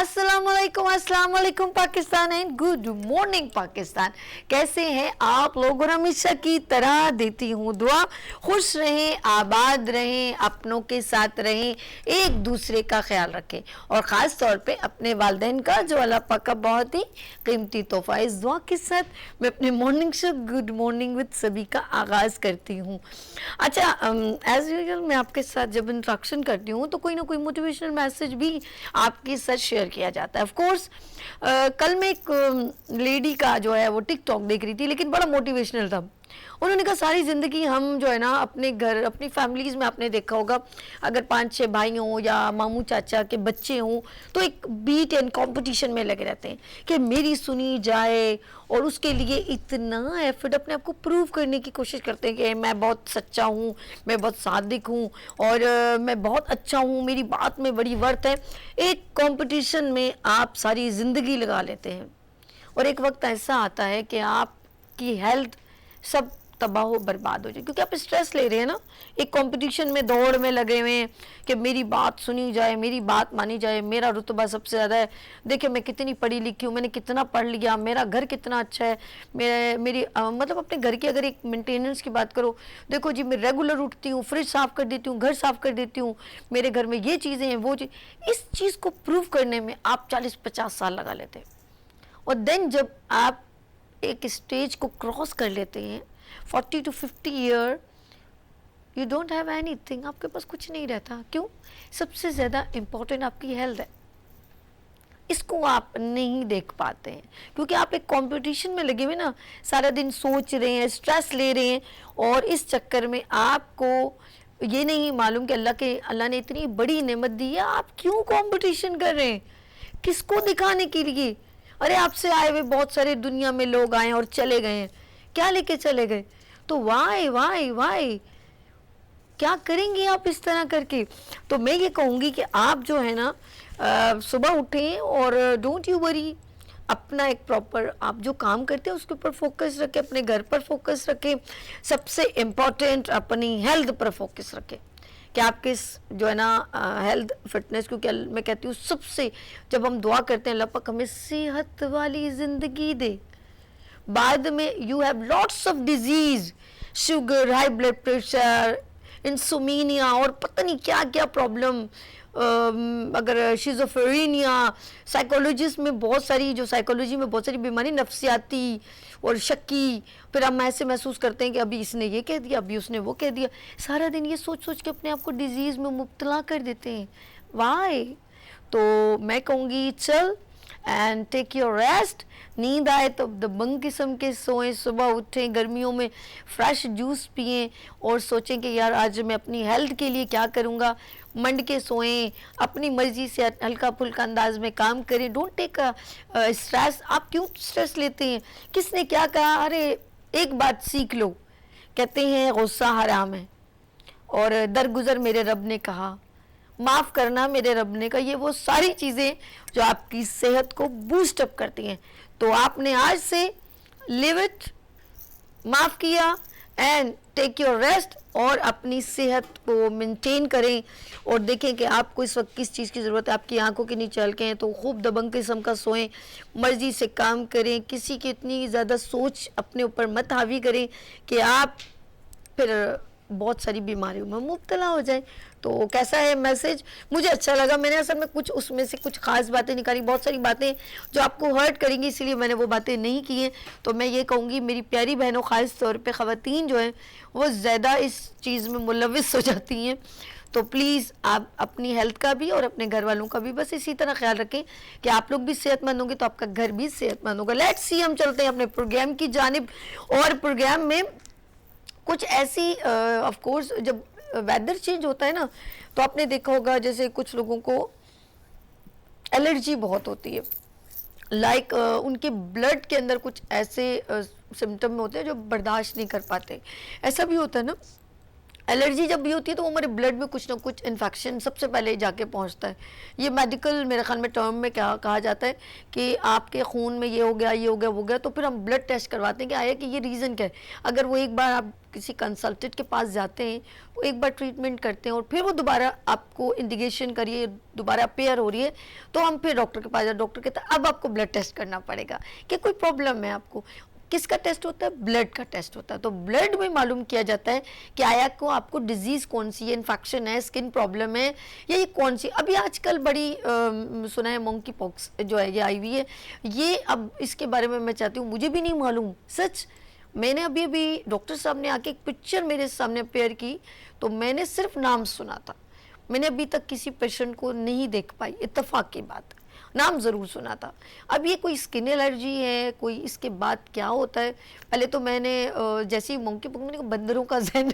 अस्सलाम वालेकुम Pakistan and good morning Pakistan. कैसे हैं आप लोग? और हमेशा की तरह देती हूँ दुआ, खुश रहें, आबाद रहें, अपनों के साथ रहें, एक दूसरे का ख्याल रखें और ख़ास तौर पे अपने वालिदैन का जो अल्लाह पाक का बहुत ही कीमती तोहफा। इस दुआ के साथ मैं अपने morning show good morning with सभी का आगाज़ करती हूँ। अच्छा, एज यूजुअल मैं आपके साथ जब इंट्रैक्शन करती हूँ तो कोई ना कोई मोटिवेशनल मैसेज भी आपके साथ शेयर किया जाता है। ऑफ कोर्स कल मैं एक लेडी का जो है वो टिकटॉक देख रही थी, लेकिन बड़ा मोटिवेशनल था। उन्होंने कहा सारी ज़िंदगी हम जो है ना अपने घर अपनी फैमिलीज़ में आपने देखा होगा, अगर 5-6 भाई हों या मामू चाचा के बच्चे हों तो एक बीट एंड कंपटीशन में लगे रहते हैं कि मेरी सुनी जाए, और उसके लिए इतना एफर्ट अपने आप को प्रूव करने की कोशिश करते हैं कि मैं बहुत सच्चा हूँ, मैं बहुत सादिक हूँ और मैं बहुत अच्छा हूँ, मेरी बात में बड़ी वर्थ है। एक कंपटीशन में आप सारी ज़िंदगी लगा लेते हैं और एक वक्त ऐसा आता है कि आपकी हेल्थ सब तबाह हो बर्बाद हो जाए, क्योंकि आप स्ट्रेस ले रहे हैं ना, एक कंपटीशन में दौड़ में लगे हुए हैं कि मेरी बात सुनी जाए, मेरी बात मानी जाए, मेरा रुतबा सबसे ज़्यादा है, देखिए मैं कितनी पढ़ी लिखी हूँ, मैंने कितना पढ़ लिया, मेरा घर कितना अच्छा है, मेरी मतलब अपने घर की अगर एक मेंटेनेंस की बात करो, देखो जी मैं रेगुलर उठती हूँ, फ्रिज साफ़ कर देती हूँ, घर साफ़ कर देती हूँ, मेरे घर में ये चीज़ें हैं वो चीज़। इस चीज़ को प्रूव करने में आप 40-50 साल लगा लेते हैं और देन जब आप एक स्टेज को क्रॉस कर लेते हैं 40 to 50 year, you don't have anything, आपके पास कुछ नहीं रहता। क्यों? सबसे ज़्यादा इम्पोर्टेंट आपकी हेल्थ है, इसको आप नहीं देख पाते हैं क्योंकि आप एक कंपटीशन में लगे हुए ना, सारा दिन सोच रहे हैं, स्ट्रेस ले रहे हैं और इस चक्कर में आपको ये नहीं मालूम कि अल्लाह ने इतनी बड़ी नेमत दी है, आप क्यों कंपटीशन कर रहे हैं, किसको दिखाने के लिए? अरे आपसे आए हुए बहुत सारे दुनिया में लोग आए और चले गए हैं, क्या लेके चले गए? तो वाई वाई वाई क्या करेंगे आप इस तरह करके? तो मैं ये कहूँगी कि आप जो है ना सुबह उठें और डोंट यू वरी, अपना एक प्रॉपर आप जो काम करते हैं उसके ऊपर फोकस रखें, अपने घर पर फोकस रखें, सबसे इम्पॉर्टेंट अपनी हेल्थ पर फोकस रखें कि आपके जो है ना हेल्थ फिटनेस, क्योंकि मैं कहती हूँ सबसे, जब हम दुआ करते हैं अल्लाह पाक हमें सेहत वाली ज़िंदगी दे, बाद में you have lots of disease, sugar, high blood pressure, insomnia और पता नहीं क्या क्या प्रॉब्लम, अगर शिज़ोफ्रेनिया, साइकोलॉजिस्ट में बहुत सारी, जो साइकोलॉजी में बहुत सारी बीमारी नफ्सियाती और शक्की, फिर हम ऐसे महसूस करते हैं कि अभी इसने ये कह दिया, अभी उसने वो कह दिया, सारा दिन ये सोच सोच के अपने आप को डिजीज़ में मुब्तला कर देते हैं। वाई? तो मैं कहूँगी चल एंड टेक योर रेस्ट, नींद आए तो दबंग किस्म के सोएं, सुबह उठें, गर्मियों में फ्रेश जूस पिएं और सोचें कि यार आज मैं अपनी हेल्थ के लिए क्या करूँगा, मंड के सोएं, अपनी मर्ज़ी से हल्का फुल्का अंदाज में काम करें, डोंट टेक स्ट्रेस। आप क्यों स्ट्रेस लेते हैं? किसने क्या कहा? अरे एक बात सीख लो, कहते हैं गुस्सा हराम है और दरगुजर मेरे रब ने कहा, माफ़ करना मेरे रब ने कहा, ये वो सारी चीज़ें जो आपकी सेहत को बूस्ट अप करती हैं। तो आपने आज से लिव इट, माफ़ किया एंड टेक योर रेस्ट और अपनी सेहत को मेंटेन करें और देखें कि आपको इस वक्त किस चीज़ की ज़रूरत है। आपकी आंखों के नीचे हल्के हैं तो खूब दबंग किस्म का सोएं, मर्ज़ी से काम करें, किसी की इतनी ज़्यादा सोच अपने ऊपर मत हावी करें कि आप फिर बहुत सारी बीमारियों में मुब्तला हो जाए। तो कैसा है मैसेज? मुझे अच्छा लगा, मैंने असल में कुछ उसमें से कुछ ख़ास बातें निकाली, बहुत सारी बातें जो आपको हर्ट करेंगी इसलिए मैंने वो बातें नहीं की हैं। तो मैं ये कहूँगी मेरी प्यारी बहनों, ख़ास तौर पे ख़वातीन जो हैं वो ज़्यादा इस चीज़ में मुलविस हो जाती हैं, तो प्लीज़ आप अपनी हेल्थ का भी और अपने घर वालों का भी बस इसी तरह ख्याल रखें कि आप लोग भी सेहतमंद होंगे तो आपका घर भी सेहतमंद होगा। लेट्स सी, हम चलते हैं अपने प्रोग्राम की जानिब और प्रोग्राम में कुछ ऐसी ऑफ कोर्स जब वेदर चेंज होता है ना तो आपने देखा होगा जैसे कुछ लोगों को एलर्जी बहुत होती है, लाइक उनके ब्लड के अंदर कुछ ऐसे सिम्टम होते हैं जो बर्दाश्त नहीं कर पाते। ऐसा भी होता है ना एलर्जी जब भी होती है तो वो हमारे ब्लड में कुछ ना कुछ इन्फेक्शन सबसे पहले जाके पहुंचता है। ये मेडिकल मेरे ख्याल में टर्म में क्या कहा जाता है कि आपके खून में ये हो गया, ये हो गया, वो हो गया, तो फिर हम ब्लड टेस्ट करवाते हैं कि आया कि ये रीज़न क्या है। अगर वो एक बार आप किसी कंसल्टेंट के पास जाते हैं, वो एक बार ट्रीटमेंट करते हैं और फिर वो दोबारा आपको इंडिकेशन करिए, दोबारा अपेयर हो रही है, तो हम फिर डॉक्टर के पास जाते, डॉक्टर कहता है अब आपको ब्लड टेस्ट करना पड़ेगा कि कोई प्रॉब्लम है आपको। किसका टेस्ट होता है? ब्लड का टेस्ट होता है। तो ब्लड में मालूम किया जाता है कि आया को आपको डिजीज़ कौन सी है, इन्फेक्शन है, स्किन प्रॉब्लम है, या ये कौन सी। अभी आजकल बड़ी सुना है मंकी पॉक्स जो है ये आई हुई है, ये अब इसके बारे में मैं चाहती हूँ, मुझे भी नहीं मालूम सच। मैंने अभी डॉक्टर साहब ने आके एक पिक्चर मेरे सामने अपेयर की, तो मैंने सिर्फ नाम सुना था, मैंने अभी तक किसी पेशेंट को नहीं देख पाई, इत्तेफाक की बात, नाम ज़रूर सुना था। अब ये कोई स्किन एलर्जी है, कोई इसके बाद क्या होता है? पहले तो मैंने जैसे ही मंकी पॉक्स, मैंने कहा बंदरों का ज़हन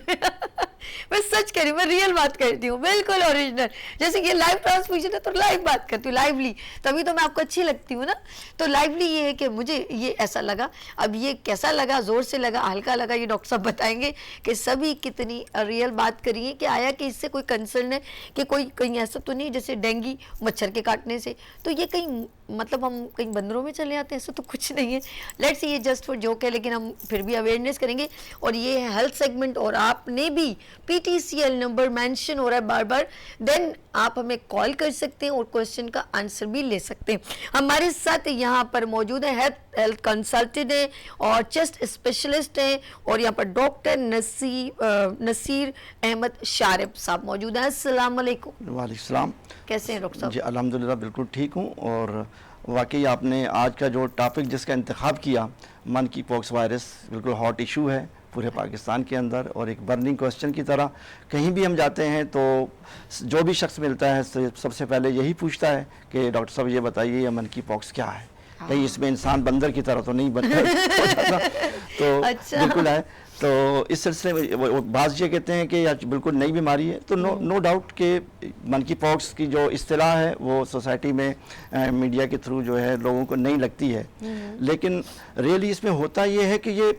मैं सच कह रही हूँ, मैं रियल बात करती हूँ, बिल्कुल ओरिजिनल। जैसे कि लाइव ट्रांसमिशन है तो लाइव बात करती हूँ, लाइवली, तभी तो मैं आपको अच्छी लगती हूँ ना। तो लाइवली ये है कि मुझे ये ऐसा लगा। अब ये कैसा लगा, ज़ोर से लगा, हल्का लगा, ये डॉक्टर साहब बताएंगे कि सभी कितनी रियल बात करिए कि आया कि इससे कोई कंसर्न है कि कोई कहीं ऐसा तो नहीं जैसे डेंगू मच्छर के काटने से, तो ये कहीं मतलब हम कहीं बंदरों में चले आते हैं, ऐसा तो कुछ नहीं है। लेट्स ये जस्ट फॉर जोक है, लेकिन हम फिर भी अवेयरनेस करेंगे। और ये है हेल्थ सेगमेंट, और आपने भी PTCL नंबर मेंशन हो रहा है बार बार, देन आप हमें कॉल कर सकते हैं और क्वेश्चन का आंसर भी ले सकते हैं। हमारे साथ यहाँ पर मौजूद है हेल्थ कंसल्टेंट है और चेस्ट स्पेशलिस्ट हैं, और यहाँ पर डॉक्टर नसीर अहमद शारिब साहब मौजूद हैं। अस्सलाम वालेकुम। वालेकुम सलाम। कैसे हैं डॉक्टर साहब? जी अल्हम्दुलिल्लाह बिल्कुल ठीक हूँ। और वाकई आपने आज का जो टॉपिक जिसका इंतखाब किया, मंकी पॉक्स वायरस, बिल्कुल हॉट इशू है पूरे पाकिस्तान के अंदर, और एक बर्निंग क्वेश्चन की तरह कहीं भी हम जाते हैं तो जो भी शख्स मिलता है सबसे पहले यही पूछता है कि डॉक्टर साहब ये बताइए ये मंकी पॉक्स क्या है, कहीं इसमें इंसान बंदर की तरह तो नहीं बनता। तो अच्छा। बिल्कुल है। तो इस सिलसिले में बाज़ ये कहते हैं कि यार बिल्कुल नई बीमारी है, तो नो डाउट कि मंकी पॉक्स की जो इस्तिलाह है वो सोसाइटी में मीडिया के थ्रू जो है लोगों को नहीं लगती है, लेकिन रियली इसमें होता ये है कि ये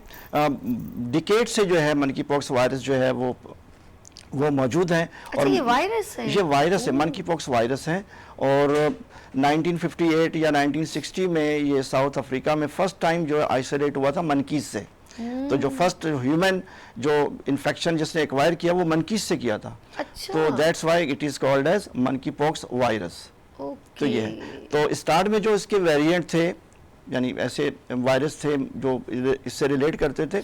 डिकेड से जो है मंकी पॉक्स वायरस जो है वो मौजूद है। अच्छा, ये वायरस है? ये वायरस है, मंकी पॉक्स वायरस है। और 1958 या 1960 में ये साउथ अफ्रीका में फर्स्ट टाइम जो आइसोलेट हुआ था मनकीज से। तो जो फर्स्ट ह्यूमन जो इन्फेक्शन जिसने एक्वायर किया वो मनकीज से किया था। अच्छा। तो that's why it is called as monkey pox virus. तो ये है। तो स्टार्ट में जो इसके वेरिएंट थे, यानी ऐसे वायरस थे जो इससे रिलेट करते थे,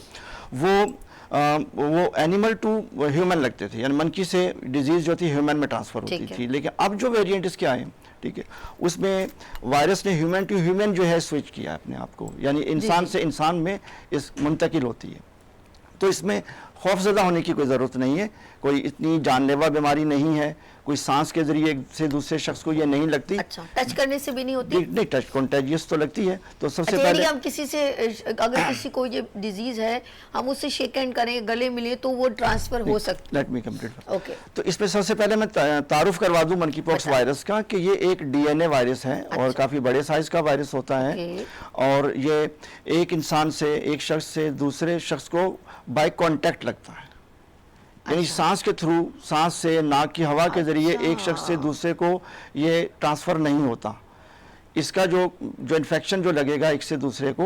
वो एनिमल टू ह्यूमन लगते थे, यानी मंकी से डिजीज जो थी ह्यूमन में ट्रांसफर होती थी। लेकिन अब जो वेरिएंट इसके आए, ठीक है, उसमें वायरस ने ह्यूमन टू ह्यूमन जो है स्विच किया अपने आप को, यानी इंसान से इंसान में इस मुंतकिल होती है। तो इसमें खौफजदा होने की कोई ज़रूरत नहीं है, कोई इतनी जानलेवा बीमारी नहीं है, कोई सांस के जरिए से दूसरे शख्स को ये नहीं लगती। अच्छा, टच करने से भी नहीं होती? नहीं, टच कॉन्टेजियस तो लगती है। तो सबसे अच्छा, पहले हम किसी से अगर किसी को ये डिजीज है, हम उससे शेक हैंड करें, गले मिले, तो वो ट्रांसफर हो सकता है? Let me complete. ओके। तो इसमें सबसे पहले मैं तारुफ करवा दूं मंकी पॉक्स वायरस का कि ये एक DNA वायरस है। और काफ़ी बड़े साइज का वायरस होता है। और ये एक इंसान से, एक शख्स से दूसरे शख्स को बाय कॉन्टैक्ट लगता है, यानी सांस के थ्रू, सांस से, नाक की हवा के जरिए एक शख्स से दूसरे को ये ट्रांसफ़र नहीं होता। इसका जो इन्फेक्शन जो लगेगा एक से दूसरे को,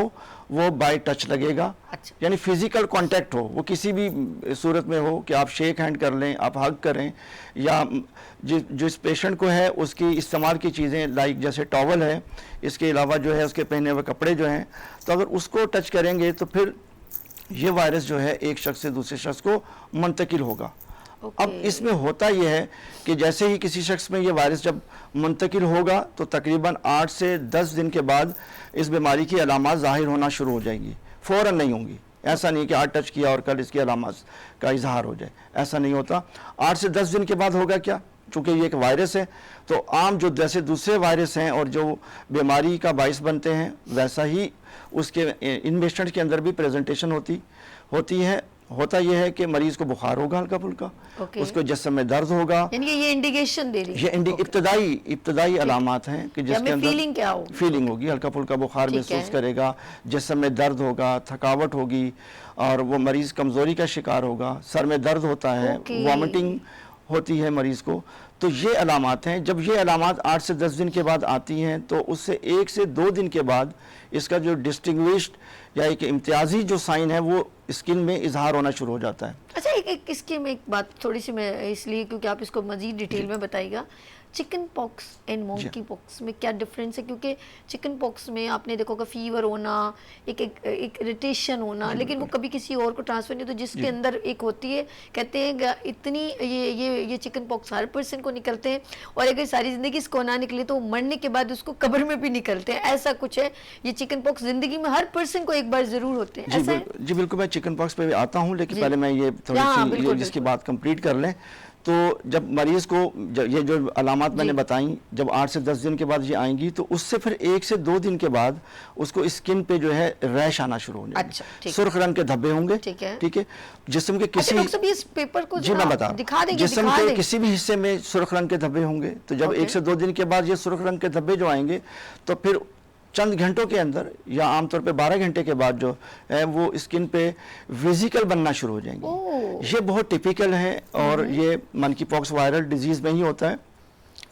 वो बाय टच लगेगा। यानी फिजिकल कांटेक्ट हो, वो किसी भी सूरत में हो कि आप शेक हैंड कर लें, आप हग करें, या जिस पेशेंट को है उसकी इस्तेमाल की चीज़ें लाइक जैसे टॉवल है, इसके अलावा जो है उसके पहने हुए कपड़े जो हैं, तो अगर उसको टच करेंगे तो फिर ये वायरस जो है एक शख्स से दूसरे शख्स को मुंतकिल होगा। अब इसमें होता यह है कि जैसे ही किसी शख्स में ये वायरस जब मुंतकिल होगा तो तकरीबन 8 से 10 दिन के बाद इस बीमारी की अलामात ज़ाहिर होना शुरू हो जाएंगी, फ़ौरन नहीं होंगी। ऐसा नहीं कि आज टच किया और कल इसकी अलामात का इजहार हो जाए, ऐसा नहीं होता। 8 से 10 दिन के बाद होगा क्या, चूँकि ये एक वायरस है तो आम जो जैसे दूसरे वायरस हैं और जो बीमारी का बाइस बनते हैं, वैसा ही उसके इन पेशेंट के अंदर भी प्रेजेंटेशन होती है। होता यह है कि मरीज को बुखार होगा हल्का फुल्का, ओके। उसको जिस्म में दर्द होगा। यानी कि ये इंडिकेशन दे रही है, ये इब्तदाई अलामात हैं कि जिसके अंदर फीलिंग क्या होगी, फीलिंग होगी, हल्का फुल्का बुखार महसूस करेगा, जिस्म में दर्द होगा, थकावट होगी और वो मरीज कमजोरी का शिकार होगा, सर में दर्द होता है, वॉमिटिंग होती है मरीज को। तो ये अलामात हैं। जब ये अलामात 8 से 10 दिन के बाद आती हैं तो उससे 1 से 2 दिन के बाद इसका जो डिस्टिंग्विश्ड या एक इम्तियाजी जो साइन है वो स्किन में इजहार होना शुरू हो जाता है। अच्छा, एक इसकी मैं एक बात थोड़ी सी मैं इसलिए क्योंकि आप इसको मजीद डिटेल में बताइएगा, chicken pox and monkey pox में क्या डिफरेंस है? क्योंकि चिकन पॉक्स में आपने देखो कि फीवर होना, एक इरिटेशन होना, लेकिन वो कभी किसी और को ट्रांसफर नहीं, तो जिसके अंदर एक होती है, कहते हैं इतनी ये चिकन पॉक्स हर पर्सन को निकलते हैं और अगर सारी ज़िंदगी इसको ना निकले तो मरने के बाद उसको कब्र में भी निकलते हैं, ऐसा कुछ है। ये चिकन पॉक्स ज़िंदगी में हर पर्सन को एक बार ज़रूर होते हैं, ऐसा है? जी बिल्कुल, मैं चिकन पॉक्स पे भी आता हूँ, लेकिन पहले मैं ये थोड़ी सी जिसकी बात कंप्लीट कर लें। तो जब मरीज को ये जो अलामात मैंने बताई, जब 8 से 10 दिन के बाद ये आएंगी तो उससे फिर 1 से 2 दिन के बाद उसको स्किन पे जो है रैश आना शुरू हो जाएगा। अच्छा, सुर्ख रंग के धब्बे होंगे, ठीक है। जिस्म के किसी इस पेपर को जी मैं बता जिस्म के किसी भी हिस्से में सुर्ख रंग के धब्बे होंगे। तो जब 1 से 2 दिन के बाद ये सुर्ख रंग के धब्बे जो आएंगे तो फिर चंद घंटों के अंदर या आमतौर पे 12 घंटे के बाद जो है वो स्किन पे विजिकल बनना शुरू हो जाएंगे। ये बहुत टिपिकल है और ये मंकी पॉक्स वायरल डिजीज में ही होता है।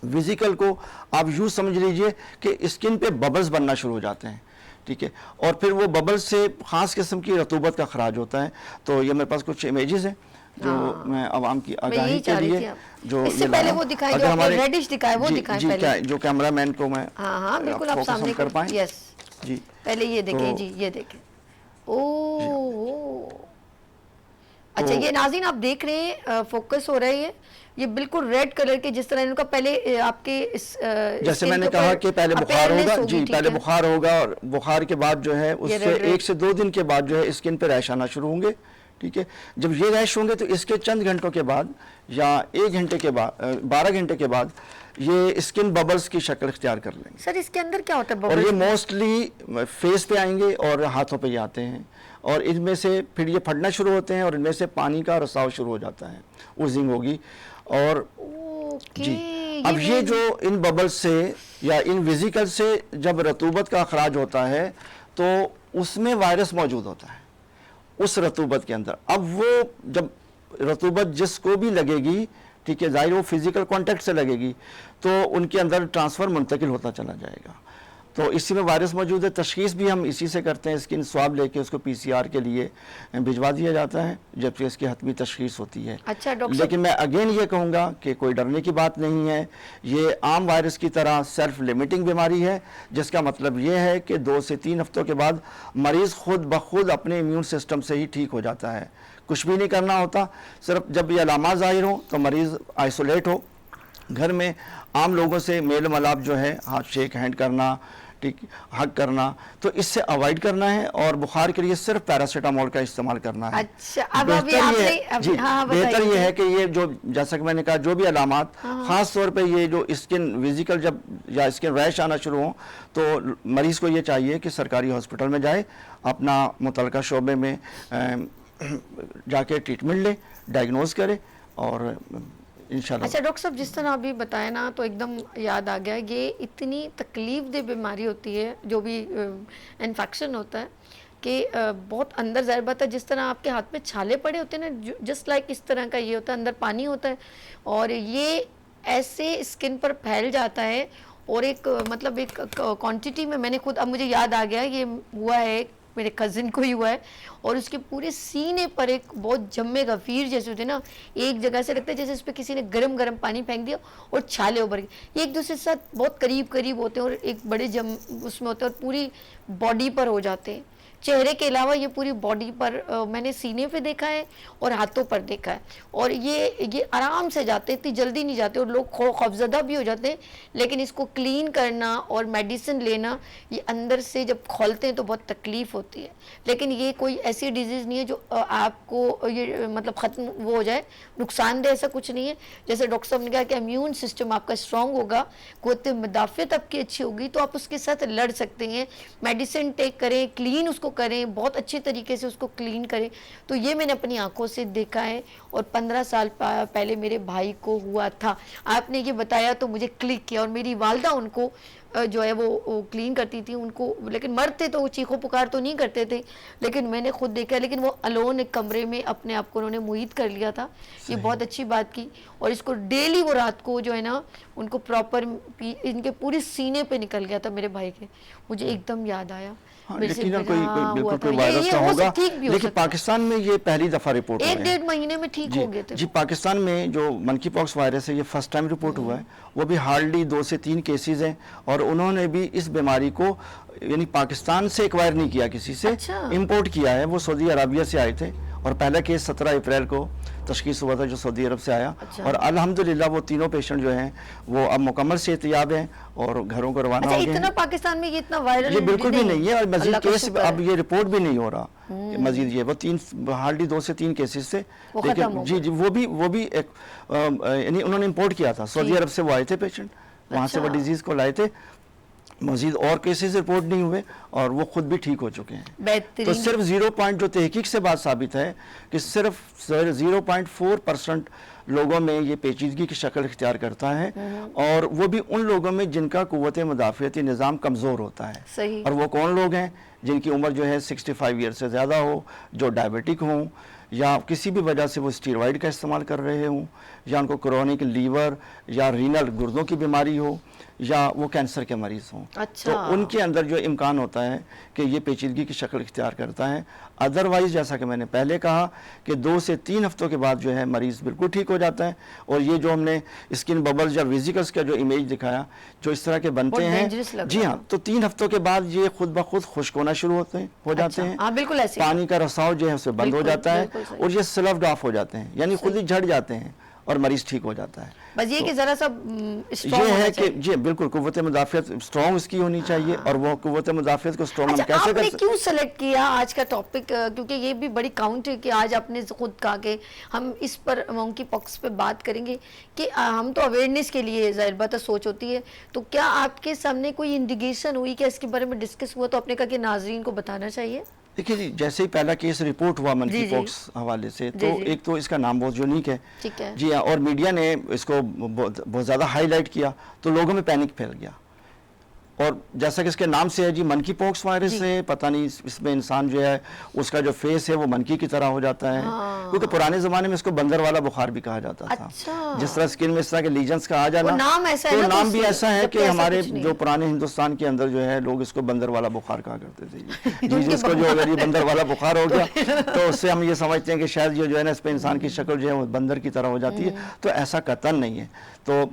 विजिकल को आप यूँ समझ लीजिए कि स्किन पे बबल्स बनना शुरू हो जाते हैं, ठीक है, और फिर वो बबल्स से खास किस्म की रतूबत का खराज होता है। तो ये मेरे पास कुछ इमेजेस हैं जो मैं आवाम की आगाही के लिए जो इससे पहले वो दिखाई, जो हमारे रेडिश दिखाए वो दिखाएं पहले, जो कैमरामैन को मैं बिल्कुल आप सामने कर पाएं। यस जी, पहले ये देखें, जी ये देखें। अच्छा, ये नाज़रीन आप देख रहे हैं, फोकस हो रहा है ये बिल्कुल रेड कलर के, जिस तरह इनका पहले आपके जैसे मैंने कहा कि पहले बुखार होगा, जी पहले बुखार होगा और बुखार के बाद जो है उससे 1 से 2 दिन के बाद जो है स्किन पे रैश आना शुरू होंगे, ठीक है। जब ये रैश होंगे तो इसके चंद घंटों के बाद या 1 घंटे के बाद 12 घंटे के बाद ये स्किन बबल्स की शक्ल इख्तियार कर लेंगे। सर इसके अंदर क्या होता है बबल्स? और ये मोस्टली फेस पे आएंगे और हाथों पे आते हैं और इनमें से फिर ये फटना शुरू होते हैं और इनमें से पानी का रसाव शुरू हो जाता है, उजिंग होगी। और जी अब ये जो इन बबल्स से या इन विजिकल से जब रतूबत का अखराज होता है तो उसमें वायरस मौजूद होता है उस रतूबत के अंदर। अब वो जब रतूबत जिसको भी लगेगी, ठीक है, जाहिर वो फिजिकल कांटेक्ट से लगेगी तो उनके अंदर ट्रांसफ़र मुंतकिल होता चला जाएगा। तो इसी में वायरस मौजूद है। तशखीस भी हम इसी से करते हैं, स्किन स्वाब लेके उसको PCR के लिए भिजवा दिया जाता है जबकि इसकी हतमी तशखीस होती है। अच्छा डॉक्टर, लेकिन मैं अगेन ये कहूँगा कि कोई डरने की बात नहीं है। ये आम वायरस की तरह सेल्फ लिमिटिंग बीमारी है, जिसका मतलब ये है कि 2 से 3 हफ्तों के बाद मरीज़ खुद ब खुद अपने इम्यून सिस्टम से ही ठीक हो जाता है। कुछ भी नहीं करना होता, सिर्फ जब ये अलामात ज़ाहिर हो तो मरीज़ आइसोलेट हो, घर में आम लोगों से मेल मिलाप जो है, हाथ शेक हैंड करना, ठीक, हक करना, तो इससे अवॉइड करना है और बुखार के लिए सिर्फ पैरासीटामोल का इस्तेमाल करना है। अच्छा, अब अभी बेहतर ये है कि ये जो जैसा कि मैंने कहा जो भी अलामात, खास तौर पे ये जो स्किन विजिकल जब या स्किन रैश आना शुरू हो तो मरीज़ को ये चाहिए कि सरकारी हॉस्पिटल में जाए, अपना मुतलका शोबे में जाके ट्रीटमेंट ले, डायग्नोज करे और इंशाल्लाह। अच्छा डॉक्टर साहब, जिस तरह अभी बताया ना तो एकदम याद आ गया, ये इतनी तकलीफ दे बीमारी होती है जो भी इन्फेक्शन होता है कि बहुत अंदर ज़ाहिर बात है, जिस तरह आपके हाथ में छाले पड़े होते हैं ना, जस्ट लाइक इस तरह का ये होता है, अंदर पानी होता है और ये ऐसे स्किन पर फैल जाता है और एक मतलब एक क्वांटिटी में, मैंने खुद, अब मुझे याद आ गया, ये हुआ है मेरे कज़िन को ही हुआ है और उसके पूरे सीने पर एक बहुत जम्मे गफीर जैसे होते ना, एक जगह से लगता है जैसे इस पर किसी ने गरम गरम पानी फेंक दिया और छाले उभर गए, ये एक दूसरे के साथ बहुत करीब करीब होते हैं और एक बड़े उसमें होते हैं और पूरी बॉडी पर हो जाते हैं। चेहरे के अलावा ये पूरी बॉडी पर मैंने सीने पे देखा है और हाथों पर देखा है और ये आराम से जाते, इतनी जल्दी नहीं जाते और लोग खौफजदा भी हो जाते हैं। लेकिन इसको क्लीन करना और मेडिसिन लेना, ये अंदर से जब खोलते हैं तो बहुत तकलीफ़ होती है। लेकिन ये कोई ऐसी डिजीज़ नहीं है जो आपको ये मतलब ख़त्म वो हो जाए, नुकसानदेह ऐसा कुछ नहीं है। जैसे डॉक्टर साहब ने कहा कि इम्यून सिस्टम आपका स्ट्रॉन्ग होगा, क़ुव्वत मुदाफ़ियत आपकी अच्छी होगी तो आप उसके साथ लड़ सकते हैं। मेडिसिन टेक करें, क्लीन उसको करें, बहुत अच्छे तरीके से उसको क्लीन करें। तो ये मैंने अपनी आंखों से देखा है और 15 साल पहले मेरे भाई को हुआ था। आपने ये बताया तो मुझे क्लिक किया, और मेरी वालदा उनको जो है वो क्लीन करती थी उनको, लेकिन मर्द थे तो वो चीखो पुकार तो नहीं करते थे, लेकिन मैंने खुद देखा, लेकिन वो अलोन एक कमरे में अपने आप को उन्होंने मुहित कर लिया था। ये बहुत अच्छी बात की, और इसको डेली वो रात को जो है ना उनको प्रॉपर इनके पूरे सीने पे निकल गया था मेरे भाई के, मुझे एकदम याद आया। हाँ, मेरे से लेकिन बिल्कुल बिल्कुल कोई ये वायरस तो हो होगा। ठीक भी हो लेकिन सकता है। पाकिस्तान में ये पहली दफा रिपोर्ट हुआ है। 1-1.5 महीने में ठीक हो गए थे। जी, पाकिस्तान में जो मंकी पॉक्स वायरस है ये फर्स्ट टाइम रिपोर्ट हुआ है। वो भी हार्डली 2 से 3 केसेस हैं, और उन्होंने भी इस बीमारी को यानी पाकिस्तान से एक्वायर नहीं किया, किसी से अच्छा। इंपोर्ट किया है। वो सऊदी अरबिया से आए थे, और पहला केस 17 अप्रैल को तशखीस हुआ था जो सऊदी अरब से आया। अच्छा। और अल्हम्दुलिल्लाह वो तीनों पेशेंट जो हैं वो अब मुकम्मल सेहतयाब हैं और घरों को रवाना अच्छा, हो गए हैं। इतना पाकिस्तान में ये इतना वायरल ये बिल्कुल भी नहीं है, और मजीद अल्लाह का केस शुक्र अब है। ये रिपोर्ट भी नहीं हो रहा मजीद। ये वो 3 हार्डली 2 से 3 केसेस से, वो खत्म हो लेकिन जी वो भी एक यानी उन्होंने इंपोर्ट किया था सऊदी अरब से, वो आए थे पेशेंट, वहाँ से वो अच्छा। डिजीज को लाए थे। मजीद और केसेस रिपोर्ट नहीं हुए, और वो खुद भी ठीक हो चुके हैं। तो बेहतरीन। सिर्फ 0 पॉइंट जो तहकीक से बात साबित है कि सिर्फ 0.4% लोगों में ये पेचीदगी की शक्ल इख्तियार करता है, और वो भी उन लोगों में जिनका कुव्वत मुदाफ़ियती निज़ाम कमज़ोर होता है। सही। और वो कौन लोग हैं? जिनकी उम्र जो है 65 ईयर से ज़्यादा हो, जो डायबिटिक हों, या किसी भी वजह से वो स्टीरॉइड का इस्तेमाल कर रहे हों, या उनको क्रोनिक लीवर या रीनल गुर्दों की बीमारी हो, या वो कैंसर के मरीज़ हों। अच्छा। तो उनके अंदर जो इम्कान होता है कि ये पेचीदगी की शक्ल इख्तियार करता है। अदरवाइज़ जैसा कि मैंने पहले कहा कि 2 से 3 हफ्तों के बाद जो है मरीज़ बिल्कुल ठीक हो जाता है। और ये जो हमने स्किन बबल्स या वेसिकल्स का जो इमेज दिखाया, जो इस तरह के बनते बहुत हैं, dangerous लग जी रहा हाँ, तो 3 हफ्तों के बाद ये खुद ब खुद खुश्क होना शुरू हो जाते अच्छा, हैं। हाँ बिल्कुल ऐसे ही। पानी का रसाव जो है उसे बंद हो बिल्कुल, जाता है, बिल्कुल सही। और ये स्लफ्ड ऑफ हो जाते हैं, यानी खुद ही झड़ जाते हैं, और मरीज ठीक हो जाता है। बस ये कि जरा सा स्ट्रॉन्ग ये होना है कि चाहिए। जी बिल्कुल कुव्वत मुदाफ़ियत स्ट्रॉन्ग इसकी होनी चाहिए, और वो कुव्वत मुदाफ़ियत को स्ट्रॉन्ग हम अच्छा, कैसे आपने कर क्यों सेलेक्ट किया आज का टॉपिक, क्योंकि ये भी बड़ी काउंट है कि आज आपने खुद कहा कि हम इस पर मंकी पॉक्स पे बात करेंगे, कि हम तो अवेयरनेस के लिए ज़ाहिर बात है सोच होती है, तो क्या आपके सामने कोई इंडिकेशन हुई कि इसके बारे में डिस्कस हुआ, तो आपने कहा कि नाजरीन को बताना चाहिए? देखिए जी, जैसे ही पहला केस रिपोर्ट हुआ मंकी जी, जी। पॉक्स हवाले से, जी, तो जी। एक तो इसका नाम बहुत यूनिक है। ठीक है। जी हाँ, और मीडिया ने इसको बहुत ज़्यादा हाईलाइट किया, तो लोगों में पैनिक फैल गया। और जैसा कि इसके नाम से है जी, मनकी पॉक्स वायरस जी। है, पता नहीं इसमें इंसान जो है उसका जो फेस है वो मनकी की तरह हो जाता है। हाँ। क्योंकि पुराने ज़माने में इसको बंदर वाला बुखार भी कहा जाता था। अच्छा। जिस तरह स्किन में इस तरह के लीजन्स का आ जाना, वो नाम ऐसा है तो ना, तो नाम भी इसलिए, ऐसा है जबकि कि ऐसा हमारे कुछ नहीं जो है। पुराने हिंदुस्तान के अंदर जो है लोग इसको बंदर वाला बुखार कहा करते थे जी। जिसको जो अगर ये बंदर वाला बुखार हो गया तो उससे हम ये समझते हैं कि शायद ये जो है ना, इस पे इंसान की शक्ल जो है वो बंदर की तरह हो जाती है। तो ऐसा कतई नहीं है। तो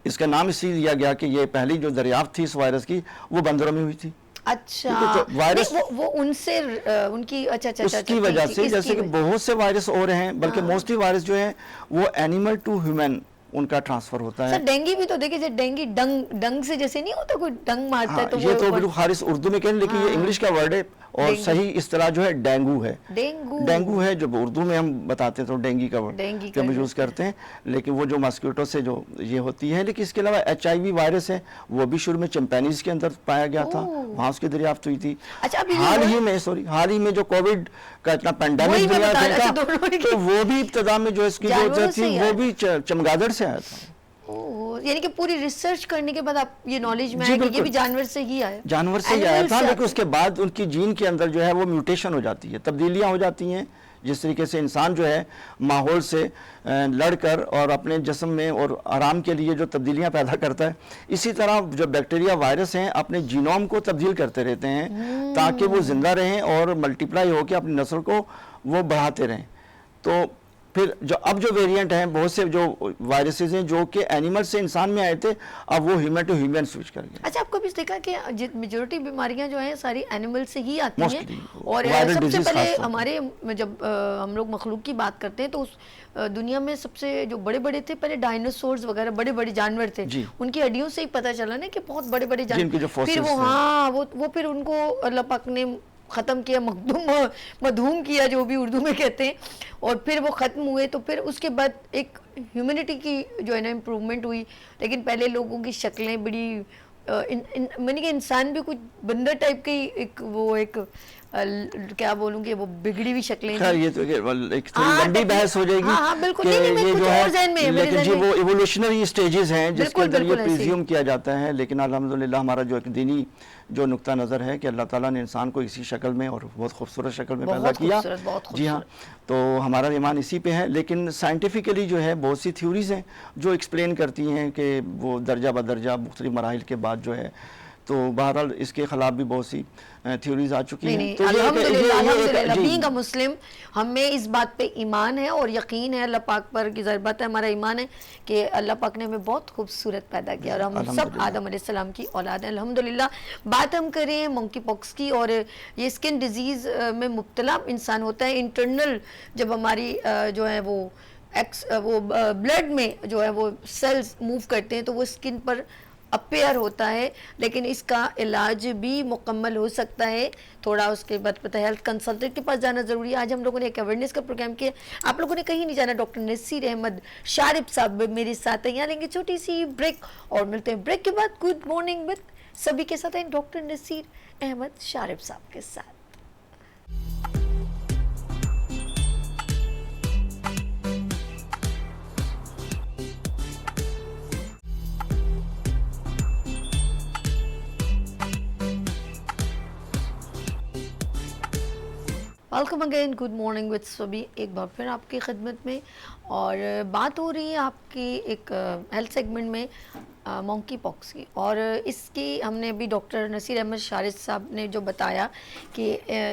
इसका नाम इसलिए दिया गया कि ये पहली जो दरियाफ्त थी इस वायरस की, वो बंदरों में हुई थी। अच्छा, ठीक है, तो वायरस- नहीं, वो उनसे उनकी अच्छा अच्छा अच्छा, उसकी ठीक, वजह ठीक, से, इसकी जैसे कि वजह- बहुत से वायरस और हैं, बल्कि हाँ। मोस्टली वायरस जो है वो एनिमल टू ह्यूमन उनका ट्रांसफर होता है। सर डेंगू भी तो देखिए, जैसे डेंगू डंग से जैसे नहीं होता, कोई डंग मारता हाँ, है तो ये तो वो बिल्कुल खारिज उर्दू में कहें, लेकिन ये इंग्लिश का वर्ड है, और डेंगू। सही इस्तिलाह जो है डेंगू है। डेंगू है, जो उर्दू में हम बताते हैं तो डेंगी का डेंगी जब का यूज़ करते हैं, लेकिन वो जो मस्कीटो से जो ये होती है। लेकिन इसके अलावा HIV वायरस है, वो भी शुरू में चिंपैनीज के अंदर पाया गया था, ओह। वहाँ उसकी दरियाफ्त हुई थी। अच्छा, अभी हाल ये ही में जो कोविड का इतना वही पेंडेमिक मैं दुनिया बता रहा था, देखा, दोनों ही। तो वो भी इब्तदा में जो इसकी जो जानवरों से थी ही वो आया। भी चमगादड़ से आया था। ओह, यानी कि पूरी रिसर्च करने के बाद आप ये नॉलेज में जी, आया कि ये बिल्कुल। भी जानवर से ही आया, जानवर से ही आया Animal था, से लेकिन आता उसके बाद उनकी जीन के अंदर जो है वो म्यूटेशन हो जाती है, तब्दीलियां हो जाती हैं। जिस तरीके से इंसान जो है माहौल से लड़कर और अपने जिस्म में और आराम के लिए जो तब्दीलियां पैदा करता है, इसी तरह जो बैक्टीरिया वायरस हैं अपने जीनोम को तब्दील करते रहते हैं ताकि वो जिंदा रहें और मल्टीप्लाई होकर अपनी नस्ल को वो बढ़ाते रहें। तो फिर अब जो वेरिएंट हैं, बहुत से जो वायरसेस हैं जो कि एनिमल से इंसान में आए थे, अब वो ह्यूमन टू ह्यूमन स्विच कर गए। अच्छा, आपको भी देखा कि मेजोरिटी बीमारियां जो हैं सारी एनिमल से ही आती Mostly, हैं, और viral सबसे disease पहले खास तौर पे। हमारे जब हम लोग मखलूक की बात करते हैं तो उस दुनिया में सबसे जो बड़े बड़े थे पहले डायनासोर्स वगैरह बड़े बड़े जानवर थे, जी। उनकी हड्डियों से ही पता चला ना कि बहुत बड़े बड़े जिनके जो जानवर, फिर fossils वो थे। हाँ वो फिर उनको अल्लाह पाक ने ख़त्म किया, मधूम किया जो भी उर्दू में कहते हैं, और फिर वो ख़त्म हुए। तो फिर उसके बाद एक ह्यूमैनिटी की जो है ना इम्प्रूवमेंट हुई, लेकिन पहले लोगों की शक्लें बड़ी मैंने कहा इंसान भी कुछ बंदर टाइप के ही एक वो एक क्या बोलूँगी वो बिगड़ी हुई शक्लें खैर थी। ये तो एक थोड़ी हाँ, लंबी बहस हो जाएगी हाँ, बिल्कुल। कि नहीं, नहीं, मैं ये कुछ जो और है, ज़हन में है, मेरे लेकिन जी ज़हन में। वो इवोल्यूशनरी स्टेजेस हैं जिसके बिल्कुल, अंदर ये बिल्कुल ऐसे ही। प्रिज्यूम किया जाता है, लेकिन अल्हम्दुलिल्लाह हमारा जो एक दीनी जो नुक्ता नज़र है कि अल्लाह ताला ने इंसान को इसी शक्ल में और बहुत खूबसूरत शक्ल में पैदा बहुत किया। खूबसूरत, बहुत जी हाँ, खूबसूरत। तो हमारा ईमान इसी पे है, लेकिन साइंटिफिकली जो है बहुत सी थ्योरीज हैं जो एक्सप्लेन करती हैं कि वो दर्जा बदर्जा मुख्तलिफ मराहिल के बाद जो है, तो बहरहाल इसके खिलाफ भी बहुत सी थ्योरीज आ चुकी नहीं हैं। नहीं, तो अल्हम्दुलिल्लाह अल्हम्दुलिल्लाह, जी, बीइंग अ मुस्लिम हमें इस बात पे ईमान है और यकीन है अल्लाह पाक पर की ज़रूरत है, हमारा ईमान है कि अल्लाह पाक ने हमें बहुत खूबसूरत पैदा किया और हम सब अल्हम्दुलिल्लाह। आदम अलैहिस्सलाम की औलाद हैं अल्हम्दुलिल्लाह। बात हम करें मंकी पॉक्स की, और ये स्किन डिजीज़ में मुब्तला इंसान होता है इंटरनल, जब हमारी जो है वो वो ब्लड में जो है वो सेल्स मूव करते हैं तो वो स्किन पर अपेयर होता है, लेकिन इसका इलाज भी मुकम्मल हो सकता है। थोड़ा उसके बाद पता है हेल्थ कंसल्टेंट के पास जाना ज़रूरी है। आज हम लोगों ने एक अवेयरनेस का प्रोग्राम किया, आप लोगों ने कहीं नहीं जाना। डॉक्टर नसीर अहमद शारिब साहब मेरे साथ हैं, यहाँ लेंगे छोटी सी ब्रेक और मिलते हैं ब्रेक के बाद गुड मॉर्निंग विद सभी के साथ हैं डॉक्टर नसीर अहमद शारिब साहब के साथ। Welcome again, good morning with सभी, एक बार फिर आपकी खिदमत में। और बात हो रही है आपकी एक हेल्थ सेगमेंट में मंकी पॉक्स की, और इसकी हमने अभी डॉक्टर नसीर अहमद शारिब साहब ने जो बताया कि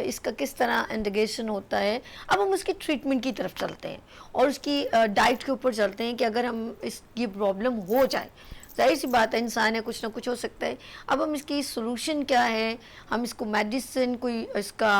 इसका किस तरह इंडिकेशन होता है। अब हम उसकी ट्रीटमेंट की तरफ चलते हैं और उसकी डाइट के ऊपर चलते हैं कि अगर हम इसकी प्रॉब्लम हो जाए, जाहिर सी बात है इंसान है, कुछ ना कुछ हो सकता है। अब हम इसकी सॉल्यूशन क्या है, हम इसको मेडिसिन, कोई इसका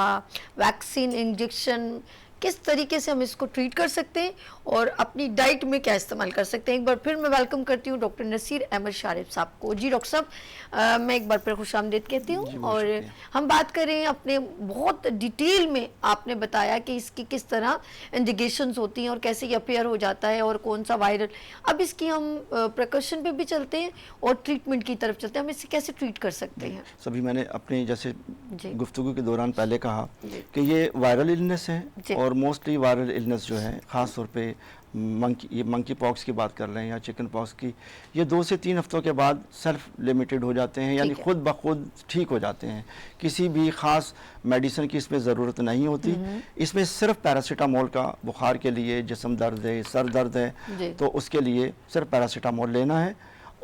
वैक्सीन, इंजेक्शन, किस तरीके से हम इसको ट्रीट कर सकते हैं और अपनी डाइट में क्या इस्तेमाल कर सकते हैं। एक बार फिर मैं वेलकम करती हूँ डॉक्टर नसीर अहमद शारिब साहब को। जी डॉक्टर साहब, मैं एक बार फिर खुशामदीद कहती हूँ। और हम बात करें अपने बहुत डिटेल में, आपने बताया कि इसकी किस तरह इंडिकेशंस होती हैं और कैसे ये अपीयर हो जाता है और कौन सा वायरल। अब इसकी हम प्रिकॉशन पे भी चलते हैं और ट्रीटमेंट की तरफ चलते हैं, हम इसे कैसे ट्रीट कर सकते हैं। सभी मैंने अपने जैसे जी। गुफ्तगू के दौरान पहले कहा कि ये वायरल इलनेस है, और मोस्टली वायरल इलनेस जो है ख़ास तौर पे मंकी पॉक्स की बात कर रहे हैं या चिकन पॉक्स की, ये 2 से 3 हफ्तों के बाद सेल्फ लिमिटेड हो जाते हैं, यानी खुद ब खुद ठीक हो जाते हैं। किसी भी ख़ास मेडिसिन की इसमें ज़रूरत नहीं होती। इसमें सिर्फ पैरासीटामोल का बुखार के लिए, जिस्म दर्द है, सर दर्द है, तो उसके लिए सिर्फ पैरासीटामोल लेना है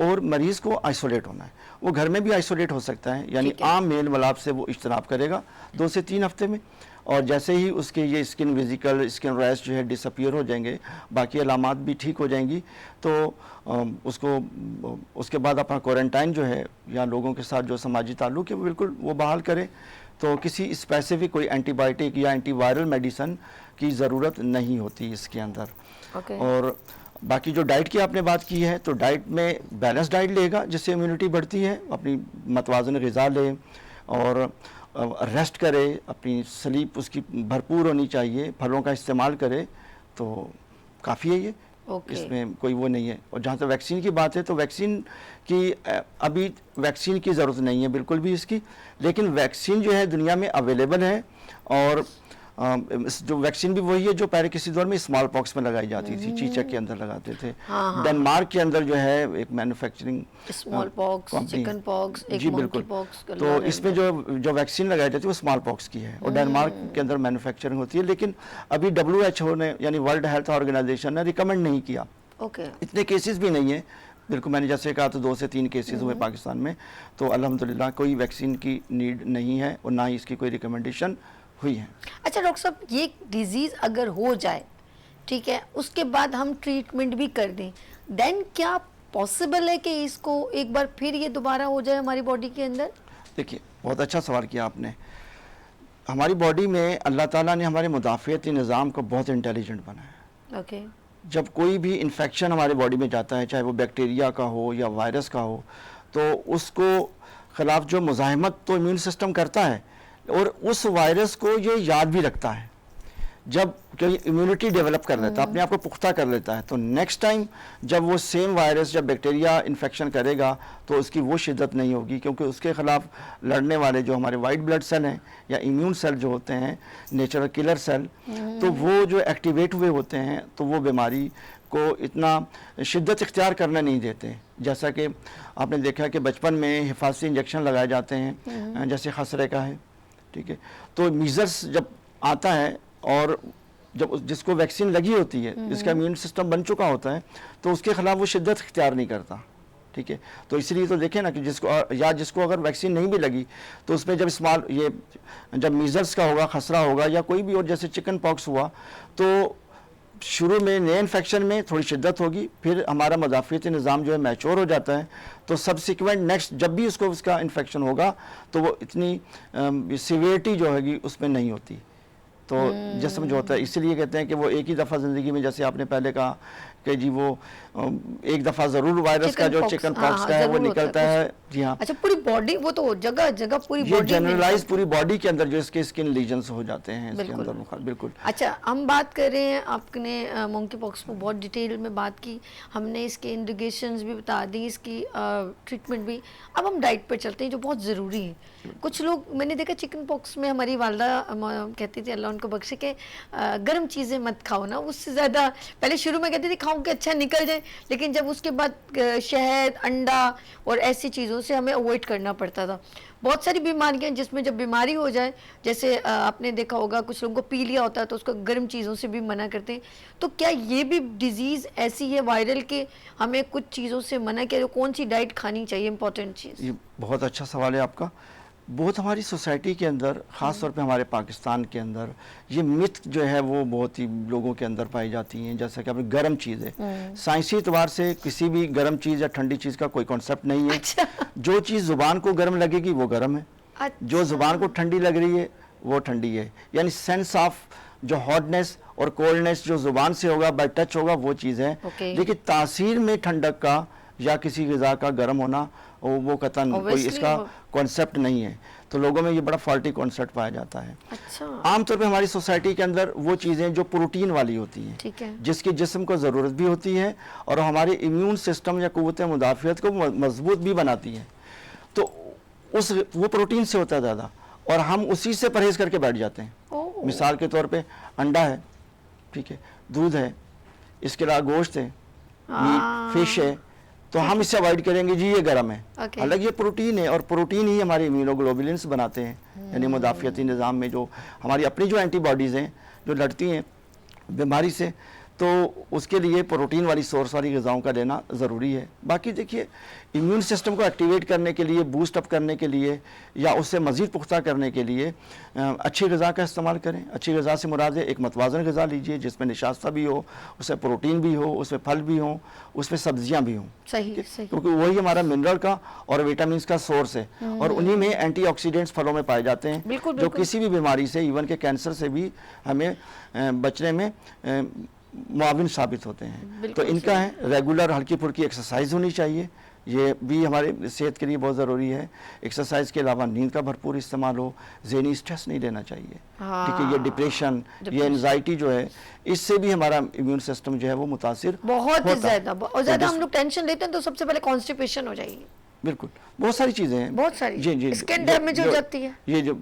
और मरीज़ को आइसोलेट होना है। वो घर में भी आइसोलेट हो सकता है, यानी आम मेल मिलाप से वो इज्तनाब करेगा 2 से 3 हफ्ते में, और जैसे ही उसके ये स्किन विजिकल स्किन रैश जो है डिसअपियर हो जाएंगे, बाकी अलामात भी ठीक हो जाएंगी, तो उसके बाद अपना क्वारंटाइन जो है या लोगों के साथ जो समाजी ताल्लुक़ है वो बिल्कुल वो बहाल करें। तो किसी स्पेसिफिक कोई एंटीबायोटिक या एंटीवायरल मेडिसन की ज़रूरत नहीं होती इसके अंदर। और बाकी जो डाइट की आपने बात की है, तो डाइट में बैलेंस डाइट लेगा जिससे इम्यूनिटी बढ़ती है, अपनी मतवाज़न ग़िज़ा ले और रेस्ट करे, अपनी स्लीप उसकी भरपूर होनी चाहिए, फलों का इस्तेमाल करे, तो काफ़ी है ये। इसमें कोई वो नहीं है। और जहाँ तक वैक्सीन की बात है, तो वैक्सीन की अभी वैक्सीन की ज़रूरत नहीं है बिल्कुल भी इसकी, लेकिन वैक्सीन जो है दुनिया में अवेलेबल है, और जो वैक्सीन भी वही है जो पहले किसी दौर में स्मॉल पॉक्स में लगाई जाती थी, चीचक के अंदर लगाते थे। डेनमार्क के अंदर जो है एक manufacturing small pox, chicken pox, एक जी मंकी बिल्कुल, पॉक्स, तो इसमें जो वैक्सीन लगाई जाती है वो स्मॉल पॉक्स की है और डेनमार्क के अंदर मैन्युफैक्चरिंग होती है, लेकिन अभी WHO ने यानी वर्ल्ड हेल्थ ऑर्गेनाइजेशन ने रिकमेंड नहीं किया। इतने केसेस भी नहीं है, बिल्कुल मैंने जैसे कहा तो 2 से 3 केसेस हुए पाकिस्तान में, तो अल्हम्दुलिल्लाह कोई वैक्सीन की नीड नहीं है और ना ही इसकी कोई रिकमेंडेशन हुई है। अच्छा डॉक्टर साहब, ये डिजीज़ अगर हो जाए, ठीक है, उसके बाद हम ट्रीटमेंट भी कर दें, देन क्या पॉसिबल है कि इसको एक बार फिर ये दोबारा हो जाए हमारी बॉडी के अंदर? देखिए, बहुत अच्छा सवाल किया आपने। हमारी बॉडी में अल्लाह ताला ने हमारे मुदाफ़ियती निज़ाम को बहुत इंटेलिजेंट बनाया। जब कोई भी इन्फेक्शन हमारे बॉडी में जाता है, चाहे वो बैक्टीरिया का हो या वायरस का हो, तो उसको ख़िलाफ़ जो मुज़ाहमत तो इम्यून सिस्टम करता है और उस वायरस को ये याद भी रखता है जब क्योंकि इम्यूनिटी डेवलप कर लेता है, अपने आप को पुख्ता कर लेता है, तो नेक्स्ट टाइम जब वो सेम वायरस जब बैक्टीरिया इन्फेक्शन करेगा तो उसकी वो शिद्दत नहीं होगी, क्योंकि उसके ख़िलाफ़ लड़ने वाले जो हमारे वाइट ब्लड सेल हैं या इम्यून सेल जो होते हैं, नेचुरल किलर सेल, तो वो जो एक्टिवेट हुए होते हैं तो वो बीमारी को इतना शिद्दत इख्तियार करने नहीं देते। जैसा कि आपने देखा कि बचपन में हिफाजती इंजेक्शन लगाए जाते हैं, जैसे खसरे का है, ठीक है, तो मीज़ल्स जब आता है और जब जिसको वैक्सीन लगी होती है, जिसका इम्यून सिस्टम बन चुका होता है, तो उसके खिलाफ वो शिद्दत इख्तियार नहीं करता, ठीक है। तो इसलिए तो देखें ना कि जिसको अगर वैक्सीन नहीं भी लगी तो उसमें जब जब मीज़ल्स का होगा, खसरा होगा या कोई भी और जैसे चिकन पॉक्स हुआ, तो शुरू में नए इन्फेक्शन में थोड़ी शिद्दत होगी, फिर हमारा मदाफ़ियती निज़ाम जो है मैच्योर हो जाता है, तो सब्सिक्वेंट नेक्स्ट जब भी उसका इन्फेक्शन होगा तो वो इतनी सीवियरिटी जो होगी उसमें नहीं होती। तो जिस्म जो होता है, इसीलिए कहते हैं कि वो एक ही दफ़ा ज़िंदगी में, जैसे आपने पहले कहा कि जी वो एक दफ़ा ज़रूर वायरस का जो चिकन पॉक्स का है वो निकलता है। जी हाँ, अच्छा, पूरी बॉडी, वो तो जगह जगह पूरी ये बॉडी जनरलाइज पूरी बॉडी के अंदर जो इसके स्किन लीजन्स हो जाते हैं इसके अंदर, बिल्कुल। अच्छा, हम बात कर रहे हैं, आपने मंकी पॉक्स पर बहुत डिटेल में बात की, हमने इसके इंडिकेशंस भी बता दी, इसकी ट्रीटमेंट भी। अब हम डाइट पर चलते हैं जो बहुत ज़रूरी है। कुछ लोग, मैंने देखा चिकन पॉक्स में हमारी वालदा कहती थी, अल्लाह उनको बख्शे, के गर्म चीज़ें मत खाओ ना, उससे ज़्यादा पहले शुरू में कहती थी खाओ कि अच्छा निकल जाए, लेकिन जब उसके बाद शहद, अंडा और ऐसी चीज़ों से हमें अवॉइड करना पड़ता था। बहुत सारी बीमारियां जिसमें जब बीमारी हो जाए, जैसे आपने देखा होगा कुछ लोगों को पीलिया होता है तो उसको गर्म चीज़ों से भी मना करते हैं, तो क्या ये भी डिजीज़ ऐसी है वायरल के हमें कुछ चीज़ों से मना किया, कौन सी डाइट खानी चाहिए, इंपॉर्टेंट चीज़? ये बहुत अच्छा सवाल है आपका। बहुत हमारी सोसाइटी के अंदर, ख़ास तौर पे हमारे पाकिस्तान के अंदर, ये मिथ जो है वो बहुत ही लोगों के अंदर पाई जाती हैं, जैसा कि आपने गर्म चीज़ है, साइंसी एतबार से किसी भी गर्म चीज़ या ठंडी चीज़ का कोई कॉन्सेप्ट नहीं है। अच्छा। जो चीज़ ज़ुबान को गर्म लगेगी वो गर्म है, अच्छा। जो ज़ुबान को ठंडी लग रही है वो ठंडी है, यानी सेंस ऑफ जो हॉटनेस और कोल्डनेस जो ज़ुबान से होगा, बाय टच होगा, वो चीज़ है। लेकिन तासीर में ठंडक का या किसी ग़िज़ा का गर्म होना वो कतन कोई इसका कॉन्सेप्ट नहीं है, तो लोगों में ये बड़ा फॉल्टी कॉन्सेप्ट पाया जाता है। अच्छा। आमतौर पे हमारी सोसाइटी के अंदर वो चीज़ें जो प्रोटीन वाली होती हैं, ठीक है, जिसकी जिस्म को ज़रूरत भी होती है और हमारे इम्यून सिस्टम या क़ुव्वत मुदाफ़ियत को मजबूत भी बनाती हैं, तो वो प्रोटीन से होता है ज़्यादा, और हम उसी से परहेज़ करके बैठ जाते हैं। मिसाल के तौर पर अंडा है, ठीक है, दूध है, इसके अलावा गोश्त है, फिश है, तो हम इससे अवॉइड करेंगे जी ये गर्म है। हालांकि ये प्रोटीन है और प्रोटीन ही हमारे इम्यूनोग्लोबुलिन्स बनाते हैं, यानी मुदाफ़ियती निज़ाम में जो हमारी अपनी जो एंटीबॉडीज़ हैं जो लड़ती हैं बीमारी से, तो उसके लिए प्रोटीन वाली सोर्स वाली ग़िज़ाओं का लेना ज़रूरी है। बाकी देखिए, इम्यून सिस्टम को एक्टिवेट करने के लिए, बूस्ट अप करने के लिए या उससे मज़ीद पुख्ता करने के लिए अच्छी ग़िज़ा का इस्तेमाल करें। अच्छी ग़िज़ा से मुराद है एक मतवाज़न ग़िज़ा लीजिए जिसमें निशास्ता भी हो, उसमें प्रोटीन भी हो, उसमें फल भी हों, उसमें सब्जियां भी हों, सही, सही। क्योंकि वही हमारा मिनरल का और विटामिन का सोर्स है, और उन्हीं में एंटीऑक्सीडेंट्स फलों में पाए जाते हैं, बिल्कुल, जो बिल्कुल। किसी भी बीमारी से, इवन के कैंसर से भी हमें बचने में मुआविन साबित होते हैं। तो इनका है रेगुलर हल्की फुल्की एक्सरसाइज होनी चाहिए, ये भी हमारे सेहत के लिए बहुत ज़रूरी है। एक्सरसाइज के अलावा नींद का भरपूर इस्तेमाल हो, ज़हनी स्ट्रेस नहीं लेना चाहिए, ठीक है। ये डिप्रेशन, ये एंजाइटी जो है, इससे भी हमारा इम्यून सिस्टम जो है वो मुतासिर बहुत ज़्यादा, और ज़्यादा हम लोग टेंशन लेते हैं तो सबसे पहले कॉन्स्टिपेशन हो जाएगी। बिल्कुल, बहुत सारी चीज़ें हैं, बहुत सारी। जी जी, स्किन डैमेज हो जाती है, ये जो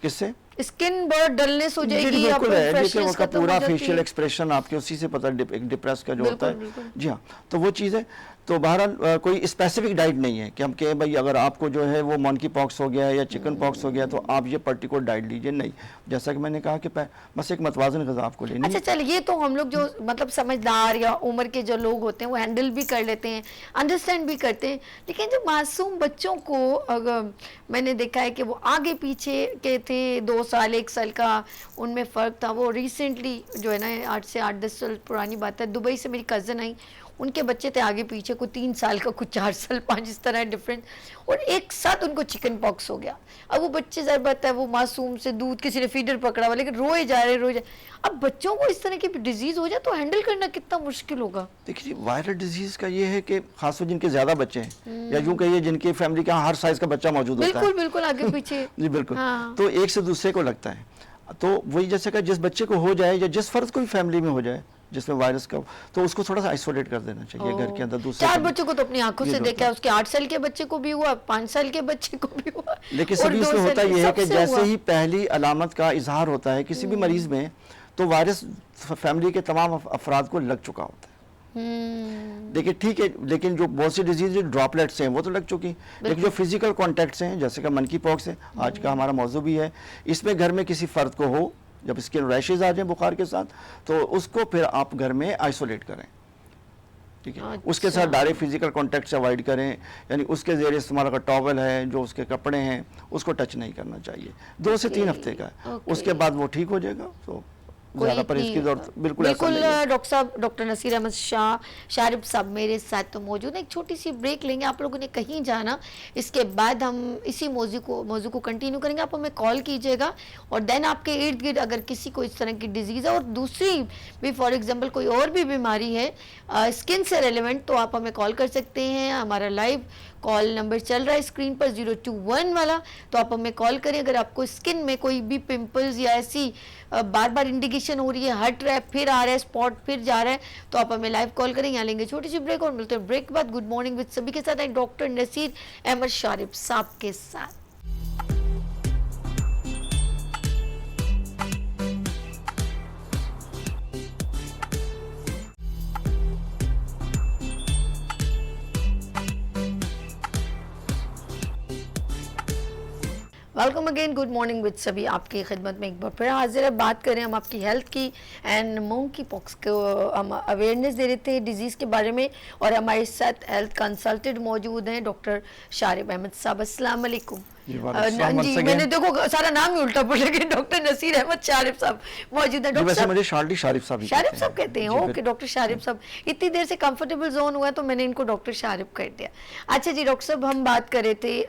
किससे स्किन बहुत डलनेस हो जाएगी, बिल्कुल है, देखिए उसका पूरा फेशियल एक्सप्रेशन आपके उसी से पता एक डिप्रेस का जो होता है, जी हाँ, तो वो चीज़ है। तो बहरहाल कोई स्पेसिफिक डाइट नहीं है कि हम कहें भाई अगर आपको जो है वो मंकी पॉक्स हो गया है या चिकन पॉक्स हो गया तो आप ये पर्टिकुलर डाइट लीजिए, नहीं। जैसा कि मैंने कहा कि बस एक मतवाज़न ग़िज़ा आपको लेनी है। अच्छा, चलिए, तो हम लोग जो मतलब समझदार या उम्र के जो लोग होते हैं वो हैंडल भी कर लेते हैं, अंडरस्टैंड भी करते हैं, लेकिन जो मासूम बच्चों को अगर मैंने देखा है कि वो आगे पीछे के थे, 2 साल 1 साल का उनमें फ़र्क था। वो रिसेंटली जो है ना, 8 से 8-10 साल पुरानी बात है, दुबई से मेरी कज़न आई, उनके बच्चे थे आगे पीछे, कोई 3 साल का, कुछ 4 साल 5, इस तरह डिफरेंट, और एक साथ उनको चिकन पॉक्स हो गया। अब वो बच्चे ज़रा बात है, वो मासूम से दूध किसी ने फीडर पकड़ा हुआ, लेकिन रोए जा रहे। अब बच्चों को इस तरह की डिजीज़ हो जाए तो हैंडल करना कितना मुश्किल होगा। देखिए, वायरल डिजीज़ का ये है कि खासतौर जिनके ज़्यादा बच्चे हैं, या यूँ कहिए जिनकी फैमिली का हर साइज़ का बच्चा मौजूद होता है, बिल्कुल बिल्कुल, आगे पीछे जी बिल्कुल, हाँ। तो एक से दूसरे को लगता है। तो वही जैसे कि जिस बच्चे को हो जाए या जिस फर्द को भी फैमिली में हो जाए जिसमें वायरस का, तो उसको थोड़ा सा आइसोलेट कर देना चाहिए घर के अंदर। दूसरे 4 बच्चों को तो अपनी आंखों से देखा है, उसके 8 साल के बच्चे को भी हुआ, 5 साल के बच्चे को भी हुआ, लेकिन और सभी 2 इसमें साल होता के, यह है कि सबसे जैसे हुआ। ही पहली अलामत का इजहार होता है किसी भी मरीज में, तो वायरस फैमिली के तमाम अफराद को लग चुका होता है। देखिए ठीक है, लेकिन जो बहुत सी डिजीज ड्रॉपलेट्स हैं वो तो लग चुकी, लेकिन जो फिजिकल कॉन्टैक्ट्स हैं जैसे कि मंकी पॉक्स है, आज का हमारा मौजू भी है, इसमें घर में किसी फर्द को हो, जब स्किन रैशेज आ जाए बुखार के साथ, तो उसको फिर आप घर में आइसोलेट करें, ठीक है। उसके साथ डायरेक्ट फिजिकल कॉन्टैक्ट से अवॉइड करें, यानी उसके ज़रिए इस्तेमाल का टॉवल है, जो उसके कपड़े हैं, उसको टच नहीं करना चाहिए। 2 से 3 हफ्ते का है, उसके बाद वो ठीक हो जाएगा। तो ज़्यादा परहेज की जरूरत बिल्कुल ऐसा नहीं है। डॉक्टर साहब, डॉक्टर नसीर अहमद शारिब साहब मेरे साथ तो मौजूद है। एक छोटी सी ब्रेक लेंगे, आप लोगों ने कहीं जाना, इसके बाद हम इसी मौजू को कंटिन्यू करेंगे। आप हमें कॉल कीजिएगा, और देन आपके इर्द गिर्द अगर किसी को इस तरह की डिजीज़ है और दूसरी भी, फॉर एग्जांपल कोई और भी बीमारी है स्किन से रेलेवेंट, तो आप हमें कॉल कर सकते हैं। हमारा लाइव कॉल नंबर चल रहा है स्क्रीन पर 021 वाला, तो आप हमें कॉल करें। अगर आपको स्किन में कोई भी पिंपल्स या ऐसी बार बार इंडिकेशन हो रही है, हट रहा है, फिर आ रहा है, स्पॉट फिर जा रहा है, तो आप हमें लाइव कॉल करें। यहाँ लेंगे छोटी सी ब्रेक और मिलते हैं ब्रेक के बाद गुड मॉर्निंग विद सभी के साथ, डॉक्टर नसीर अहमद शारिब साहब के साथ। Welcome again, good morning with सभी आपकी खिदमत में एक बार फिर हाजिर है। बात करें हम आपकी हेल्थ की एंड मंकी पॉक्स को हम अवेयरनेस दे रहे थे डिजीज़ के बारे में, और हमारे साथ हेल्थ कंसल्टेंट मौजूद हैं डॉक्टर शारिब अहमद साहब। अस्सलाम वालेकुम। जी, मैंने देखो सारा नाम ही उल्टा बोला कि डॉक्टर नसीर अहमद शारिब साहब मौजूद है। डॉक्टर साहब मुझे शारिब साहब कहते हैं। ओके डॉक्टर शारिब साहब, इतनी देर से कंफर्टेबल जोन हुआ तो मैंने इनको डॉक्टर शारिब कर दिया। अच्छा जी डॉक्टर साहब, हम बात कर रहे थे,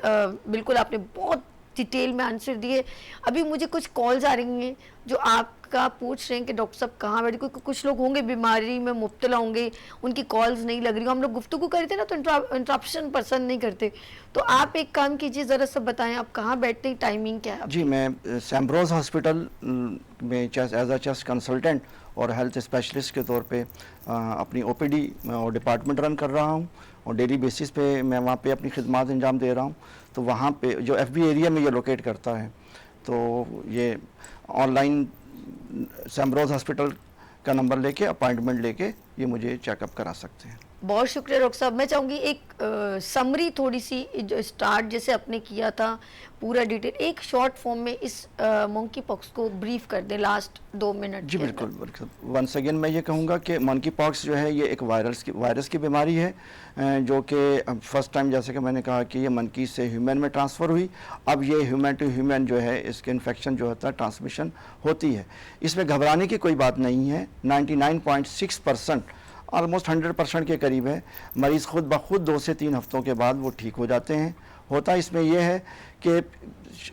बिल्कुल आपने बहुत डिटेल में आंसर दिए। अभी मुझे कुछ कॉल्स आ रही हैं जो आपका पूछ रहे हैं कि डॉक्टर साहब कहाँ बैठे, क्योंकि कुछ लोग होंगे बीमारी में मुब्तला होंगे, उनकी कॉल्स नहीं लग रही। हम लोग गुफ्तगू करते ना तो इंटरप्शन पसंद नहीं करते, तो आप एक काम कीजिए, ज़रा सा बताएं आप कहाँ बैठते हैं, टाइमिंग क्या है? जी, मैं सैम्ब्रोज हॉस्पिटल में एज अ चेस्ट कंसल्टेंट और हेल्थ स्पेशलिस्ट के तौर पे अपनी ओपीडी और डिपार्टमेंट रन कर रहा हूँ, और डेली बेसिस पे मैं वहाँ पे अपनी खिदमात अंजाम दे रहा हूँ। तो वहाँ पे जो एफबी एरिया में ये लोकेट करता है, तो ये ऑनलाइन सैम्ब्रोज हॉस्पिटल का नंबर लेके अपॉइंटमेंट लेके ये मुझे चेकअप करा सकते हैं। बहुत शुक्रिया डॉक्टर साहब। मैं चाहूँगी एक समरी थोड़ी सी, जो स्टार्ट जैसे आपने किया था पूरा डिटेल, एक शॉर्ट फॉर्म में इस मंकी पॉक्स को ब्रीफ कर दें लास्ट 2 मिनट। जी बिल्कुल। वंस अगेन मैं ये कहूँगा कि मंकी पॉक्स जो है ये एक वायरस की बीमारी है, जो कि फर्स्ट टाइम जैसे कि मैंने कहा कि ये मंकी से ह्यूमन में ट्रांसफ़र हुई। अब ये ह्यूमन टू ह्यूमन जो है इसके इन्फेक्शन जो होता है ट्रांसमिशन होती है। इसमें घबराने की कोई बात नहीं है। 99.6% ऑलमोस्ट 100% के करीब है, मरीज़ खुद ब खुद 2 से 3 हफ्तों के बाद वो ठीक हो जाते हैं। होता इसमें यह है कि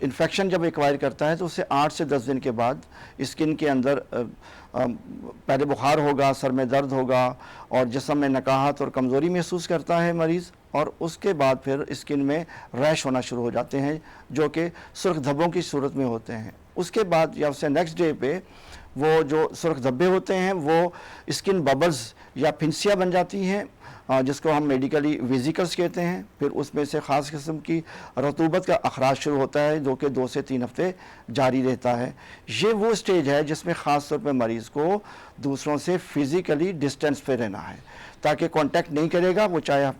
इन्फेक्शन जब एक्वायर करता है तो उससे 8 से 10 दिन के बाद स्किन के अंदर पहले बुखार होगा, सर में दर्द होगा, और जिस्म में नकाहत और कमज़ोरी महसूस करता है मरीज़, और उसके बाद फिर स्किन में रैश होना शुरू हो जाते हैं जो कि सुर्ख धब्बों की सूरत में होते हैं। उसके बाद या उससे नेक्स्ट डे पे वो जो सुर्ख धब्बे होते हैं वो स्किन बबल्स या फिंसियाँ बन जाती हैं, जिसको हम मेडिकली वेजिकल्स कहते हैं। फिर उसमें से ख़ास किस्म की रतूबत का अखराज शुरू होता है जो कि 2 से 3 हफ्ते जारी रहता है। ये वो स्टेज है जिसमें ख़ास तौर पे मरीज़ को दूसरों से फिज़िकली डिस्टेंस पे रहना है, ताकि कांटेक्ट नहीं करेगा, वो चाहे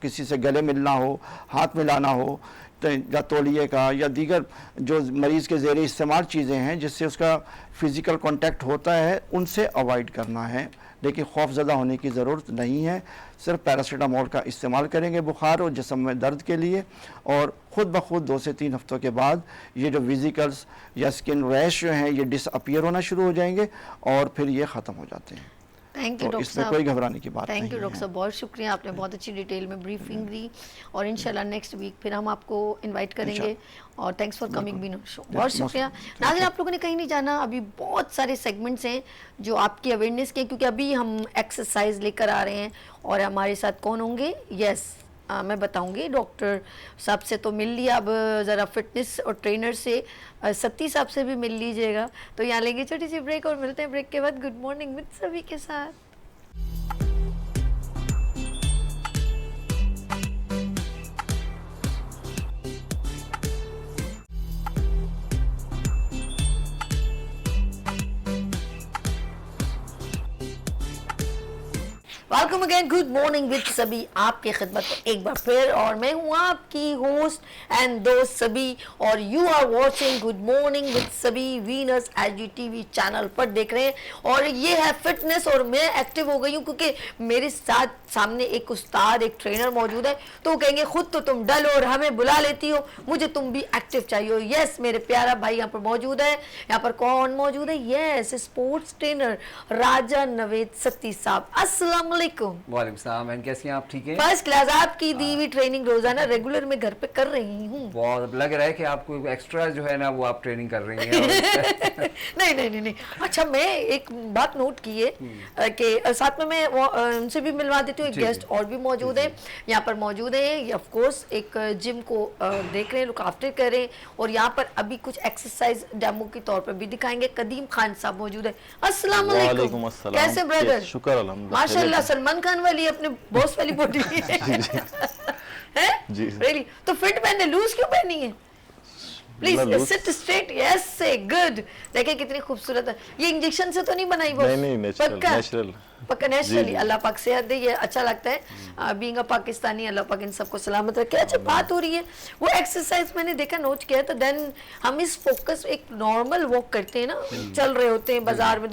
किसी से गले मिलना हो, हाथ मिलाना हो, या तौलिए का या दीगर जो मरीज़ के ज़ेरे इस्तेमाल चीज़ें हैं जिससे उसका फ़िज़िकल कांटेक्ट होता है, उनसे अवॉइड करना है। लेकिन खौफज़दा होने की ज़रूरत नहीं है। सिर्फ पैरासीटामोल का इस्तेमाल करेंगे बुखार और जिस्म में दर्द के लिए, और ख़ुद ब खुद 2 से 3 हफ्तों के बाद ये जो विजिकल्स या स्किन रैश जो हैं ये डिसअपियर होना शुरू हो जाएंगे और फिर ये ख़त्म हो जाते हैं। थैंक यू डॉक्टर साहब, कोई घबराने की बात नहीं है। थैंक यू डॉक्टर साहब, बहुत शुक्रिया, आपने बहुत अच्छी डिटेल में ब्रीफिंग दी, और इंशाल्लाह नेक्स्ट वीक फिर हम आपको इनवाइट करेंगे, और thanks for coming been on show. बहुत शुक्रिया। नाज़रीन, आप लोगों ने कहीं नहीं जाना, अभी बहुत सारे सेगमेंट्स हैं जो आपकी अवेयरनेस के, क्योंकि अभी हम एक्सरसाइज लेकर आ रहे हैं, और हमारे साथ कौन होंगे? यस, मैं बताऊंगी। डॉक्टर साहब से तो मिल लिया, अब ज़रा फिटनेस और ट्रेनर से सती साहब से भी मिल लीजिएगा। तो यहाँ लेंगे छोटी सी ब्रेक और मिलते हैं ब्रेक के बाद गुड मॉर्निंग विद सभी के साथ। Welcome again, good morning with सभी आपके खिदमत में एक बार फिर, और मैं हूँ आपकी होस्ट एंड दोस्त सभी, और you are watching good morning with Sabhi वीनस IGTV चैनल पर देख रहे हैं। और ये है फिटनेस, और मैं एक्टिव हो गई हूँ क्योंकि मेरे साथ सामने एक उस्ताद, एक ट्रेनर मौजूद है। तो वो कहेंगे खुद तो तुम डल और हमें बुला लेती हो, मुझे तुम भी एक्टिव चाहिए हो। यस, मेरे प्यारा भाई यहाँ पर मौजूद है। यहाँ पर कौन मौजूद है? यस, स्पोर्ट्स ट्रेनर राजा नवेद सती साहब। अस्सलाम वालेकुम सलाम। एंड कैसी हैं आप? ठीक है, फर्स्ट क्लास। आपकी दी हुई ट्रेनिंग रोजाना रेगुलर में घर पे कर रही हूँ। बहुत लग रहा है कि आपको एक्स्ट्रा जो है ना वो आप ट्रेनिंग कर रही हैं। नहीं नहीं नहीं नहीं। अच्छा, मैं एक बात नोट की है कि साथ में मैं उनसे भी मिलवा देती हूँ। एक गेस्ट और भी मौजूद है यहाँ पर, मौजूद है ऑफ कोर्स, एक जिम को देख रहे हैं, लुक आफ्टर कर रहे हैं, और यहाँ पर अभी कुछ एक्सरसाइज डेमो के तौर पर भी दिखाएंगे। कदीम खान साहब मौजूद है। अस्सलाम वालेकुम, कैसे ब्रदर? शुक्र अल्हम्दुलिल्लाह, माशाल्लाह, सलमान खान वाली अपने बॉस वाली बॉडी है जी। रियली? तो फिट पहने, लूज क्यों पहनी है? Please sit straight. यस, से गुड। देखिए कितनी खूबसूरत है। ये इंजेक्शन से तो नहीं बनाई वो? नहीं, नेचुरल पक्का नेचुरली। अल्लाह पाक सेहत दे, ये अच्छा लगता है बीइंग अ पाकिस्तानी। अल्लाह पाक इन सबको सलामत रखे। अच्छा, बात हो रही है वो एक्सरसाइज, मैंने देखा, नोट किया, तो देन हम इस फोकस, एक नॉर्मल वॉक करते हैं ना, चल रहे होते हैं बाजार में,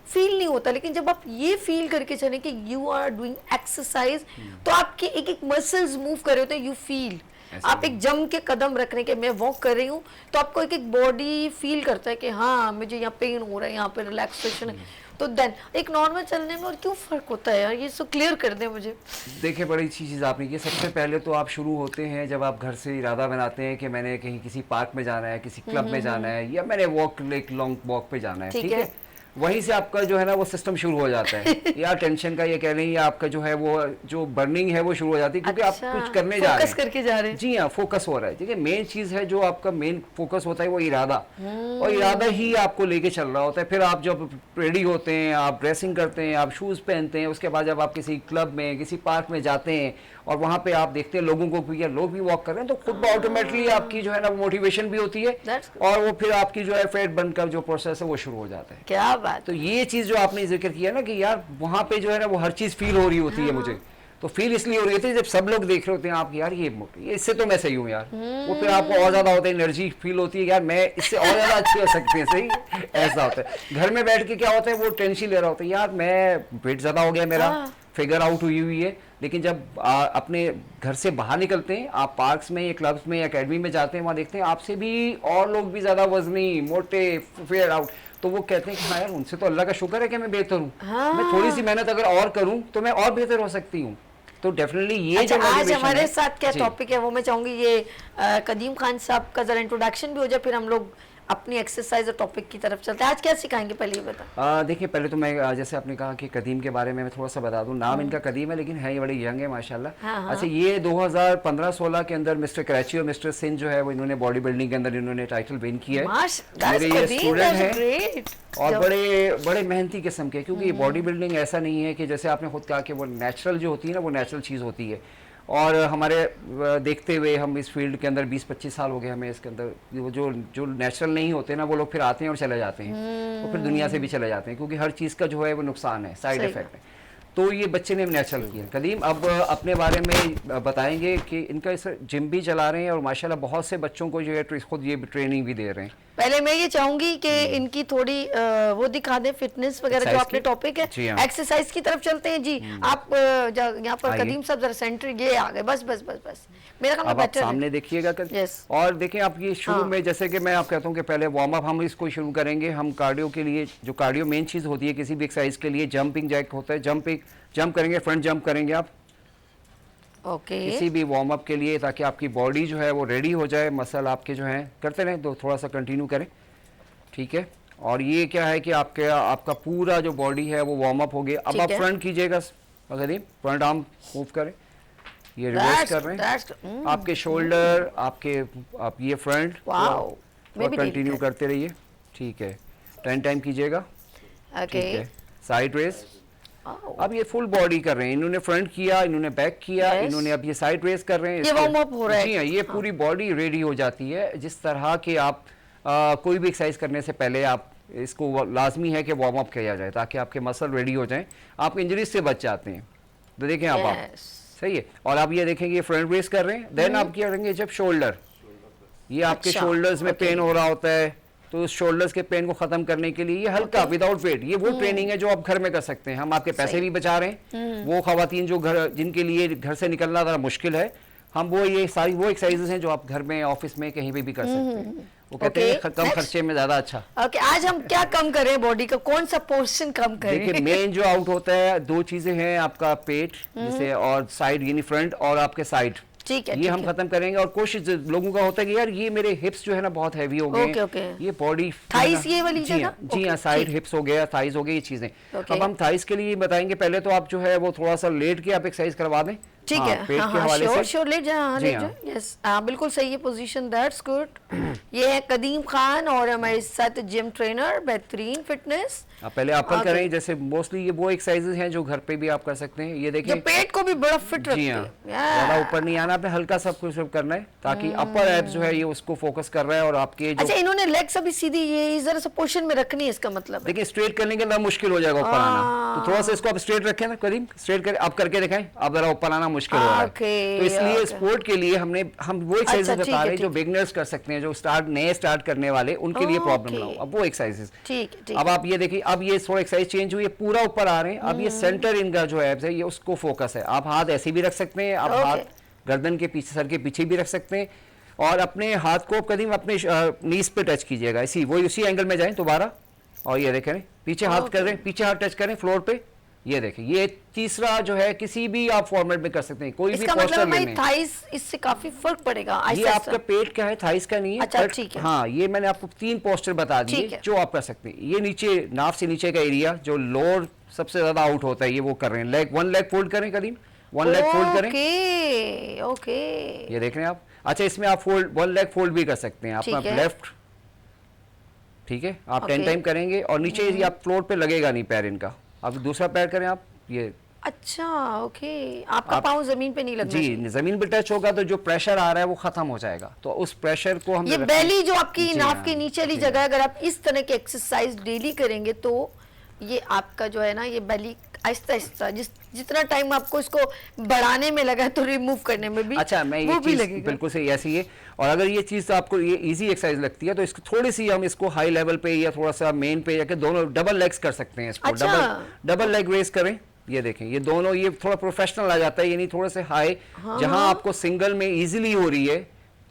फील नहीं होता, लेकिन जब आप ये फील करके चले कि यू आर डूइंग एक्सरसाइज, तो आपके एक एक मसल्स मूव कर रहे होते हैं, यू फील। आप एक जम के कदम रख रहे हैं कि मैं वॉक कर रही हूँ, तो आपको एक एक बॉडी फील करता है कि हाँ मुझे यहाँ पेन हो रहा है, यहाँ पे रिलैक्सेशन है। तो देन एक नॉर्मल चलने में और क्यों फर्क होता है यार, ये सो क्लियर कर दें मुझे। देखिए, बड़ी अच्छी चीज़ आपने की। सबसे पहले तो आप शुरू होते हैं जब आप घर से इरादा बनाते हैं कि मैंने कहीं किसी पार्क में जाना है, किसी क्लब में जाना है, या मैंने एक लॉन्ग वॉक पे जाना है, ठीक है? वहीं से आपका जो है ना वो सिस्टम शुरू हो जाता है या टेंशन का ये कह लें, या आपका जो है वो जो बर्निंग है वो शुरू हो जाती है, क्योंकि अच्छा, आप कुछ करने जा रहे हैं, करके जा रहे हैं। जी हाँ, फोकस हो रहा है। ठीक है, मेन चीज है जो आपका मेन फोकस होता है वो इरादा, और इरादा ही आपको लेके चल रहा होता है। फिर आप जब रेडी होते हैं, आप ड्रेसिंग करते हैं, आप शूज पहनते हैं, उसके बाद जब आप किसी क्लब में, किसी पार्क में जाते हैं और वहाँ पे आप देखते हैं लोगों को भी, या लोग भी वॉक कर रहे हैं, तो खुद ऑटोमेटिकली आपकी जो है ना मोटिवेशन भी होती है, और वो फिर आपकी जो है फैट बर्न का जो प्रोसेस है वो शुरू हो जाता है। क्या बात। तो ये चीज जो आपने जिक्र किया ना कि यार वहाँ पे जो है ना वो हर चीज फील हो रही होती है मुझे, तो फील इसलिए हो रही होती है जब सब लोग देख रहे होते हैं आप, यार ये इससे तो मैं सही हूँ यार, वो फिर आपको और ज्यादा होता है, एनर्जी फील होती है, यार मैं इससे और ज्यादा अच्छी हो सकती है, सही ऐसा होता है। घर में बैठ के क्या होता है, वो टेंशन ले रहा होता है, यार मैं वेट ज्यादा हो गया मेरा, फिगर आउट हुई है। लेकिन जब अपने घर से बाहर निकलते हैं, आप पार्क्स में या क्लब्स में या अकेडमी में जाते हैं, वहाँ देखते हैं आपसे भी और लोग भी ज्यादा वजनी, मोटे, फिगर आउट, तो वो कहते हैं कि हाँ यार उनसे तो अल्लाह का शुक्र है कि मैं बेहतर हूँ, मैं थोड़ी सी मेहनत अगर और करूँ तो मैं और बेहतर हो सकती हूँ। तो डेफिनेटली ये अच्छा, जो आज हमारे साथ क्या टॉपिक है वो मैं चाहूंगी ये कदीम खान साहब का जरा इंट्रोडक्शन भी हो जाए, फिर हम लोग अपनी एक्सरसाइज और टॉपिक की तरफ चलते हैं। आज क्या सिखाएंगे पहले ये बता। देखिए, पहले तो मैं जैसे आपने कहा कि कदीम के बारे में मैं थोड़ा सा बता दूं। नाम इनका कदीम है, लेकिन है ये बड़े यंग है माशाल्लाह। अच्छा, ये 2015-16 के अंदर मिस्टर कराची और मिस्टर सिंध जो है वो इन्होंने बॉडी बिल्डिंग के अंदर इन्होंने टाइटल विन किया है। मेरे ये स्टूडेंट हैं और बड़े मेहनती किस्म के, क्योंकि बॉडी बिल्डिंग ऐसा नहीं है कि जैसे आपने खुद कहा कि वो नेचुरल जो होती है ना, वो नेचुरल चीज़ होती है। और हमारे देखते हुए हम इस फील्ड के अंदर 20-25 साल हो गए हमें इसके अंदर, जो नेचुरल नहीं होते ना वो लोग फिर आते हैं और चले जाते हैं, तो फिर दुनिया से भी चले जाते हैं, क्योंकि हर चीज़ का जो है वो नुकसान है, साइड इफेक्ट है। तो ये बच्चे ने नेचुरल किया। कदीम अब अपने बारे में बताएंगे कि इनका इस जिम भी चला रहे हैं और माशाल्लाह बहुत से बच्चों को जो है खुद ये ट्रेनिंग भी दे रहे हैं। पहले मैं ये चाहूंगी कि इनकी थोड़ी वो दिखा दें, फिटनेस वगैरह जो आपने टॉपिक है, एक्सरसाइज की तरफ चलते हैं जी। आप यहाँ पर कदीम साहब जरा सेंटर ये आ गए, बस बस बस बस मेरा काम अब आप सामने देखिएगा और देखें आप ये शुरू में, जैसे कि मैं आप कहता हूँ कि पहले वार्म अप हम इसको शुरू करेंगे। हम कार्डियो के लिए, जो कार्डियो मेन चीज़ होती है किसी भी एक्सरसाइज के लिए, जंपिंग जैक होता है, जंप करेंगे, फ्रंट जंप करेंगे आप किसी भी वार्म अप के लिए, ताकि आपकी बॉडी जो है वो रेडी हो जाए, मसल आपके जो हैं करते रहें, तो थोड़ा सा कंटिन्यू करें, ठीक है। और ये क्या है कि आपका पूरा जो बॉडी है वो वार्म अप हो गया। अब आप फ्रंट कीजिएगा, अगर फ्रंट आर्म मूव करें, ये रिवर्स कर रहे हैं, आपके शोल्डर, आप ये फ्रंट, वाओ, और कंटिन्यू करते रहिए, ठीक है, 10 टाइम कीजिएगा, ओके, साइड रेस। अब ये फुल बॉडी कर रहे हैं, इन्होंने फ्रंट किया, इन्होंने बैक किया, इन्होंने अब ये साइड रेस कर रहे हैं, ये वार्म अप हो रहा है। जी हाँ, ये पूरी बॉडी रेडी हो जाती है। जिस तरह के आप कोई भी एक्सरसाइज करने से पहले आप इसको लाजमी है कि वार्म अप किया जाए ताकि आपके मसल रेडी हो जाएं, आप इंजरीज से बच जाते हैं। तो देखें आप सही है। और आप ये देखेंगे ये फ्रंट रेस कर रहे हैं, देन आप क्या करेंगे जब शोल्डर, ये आपके शोल्डर्स में पेन हो रहा होता है, तो उस शोल्डर्स के पेन को खत्म करने के लिए ये हल्का विदाउट वेट, ये वो ट्रेनिंग है जो आप घर में कर सकते हैं। हम आपके पैसे भी बचा रहे हैं। वो खवातीन जो जिनके लिए घर से निकलना ज़रा मुश्किल है, हम वो ये सारी वो एक्सरसाइजेस हैं जो आप घर में, ऑफिस में, कहीं पे भी कर सकते हैं। वो कहते हैं कम खर्चे में ज्यादा अच्छा। ओके, आज हम क्या कम करें बॉडी का, कौन सा पोर्शन कम करें? देखिए मेन जो आउट होता है दो चीजें हैं, आपका पेट जिसे और साइड यानी फ्रंट और आपके साइड, ठीक है, ये हम खत्म करेंगे। और कोशिश लोगों का होता है कि यार ये मेरे हिप्स जो है ना बहुत हैवी हो गए, ये बॉडी थाइस, ये वाली जगह, जी हाँ, साइड हिप्स हो गया, थाइस हो गई, ये चीजें। अब हम थाइस के लिए बताएंगे, पहले तो आप जो है वो थोड़ा सा लेट के आप एक्सरसाइज करवा दें, ठीक है, पेट के हवाले से। श्योर, लेट जाए, लेट जाए, यस, बिल्कुल सही है पोजीशन, दैट्स गुड। ये है कदीम खान और हमारे साथ जिम ट्रेनर, बेहतरीन फिटनेस। आप पहले अपर करें, जैसे मोस्टली ये वो एक्सरसाइजेस हैं जो घर पे भी आप कर सकते हैं। ये देखिए पेट को भी बड़ा फिट रखते हैं, ज्यादा ऊपर नहीं आना, आपने हल्का सब कुछ करना है ताकि अपर एब्स जो है ये उसको फोकस कर रहा है। और आपके जो अच्छा, इन्होंने लेग्स अभी सीधी ये जरा सा पोजीशन में रखनी है, इसका मतलब देखिए स्ट्रेट करने के अंदर मुश्किल हो जाएगा ऊपर आना, तो थोड़ा सा इसको आप स्ट्रेट रखें ना, करीम स्ट्रेट करें, आप करके दिखाएं, आप जरा ऊपर आना मुश्किल हो रहा है। तो इसलिए स्पोर्ट के लिए हम वो एक्सरसाइज बता रहे हैं जो बिगिनर्स कर सकते हैं, जो नए स्टार्ट करने वाले उनके लिए प्रॉब्लम ना हो। अब वो एक्सरसाइजेस, ठीक। अब आप ये देखिए, अब ये थोड़ा एक्सरसाइज चेंज हुई है, पूरा ऊपर आ रहे हैं। अब ये सेंटर इनका जो एब्स है ये उसको फोकस है। आप हाथ ऐसे भी रख सकते हैं, आप हाथ गर्दन के पीछे, सर के पीछे भी रख सकते हैं, और अपने हाथ को कदीम अपने नीज पे टच कीजिएगा, उसी एंगल में जाएं दोबारा, और ये देखें पीछे हाथ कर रहे हैं, पीछे हाथ टच करें फ्लोर पे, ये देखें। ये तीसरा जो है किसी भी आप फॉर्मेट में कर सकते हैं, कोई भी पोस्चर में। थाइस इससे काफी फर्क पड़ेगा। ये आपका पेट का है, थाइस का नहीं है। अच्छा, ठीक है। हाँ, ये मैंने आपको 3 पोस्चर बता दिए जो आप कर सकते हैं। ये नीचे नाफ से नीचे का एरिया जो लोअर सबसे ज्यादा आउट होता है, ये वो कर रहे हैं। लेग, 1 लेग फोल्ड करें करीम, 1 लेग फोल्ड करें, ओके, ये देख रहे हैं आप। अच्छा, इसमें आप 1 लेग फोल्ड भी कर सकते हैं, आपका लेफ्ट, ठीक है। आप 10 टाइम करेंगे, और नीचे ये आप फ्लोर पे लगेगा नहीं पैर इनका। अब दूसरा पैर करें आप, ये अच्छा, ओके, आपका पाँव जमीन पे नहीं लगना जी, जमीन पे टच होगा तो जो प्रेशर आ रहा है वो खत्म हो जाएगा। तो उस प्रेशर को हम ये बेली जो आपकी नाक के नीचे वाली जगह, अगर आप इस तरह की एक्सरसाइज डेली करेंगे तो ये आपका जो है ना, ये बेली आहिस्ता आहिस्ता जितना टाइम आपको इसको बढ़ाने में लगा तो रिमूव करने में भी अच्छा, मैं ये चीज बिल्कुल सही ऐसी है। और अगर ये चीज आपको ये इजी एक्सरसाइज लगती है तो इसको थोड़ी सी हम इसको हाई लेवल पे या थोड़ा सा मेन पे जाके दोनों डबल लेग्स कर सकते हैं। इसको डबल लेग रेस करें, ये देखें, ये दोनों, ये थोड़ा प्रोफेशनल आ जाता है, यानी थोड़े से हाई, जहां आपको सिंगल में इजीली हो रही है,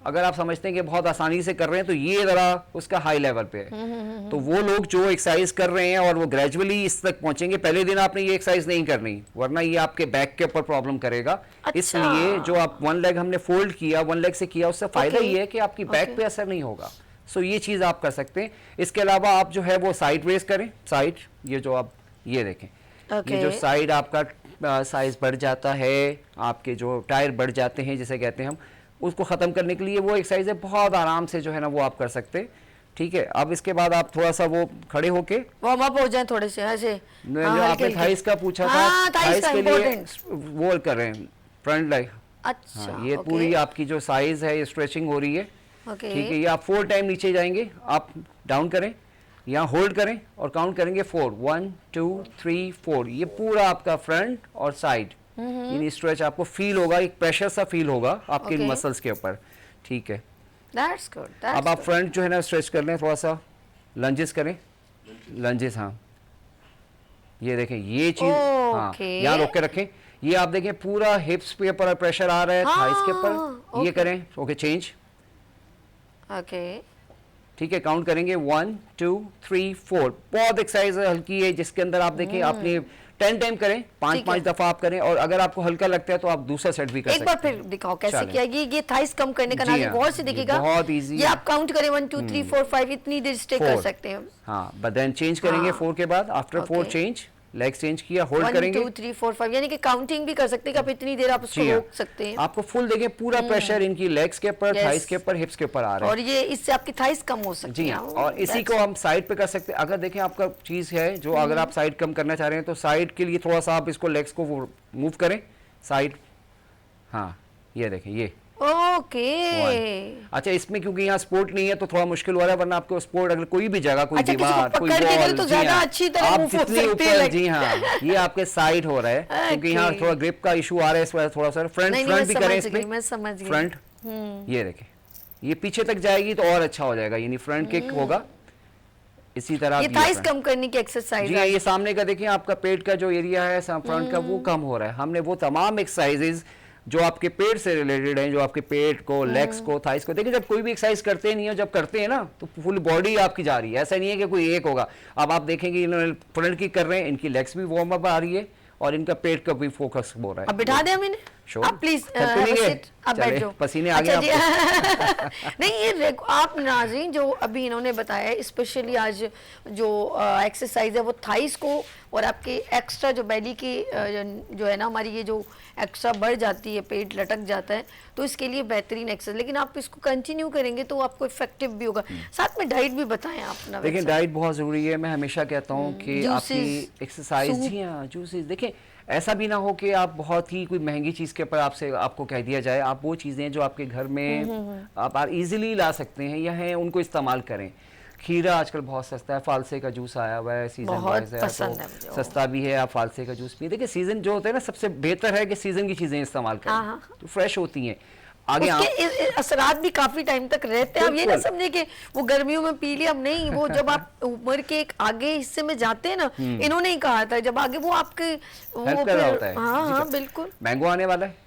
अगर आप समझते हैं कि बहुत आसानी से कर रहे हैं तो ये जरा उसका हाई लेवल पे है। तो वो लोग जो एक्सरसाइज कर रहे हैं और वो ग्रेजुअली इस तक पहुंचेंगे, पहले दिन आपने ये एक्सरसाइज नहीं करनी, वरना ये आपके बैक के ऊपर प्रॉब्लम करेगा। अच्छा। इसलिए जो आप 1 लेग हमने फोल्ड किया, 1 लेग से किया, उससे फायदा ये है कि आपकी बैक पे असर नहीं होगा। सो ये चीज आप कर सकते हैं। इसके अलावा आप जो है वो साइड रेस करें, साइड, ये जो आप ये देखें, ये जो साइड आपका साइज बढ़ जाता है, आपके जो टायर बढ़ जाते हैं जिसे कहते हैं हम, उसको ख़त्म करने के लिए वो एक्सरसाइज है, बहुत आराम से जो है ना वो आप कर सकते हैं, ठीक है। अब इसके बाद आप थोड़ा सा वो खड़े होके वार्म अप हो जाए थोड़े से ऐसे। आपने थाइस का पूछा था, थाइस के लिए वो कर रहे हैं फ्रंट लेग। अच्छा, ये पूरी आपकी जो साइज है ये स्ट्रेचिंग हो रही है, ठीक है। ये आप 4 टाइम नीचे जाएंगे, आप डाउन करें, यहाँ होल्ड करें और काउंट करेंगे 4, 1 2 3 4। ये पूरा आपका फ्रंट और साइड यानी स्ट्रेच आपको फील होगा, एक प्रेशर सा फील होगा आपके मसल्स के ऊपर, ठीक है। That's good, अब आप फ्रंट जो है ना स्ट्रेच कर लें, थोड़ा सा लंजेस करें, लंजेस, हाँ, ये देखें, ये चीज, हाँ, यहाँ रोक के रखें। ये आप देखें पूरा हिप्स पे ऊपर प्रेशर आ रहा है, थाइस के ऊपर, ये करें, ओके, चेंज, ओके, ठीक है। काउंट करेंगे 1 2 3 4। बहुत एक्सरसाइज हल्की है जिसके अंदर आप देखें, आपने 10 टाइम करें, 5 दफा आप करें, और अगर आपको हल्का लगता है तो आप दूसरा सेट भी कर सकते हैं। एक बार फिर दिखाओ कैसे किया। ये थाइस कम करने का नाम, गौर से देखिएगा, बहुत इजी। ये आप काउंट करें 1 2 3 4 5, इतनी देर स्टे कर सकते हैं। हाँ, बट देन चेंज करेंगे 4 के बाद, आफ्टर 4 चेंज, लेग्स चेंज किया, होल्ड 1 करेंगे 2 3 4 5 यानी कि काउंटिंग भी कर सकते हैं कि आप इतनी देर आप उसको जी हाँ। रोक सकते हैं। आपको फुल देखिए पूरा प्रेशर इनकी लेग्स के ऊपर, Yes. थाइस के ऊपर, हिप्स के ऊपर आ रहा है। और ये इससे आपकी थाइस कम हो सकती जी है। हाँ, और इसी को हम साइड पे कर सकते हैं। अगर देखें आपका चीज है जो अगर आप साइड कम करना चाह रहे हैं तो साइड के लिए थोड़ा सा आप इसको लेग्स को मूव करें साइड। हाँ ये देखें ये ओके। अच्छा, इसमें क्योंकि यहाँ स्पोर्ट नहीं है तो थोड़ा मुश्किल हो रहा है, वरना आपको स्पोर्ट अगर कोई भी जगह, कोई अच्छा, किसी को दीवार, कोई पकड़ के वॉल, करें तो जी ज्यादा हाँ, अच्छी तरह आप move हो जितनी सकते हैं, ऊपर, like- जी हाँ, ये आपके साइड हो रहा है क्योंकि यहाँ Okay. थोड़ा ग्रिप का इशू आ रहा है, इस वजह थोड़ा सा फ्रंट नहीं, फ्रंट भी मैं करें समझ गई, इसमें, मैं समझ गई। फ्रंट ये देखें, ये पीछे तक जाएगी तो और अच्छा हो जाएगा, यानी फ्रंट किक होगा। इसी तरह ये आप थाइस front- कम करने की एक्सरसाइज जी हाँ, ये सामने का देखिए आपका पेट का जो एरिया है फ्रंट का वो कम हो रहा है। हमने वो तमाम एक्सरसाइजेज जो आपके पेट से रिलेटेड हैं, जो आपके पेट को, लेग्स को, थाइस को, देखिए जब कोई भी एक्सरसाइज करते नहीं हो, जब करते हैं ना तो फुल बॉडी आपकी जा रही है, ऐसा नहीं है कि कोई एक होगा। अब आप देखेंगे इन्होंने फ्रंट की कर रहे हैं, इनकी लेग्स भी वार्म अप आ रही है और इनका पेट का भी फोकस हो रहा है। अब बिठा दें हम इन्हें? Sure. आप प्लीज थक तो नहीं गए? आप बैठ चले, जाओ। पसीने आ गए अच्छा जी। नहीं ये आप नाज़रीन जो अभी इन्होंने बताया, स्पेशली आज जो एक्सरसाइज है वो थाइस को और आपके एक्स्ट्रा जो बेली की जो है ना हमारी ये जो एक्स्ट्रा बढ़ जाती है, पेट लटक जाता है, तो इसके लिए बेहतरीन एक्सरसाइज। लेकिन आप इसको कंटिन्यू करेंगे तो आपको इफेक्टिव भी होगा। साथ में डाइट भी बताएं आप ना। देखिए डाइट बहुत ज़रूरी है। मैं हमेशा कहता हूँ कि Juices, आपकी एक्सरसाइज, soup। जी हाँ, जूसेस। देखिए ऐसा भी ना हो कि आप बहुत ही कोई महंगी चीज़ के ऊपर आपको कह दिया जाए, आप वो चीज़ें जो आपके घर में आप इजीली ला सकते हैं या हैं उनको इस्तेमाल करें। खीरा आजकल बहुत सस्ता है, फालसे का जूस आया हुआ है, सीजन बहुत वाइज है पसंद है तो मुझे। सस्ता भी है, आप फालसे का जूस पिए। देखिए सीजन जो होता है ना, सबसे बेहतर है कि सीजन की चीज़ें इस्तेमाल हाँ, करें, हाँ। तो फ्रेश होती हैं। आगे आप उसके असरात भी काफी टाइम तक रहते हैं। आप ये ना बिल्कुल। समझे कि वो गर्मियों में पी लिया, अब नहीं, वो जब आप उम्र के एक आगे हिस्से में जाते हैं ना, इन्होंने ही कहा था, जब आगे वो आपके वो हेल्प कर रहा होता है। हाँ जी, हाँ तो बिल्कुल। मैंगो आने वाला है,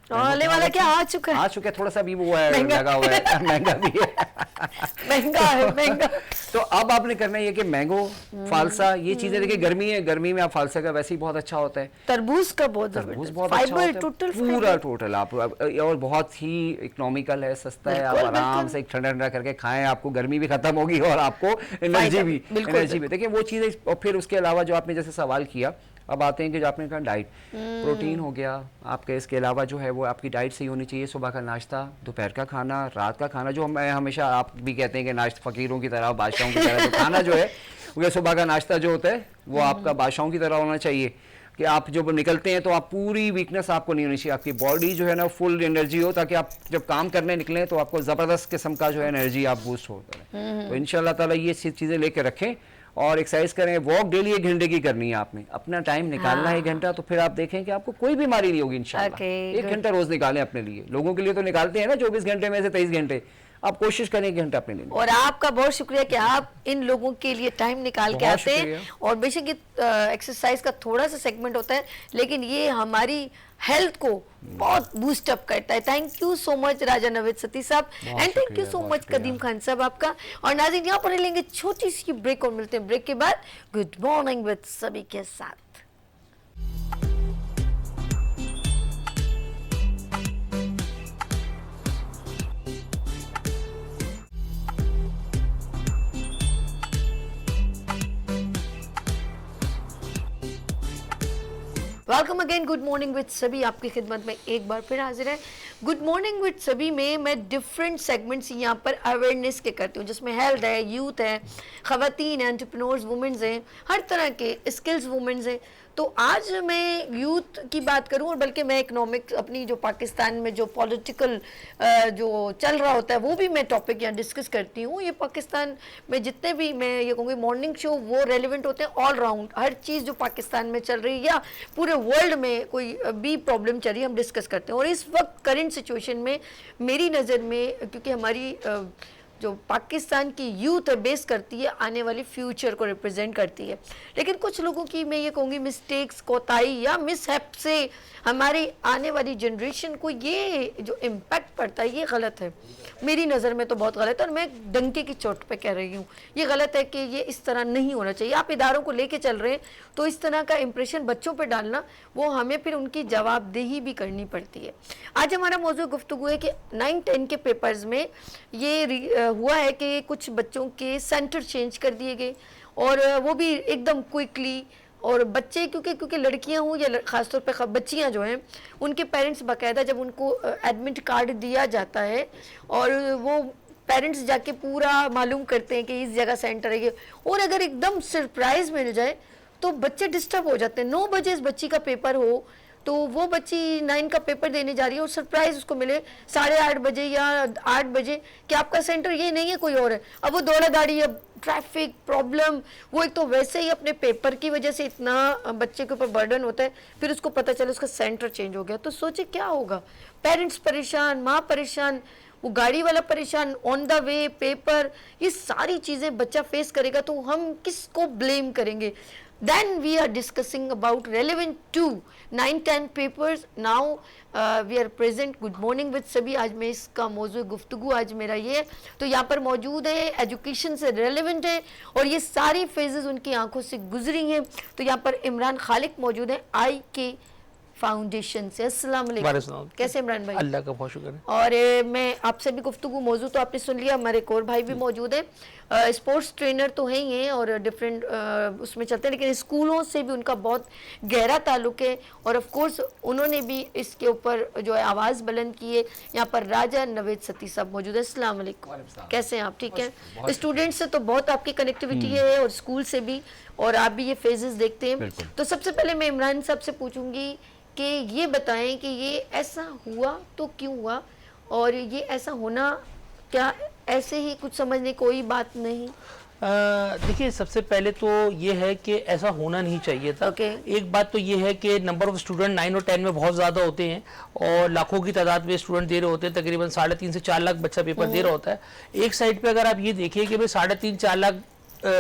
आने वाला क्या आ चुका है, आ चुका है, थोड़ा सा भी वो है महंगा। लगा हुआ है, महंगा भी है। महंगा है महंगा। तो अब आपने करना ये कि मैंगो, फालसा, ये चीजें देखिए गर्मी है, गर्मी में आप फालसा का वैसे ही बहुत अच्छा होता है। तरबूज का बहुत तरबूज जबरदस्त बहुत अच्छा फाइबर, होता है, टोटल पूरा टोटल आप और बहुत ही इकोनॉमिकल है, सस्ता है। आप बिल्कुल, आराम बिल्कुल। से एक ठंडा ठंडा करके खाएं, आपको गर्मी भी खत्म होगी और आपको एनर्जी भी, बिल्कुल, एनर्जी भी। देखिए वो चीजें। और फिर उसके अलावा जो आपने जैसे सवाल किया, अब आते हैं कि जो आपने कहा डाइट, प्रोटीन हो गया आपके, इसके अलावा जो है वो आपकी डाइट सही होनी चाहिए। सुबह का नाश्ता, दोपहर का खाना, रात का खाना, जो मैं हमेशा, आप भी कहते हैं कि नाश्ता फकीरों की तरह, बादशाहों की तरह, तो खाना जो है वो सुबह का नाश्ता जो होता है वो आपका बादशाहों की तरह होना चाहिए कि आप जब निकलते हैं तो आप पूरी वीकनेस आपको नहीं होनी चाहिए, आपकी बॉडी जो है ना फुल एनर्जी हो, ताकि आप जब काम करने निकलें तो आपको ज़बरदस्त किस्म का जो है एनर्जी आप बूस्ट होता है। तो इंशाल्लाह ताला ये चीज़ें लेके रखें और एक्सरसाइज करें। वॉक डेली 1 घंटे की करनी है आपने, अपना टाइम निकालना है 1 घंटा, तो फिर आप देखें कि आपको कोई बीमारी नहीं होगी इंशाल्लाह। Okay, 1 घंटा रोज निकालें अपने लिए। लोगों के लिए तो निकालते हैं ना 24 घंटे में से 23 घंटे, आप कोशिश करें 1 घंटा अपने लिए। और आपका बहुत शुक्रिया कि आप इन लोगों के लिए टाइम निकाल के बहुत आते हैं। शुक्रिया। और बेशक ये एक्सरसाइज का थोड़ा सा सेगमेंट होता है, लेकिन ये हमारी हेल्थ को बहुत बूस्ट अप करता है। थैंक यू सो मच राजा नवेद सती साहब, एंड थैंक यू सो बहुत मच शुक्रिया। कदीम खान साहब आपका। और नाज़रीन यहाँ पर लेंगे छोटी सी ब्रेक और मिलते हैं ब्रेक के बाद गुड मॉर्निंग विद सभी के साथ। Welcome again, good morning with सभी आपकी खिदमत में एक बार फिर हाजिर है। गुड मॉर्निंग विद सभी में मैं डिफरेंट सेगमेंट्स यहाँ पर अवेयरनेस के करती हूँ, जिसमें हेल्थ है, यूथ है, ख़वातीन हैं, एंटरप्रेन्योर्स वुमेन्स हैं, हर तरह के स्किल्स वुमेन्स हैं। तो आज मैं यूथ की बात करूं, और बल्कि मैं इकोनॉमिक्स, अपनी जो पाकिस्तान में जो पॉलिटिकल जो चल रहा होता है वो भी मैं टॉपिक यहाँ डिस्कस करती हूँ। ये पाकिस्तान में जितने भी, मैं ये कहूँगी मॉर्निंग शो, वो रेलिवेंट होते हैं ऑल राउंड, हर चीज़ जो पाकिस्तान में चल रही है या पूरे वर्ल्ड में कोई भी प्रॉब्लम चल रही है हम डिस्कस करते हैं। और इस वक्त करंट सिचुएशन में मेरी नज़र में, क्योंकि हमारी जो पाकिस्तान की यूथ है बेस करती है, आने वाली फ्यूचर को रिप्रेजेंट करती है, लेकिन कुछ लोगों की मैं ये कहूँगी मिस्टेक्स, कोताही या मिसहैप से हमारी आने वाली जनरेशन को ये जो इम्पैक्ट पड़ता है ये गलत है। मेरी नज़र में तो बहुत गलत है, और मैं डंके की चोट पे कह रही हूँ ये गलत है कि ये इस तरह नहीं होना चाहिए। आप इदारों को लेके चल रहे हैं तो इस तरह का इम्प्रेशन बच्चों पे डालना, वो हमें फिर उनकी जवाबदेही भी करनी पड़ती है। आज हमारा मौजूद गुफ्तगू है कि 9-10 के पेपर्स में ये हुआ है कि कुछ बच्चों के सेंटर चेंज कर दिए गए, और वो भी एकदम क्विकली, और बच्चे क्योंकि लड़कियां हों या ख़ासतौर पे बच्चियां जो हैं उनके पेरेंट्स बाकायदा जब उनको एडमिट कार्ड दिया जाता है और वो पेरेंट्स जाके पूरा मालूम करते हैं कि इस जगह सेंटर है ये, और अगर एकदम सरप्राइज मिल जाए तो बच्चे डिस्टर्ब हो जाते हैं। 9 बजे इस बच्ची का पेपर हो तो वो बच्ची 9 का पेपर देने जा रही है और सरप्राइज उसको मिले 8:30 बजे या 8 बजे कि आपका सेंटर ये नहीं है कोई और है। अब वो दौड़ा दाड़ी, अब ट्रैफिक प्रॉब्लम, वो एक तो वैसे ही अपने पेपर की वजह से इतना बच्चे के ऊपर बर्डन होता है, फिर उसको पता चले उसका सेंटर चेंज हो गया तो सोचे क्या होगा। पेरेंट्स परेशान, माँ परेशान, वो गाड़ी वाला परेशान, ऑन द वे पेपर, ये सारी चीज़ें बच्चा फेस करेगा तो हम किसको ब्लेम करेंगे। Then we are discussing about relevant to 9-10 papers. Now we are present. Good morning with सभी। आज मैं इसका मौजूद गुफ्तगू आज मेरा ये है, तो यहाँ पर मौजूद है, एजुकेशन से रेलेवेंट है और ये सारी फेजेस उनकी आंखों से गुजरी हैं। तो यहाँ पर इमरान खालिक मौजूद है IK फाउंडेशन से। अस्सलाम वालेकुम, कैसे इमरान भाई? अल्लाह का बहुत शुक्र है। और मैं आपसे भी गुफ्तगू मौजूद तो आपने सुन लिया, हमारे एक और भाई भी मौजूद है, स्पोर्ट्स ट्रेनर तो हैं ही हैं और डिफरेंट उसमें चलते हैं, लेकिन स्कूलों से भी उनका बहुत गहरा ताल्लुक है और ऑफ कोर्स उन्होंने भी इसके ऊपर जो है आवाज़ बुलंद की है। यहाँ पर राजा नवेद सती साहब मौजूद है। अस्सलाम वालेकुम, कैसे हैं आप? ठीक है। स्टूडेंट्स से तो बहुत आपकी कनेक्टिविटी है और स्कूल से भी, और आप भी ये फेजेस देखते हैं। तो सबसे पहले मैं इमरान साहब से पूछूंगी कि ये बताएं कि ये ऐसा हुआ तो क्यों हुआ, और ये ऐसा होना क्या ऐसे ही कुछ समझने कोई बात नहीं? देखिए, सबसे पहले तो ये है कि ऐसा होना नहीं चाहिए था। एक बात तो ये है कि नंबर ऑफ स्टूडेंट 9 और 10 में बहुत ज़्यादा होते हैं और लाखों की तादाद में स्टूडेंट दे रहे होते हैं, तकरीबन 3.5 से 4 लाख बच्चा पेपर दे रहा होता है। एक साइड पे अगर आप ये देखिए कि भाई 3.5-4 लाख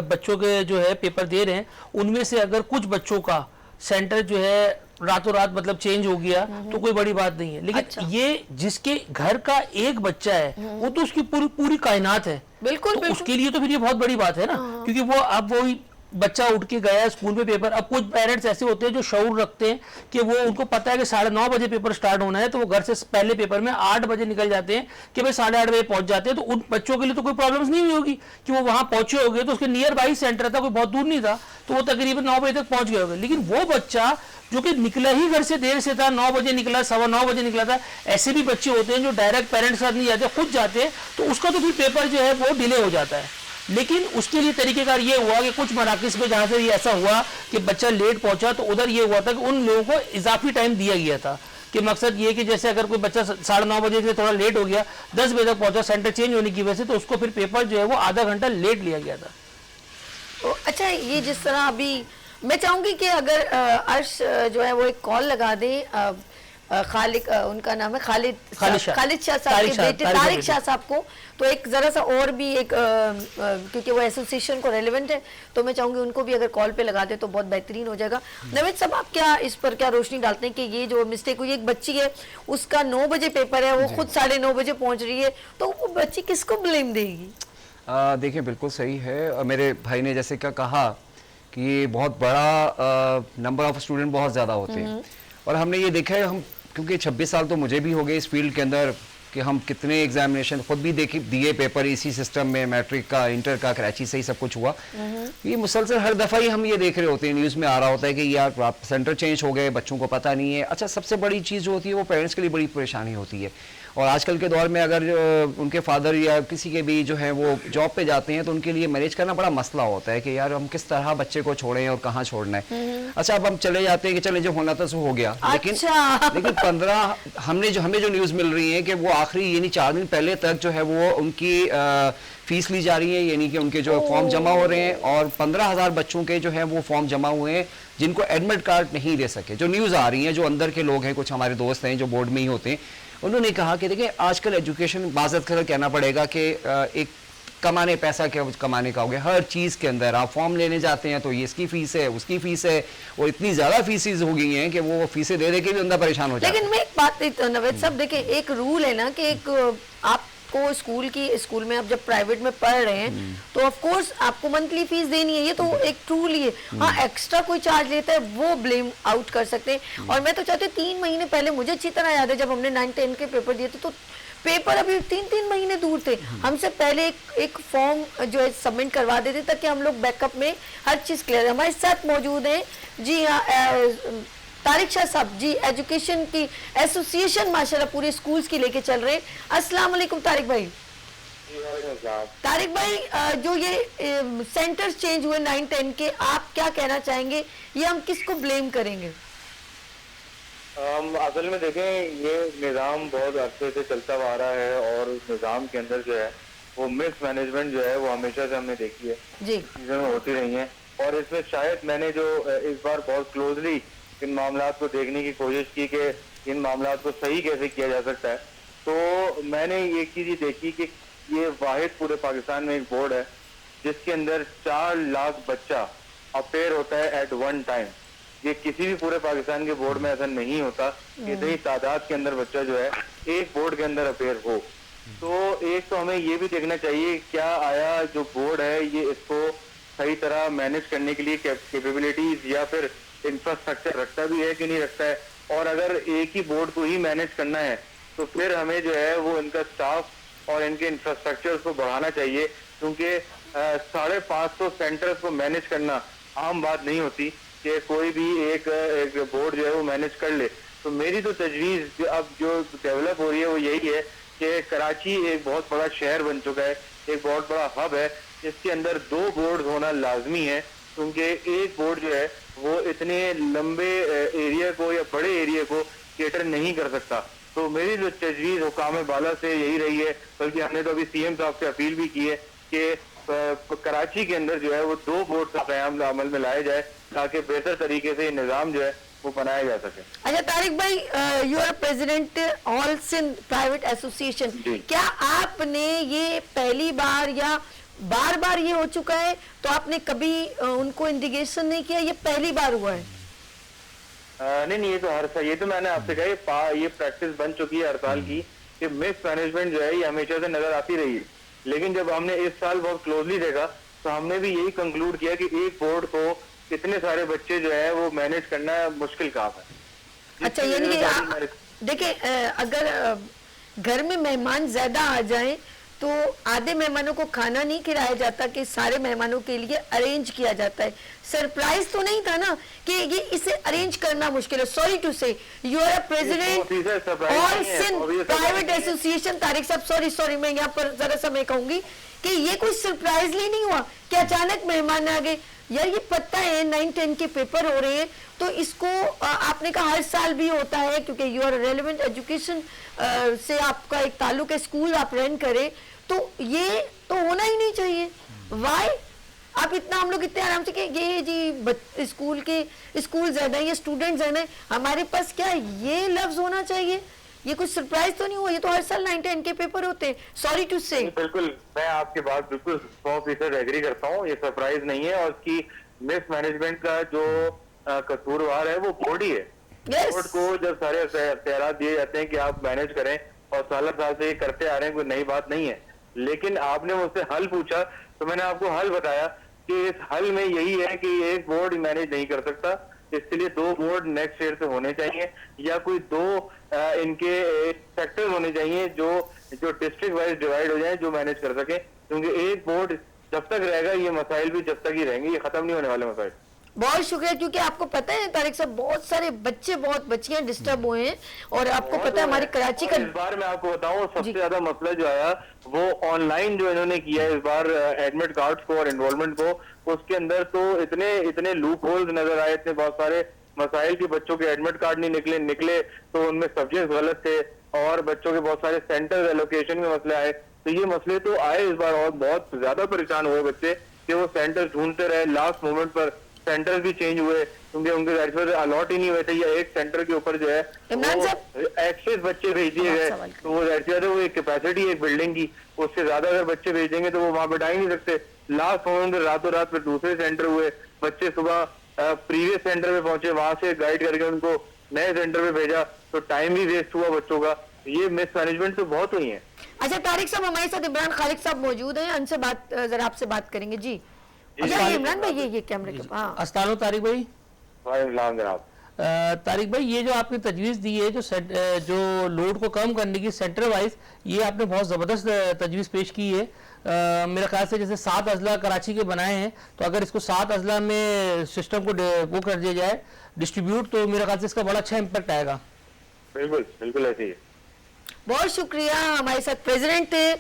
बच्चों के जो है पेपर दे रहे हैं, उनमें से अगर कुछ बच्चों का सेंटर जो है रातों रात मतलब चेंज हो गया तो कोई बड़ी बात नहीं है, लेकिन ये जिसके घर का एक बच्चा है वो तो उसकी पूरी कायनात है। बिल्कुल, तो उसके लिए तो फिर ये बहुत बड़ी बात है ना, क्योंकि वो अब वही बच्चा उठ के गया स्कूल में पेपर। अब कुछ पेरेंट्स ऐसे होते हैं जो शऊर रखते हैं कि वो उनको पता है कि 9:30 बजे पेपर स्टार्ट होना है, तो वो घर से पहले पेपर में 8 बजे निकल जाते हैं कि भाई 8:30 बजे पहुंच जाते हैं। तो उन बच्चों के लिए तो कोई प्रॉब्लम्स नहीं हुई होगी कि वो वहां पहुंचे होंगे, तो उसके नियर बाई सेंटर था, कोई बहुत दूर नहीं था, तो वो तकरीबन 9 बजे तक पहुंच गए होंगे। लेकिन वो बच्चा जो कि निकला ही घर से देर से था, 9 बजे निकला, 9:15 बजे निकला था, ऐसे भी बच्चे होते हैं जो डायरेक्ट पेरेंट्स के साथ नहीं जाते, खुद जाते हैं, तो उसका तो फिर पेपर जो है वो डिले हो जाता है। लेकिन उसके लिए तरीकेकार ये हुआ कि कुछ मराकज़ में जहाँ से ये ऐसा हुआ कि बच्चा लेट पहुंचा, तो उधर ये हुआ था कि उन लोगों को इजाफी टाइम दिया गया था कि मकसद ये कि जैसे अगर कोई बच्चा 9:30 बजे से थोड़ा लेट हो गया, 10 बजे तक पहुंचा सेंटर चेंज होने की वजह से, तो उसको फिर पेपर जो है वो आधा घंटा लेट लिया गया था। तो अच्छा, ये जिस तरह अभी मैं चाहूंगी कि अगर अर्श जो है वो एक कॉल लगा दें खालिक, उनका नाम है खालिद शाह साहब के बेटे तारिक शाह साहब को, तो एक ज़रा सा और भी एक क्योंकि वो एसोसिएशन को रेलेवेंट है, तो मैं चाहूंगी उनको भी अगर कॉल पे लगा दे तो बहुत बेहतरीन हो जाएगा। नवेद साहब, आप क्या इस पर क्या रोशनी डालते हैं कि ये जो मिस्टेक हुई, एक बच्ची है उसका 9 बजे पेपर है, वो खुद 9:30 बजे पहुंच रही है, तो वो बच्ची किसको ब्लेम देगी? देखिए, बिल्कुल सही है। मेरे भाई ने जैसे क्या कहा कि बहुत बड़ा नंबर ऑफ स्टूडेंट बहुत ज़्यादा होते हैं, और हमने ये देखा है, हम क्योंकि 26 साल तो मुझे भी हो गए इस फील्ड के अंदर, कि हम कितने एग्जामिनेशन खुद भी दिए पेपर इसी सिस्टम में, मैट्रिक का, इंटर का, कराची से ही सब कुछ हुआ। ये मुसलसल हर दफ़ा ही हम ये देख रहे होते हैं, न्यूज़ में आ रहा होता है कि यार सेंटर चेंज हो गए, बच्चों को पता नहीं है। अच्छा, सबसे बड़ी चीज़ जो होती है वो पेरेंट्स के लिए बड़ी परेशानी होती है, और आजकल के दौर में अगर उनके फादर या किसी के भी जो है वो जॉब पे जाते हैं, तो उनके लिए मैनेज करना बड़ा मसला होता है कि यार हम किस तरह बच्चे को छोड़ें और कहाँ छोड़ना है। अच्छा, अब हम चले जाते हैं कि चले जो होना था सो हो गया, लेकिन 15 हमें जो न्यूज़ मिल रही है कि वो आखिरी यानी 4 दिन पहले तक जो है वो उनकी फीस ली जा रही है, यानी कि उनके जो फॉर्म जमा हो रहे हैं, और 15,000 बच्चों के जो है वो फॉर्म जमा हुए हैं जिनको एडमिट कार्ड नहीं दे सके। जो न्यूज़ आ रही है, जो अंदर के लोग हैं, कुछ हमारे दोस्त हैं जो बोर्ड में ही होते हैं, उन्होंने कहा कि देखिए आजकल एजुकेशन बाज़त कर कहना पड़ेगा कि एक पैसा कमाने का हो गया। हर चीज़ के अंदर आप फॉर्म लेने जाते हैं तो ये इसकी फीस है, उसकी फीस है, और इतनी ज़्यादा फीसेज हो गई हैं कि वो फीसें दे के भी बंदा परेशान हो जाता है। लेकिन मैं एक बात नवेद साहब, देखिए एक रूल है ना कि एक आपको स्कूल में आप जब प्राइवेट में पढ़ रहे हैं तो ऑफ कोर्स आपको मंथली फीस देनी है, ये तो एक रूल ही है। हाँ, एक्स्ट्रा कोई चार्ज लेता है वो ब्लेम आउट कर सकते हैं। और मैं तो चाहती हूँ 3 महीने पहले, मुझे अच्छी तरह याद है जब हमने 9-10 के पेपर दिए थे, तो पेपर अभी 3-3 महीने दूर थे, हमसे पहले एक फॉर्म जो है सबमिट करवा देते ताकि हम लोग बैकअप में हर चीज क्लियर है। हमारे साथ मौजूद हैं जी हाँ तारिक शाह साहब जी, एजुकेशन की एसोसिएशन माशाल्लाह पूरे स्कूल्स की लेके चल रहे हैं। अस्सलाम वालेकुम तारिक भाई। तारिक भाई, जो ये सेंटर्स चेंज हुए 9-10 के, आप क्या कहना चाहेंगे, ये हम किसको ब्लेम करेंगे? असल में देखें, ये निज़ाम बहुत अरसे से चलता हुआ आ रहा है और उस निज़ाम के अंदर जो है वो मिस मैनेजमेंट जो है वो हमेशा से हमने देखी है, जी चीज़ों में होती रही हैं। और इसमें शायद मैंने जो इस बार बहुत क्लोजली इन मामलात को देखने की कोशिश की कि इन मामलात को सही कैसे किया जा सकता है, तो मैंने ये चीज़ ही देखी कि ये वाहिद पूरे पाकिस्तान में एक बोर्ड है जिसके अंदर 4 लाख बच्चा अपेयर होता है एट वन टाइम। ये किसी भी पूरे पाकिस्तान के बोर्ड में ऐसा नहीं होता कि इतनी तादाद के अंदर बच्चा जो है एक बोर्ड के अंदर अपेयर हो। तो एक तो हमें ये भी देखना चाहिए क्या आया जो बोर्ड है ये इसको सही तरह मैनेज करने के लिए कैपेबिलिटीज या फिर इंफ्रास्ट्रक्चर रखता भी है कि नहीं रखता है। और अगर एक ही बोर्ड को ही मैनेज करना है तो फिर हमें जो है वो इनका स्टाफ और इनके इंफ्रास्ट्रक्चर को बढ़ाना चाहिए, क्योंकि 550 सेंटर्स को मैनेज करना आम बात नहीं होती कि कोई भी एक बोर्ड जो है वो मैनेज कर ले। तो मेरी तो तजवीज़ अब जो डेवलप हो रही है वो यही है कि कराची एक बहुत बड़ा शहर बन चुका है, एक बहुत बड़ा हब है, इसके अंदर 2 बोर्ड होना लाजमी है, क्योंकि एक बोर्ड जो है वो इतने लंबे एरिया को या बड़े एरिया को केटर नहीं कर सकता। तो मेरी जो तजवीज़ हुकाम बाला से यही रही है, बल्कि हमने तो अभी सीएम साहब से अपील भी की है कि कराची के अंदर जो है वो 2 बोर्ड का क़याम अमल में लाया जाए ताकि बेहतर तरीके से ये निज़ाम जो है वो बनाया जा सके। अच्छा तारिक भाई, you are president all Sindh private association, क्या आपने ये पहली बार या बार बार ये हो चुका है तो आपने कभी उनको इंडिकेशन नहीं किया, ये पहली बार हुआ है? नहीं, ये तो हर साल, ये तो मैंने आपसे कहा ये प्रैक्टिस बन चुकी है हर साल की कि मिस मैनेजमेंट जो है ये हमेशा से नजर आती रही है। लेकिन जब हमने इस साल बहुत क्लोजली देखा तो हमने भी यही कंक्लूड किया कि एक बोर्ड को इतने सारे बच्चे जो है वो मैनेज करना मुश्किल काम है। अच्छा, यानी कि देखिए अगर घर में मेहमान ज्यादा आ जाएं तो आधे मेहमानों को खाना नहीं खिलाया जाता कि सारे मेहमानों के लिए अरेंज किया जाता है। सरप्राइज तो नहीं था ना कि ये इसे अरेंज करना मुश्किल है। Sorry to say, you are a president all Sindh private association. Tariq sahab sorry मैं यहाँ पर जरा सा मैं कहूंगी कि ये कोई सरप्राइजली नहीं हुआ कि अचानक मेहमान आ गए। यार ये पता है 9-10 के पेपर हो रहे हैं, तो इसको आपने कहा हर साल भी होता है क्योंकि यू आर रेलेवेंट एजुकेशन से आपका एक ताल्लुक है, स्कूल आप रन करें, तो ये तो होना ही नहीं चाहिए। वाई आप इतना, हम लोग इतने आराम से कि ये जी स्कूल ज्यादा है, ये स्टूडेंट ज्यादा है, हमारे पास क्या ये लफ्ज होना चाहिए? ये कुछ सरप्राइज तो नहीं हुआ, ये तो हर साल 9-10 के पेपर होते हैं। सॉरी टू से। बिल्कुल, मैं आपकी बात बिल्कुल 100% एग्री करता हूँ, ये सरप्राइज नहीं है। और उसकी मिस मैनेजमेंट का जो कसूरवार है वो बोर्ड ही है। बोर्ड को जब सारे इख्तियारात दिए जाते हैं कि आप मैनेज करें, और साल से ये करते आ रहे हैं, कोई नई बात नहीं है। लेकिन आपने मुझसे हल पूछा तो मैंने आपको हल बताया कि इस हल में यही है कि एक बोर्ड मैनेज नहीं कर सकता, इसके लिए 2 बोर्ड नेक्स्ट ईयर से होने चाहिए, या कोई 2 इनके सेक्टर होने चाहिए जो डिस्ट्रिक्ट वाइज डिवाइड हो जाए, जो मैनेज कर सके। क्योंकि एक बोर्ड जब तक रहेगा ये मसाइल भी जब तक ही रहेंगे, ये खत्म नहीं होने वाले मसाइल। बहुत शुक्रिया, क्योंकि आपको पता है तारिक साहब बहुत सारे बच्चियां डिस्टर्ब हुए हैं, और आपको पता है हमारी कराची का इस बार मैं आपको बताऊं सबसे ज्यादा मसला जो आया वो ऑनलाइन जो इन्होंने किया है इस बार एडमिट कार्ड्स को और एनरोलमेंट को, उसके अंदर तो इतने लूप होल्स नजर आए, इतने बहुत सारे मसाइल की, बच्चों के एडमिट कार्ड नहीं निकले तो उनमें सब्जेक्ट गलत थे, और बच्चों के बहुत सारे सेंटर एलोकेशन में मसले आए। तो ये मसले तो आए इस बार, और बहुत ज्यादा परेशान हुए बच्चे कि वो सेंटर ढूंढते रहे, लास्ट मोमेंट पर सेंटर भी चेंज हुए क्योंकि उनके अलॉट ही नहीं हुए थे, या एक सेंटर के ऊपर जो है एक्सेस बच्चे भेज दिए गए, तो वो वो एक कैपेसिटी एक बिल्डिंग की, उससे ज्यादा अगर बच्चे भेज देंगे तो वो वहां बैठा ही नहीं सकते। लास्ट मोमेंट रातों रात फिर दूसरे सेंटर हुए, बच्चे सुबह प्रीवियस सेंटर में पहुंचे, वहां से गाइड करके उनको नए सेंटर में भेजा, तो टाइम भी वेस्ट हुआ बच्चों का। ये मिस मैनेजमेंट तो बहुत हुई है। अच्छा तारिक साहब, हमारे साथ इमरान खालिक साहब मौजूद हैं, उनसे जरा आपसे बात करेंगे जी। इमरान भाई ये कैमरे के, हाँ। अस्सलाम तारिक भाई। वालेकुम जनाब। तारिक भाई, ये जो आपने तजवीज़ दी है जो लोड को कम करने की सेंटर वाइज, ये आपने बहुत ज़बरदस्त तजवीज़ पेश की है। मेरे ख्याल से जैसे 7 अजला कराची के बनाए हैं, तो अगर इसको 7 अजला में सिस्टम को वो कर दिया जाए डिस्ट्रीब्यूट, तो मेरे ख्याल से इसका बड़ा अच्छा इम्पैक्ट आएगा। बिल्कुल बिल्कुल ऐसे ही है। बहुत शुक्रिया। हमारे साथ प्रेसिडेंट थे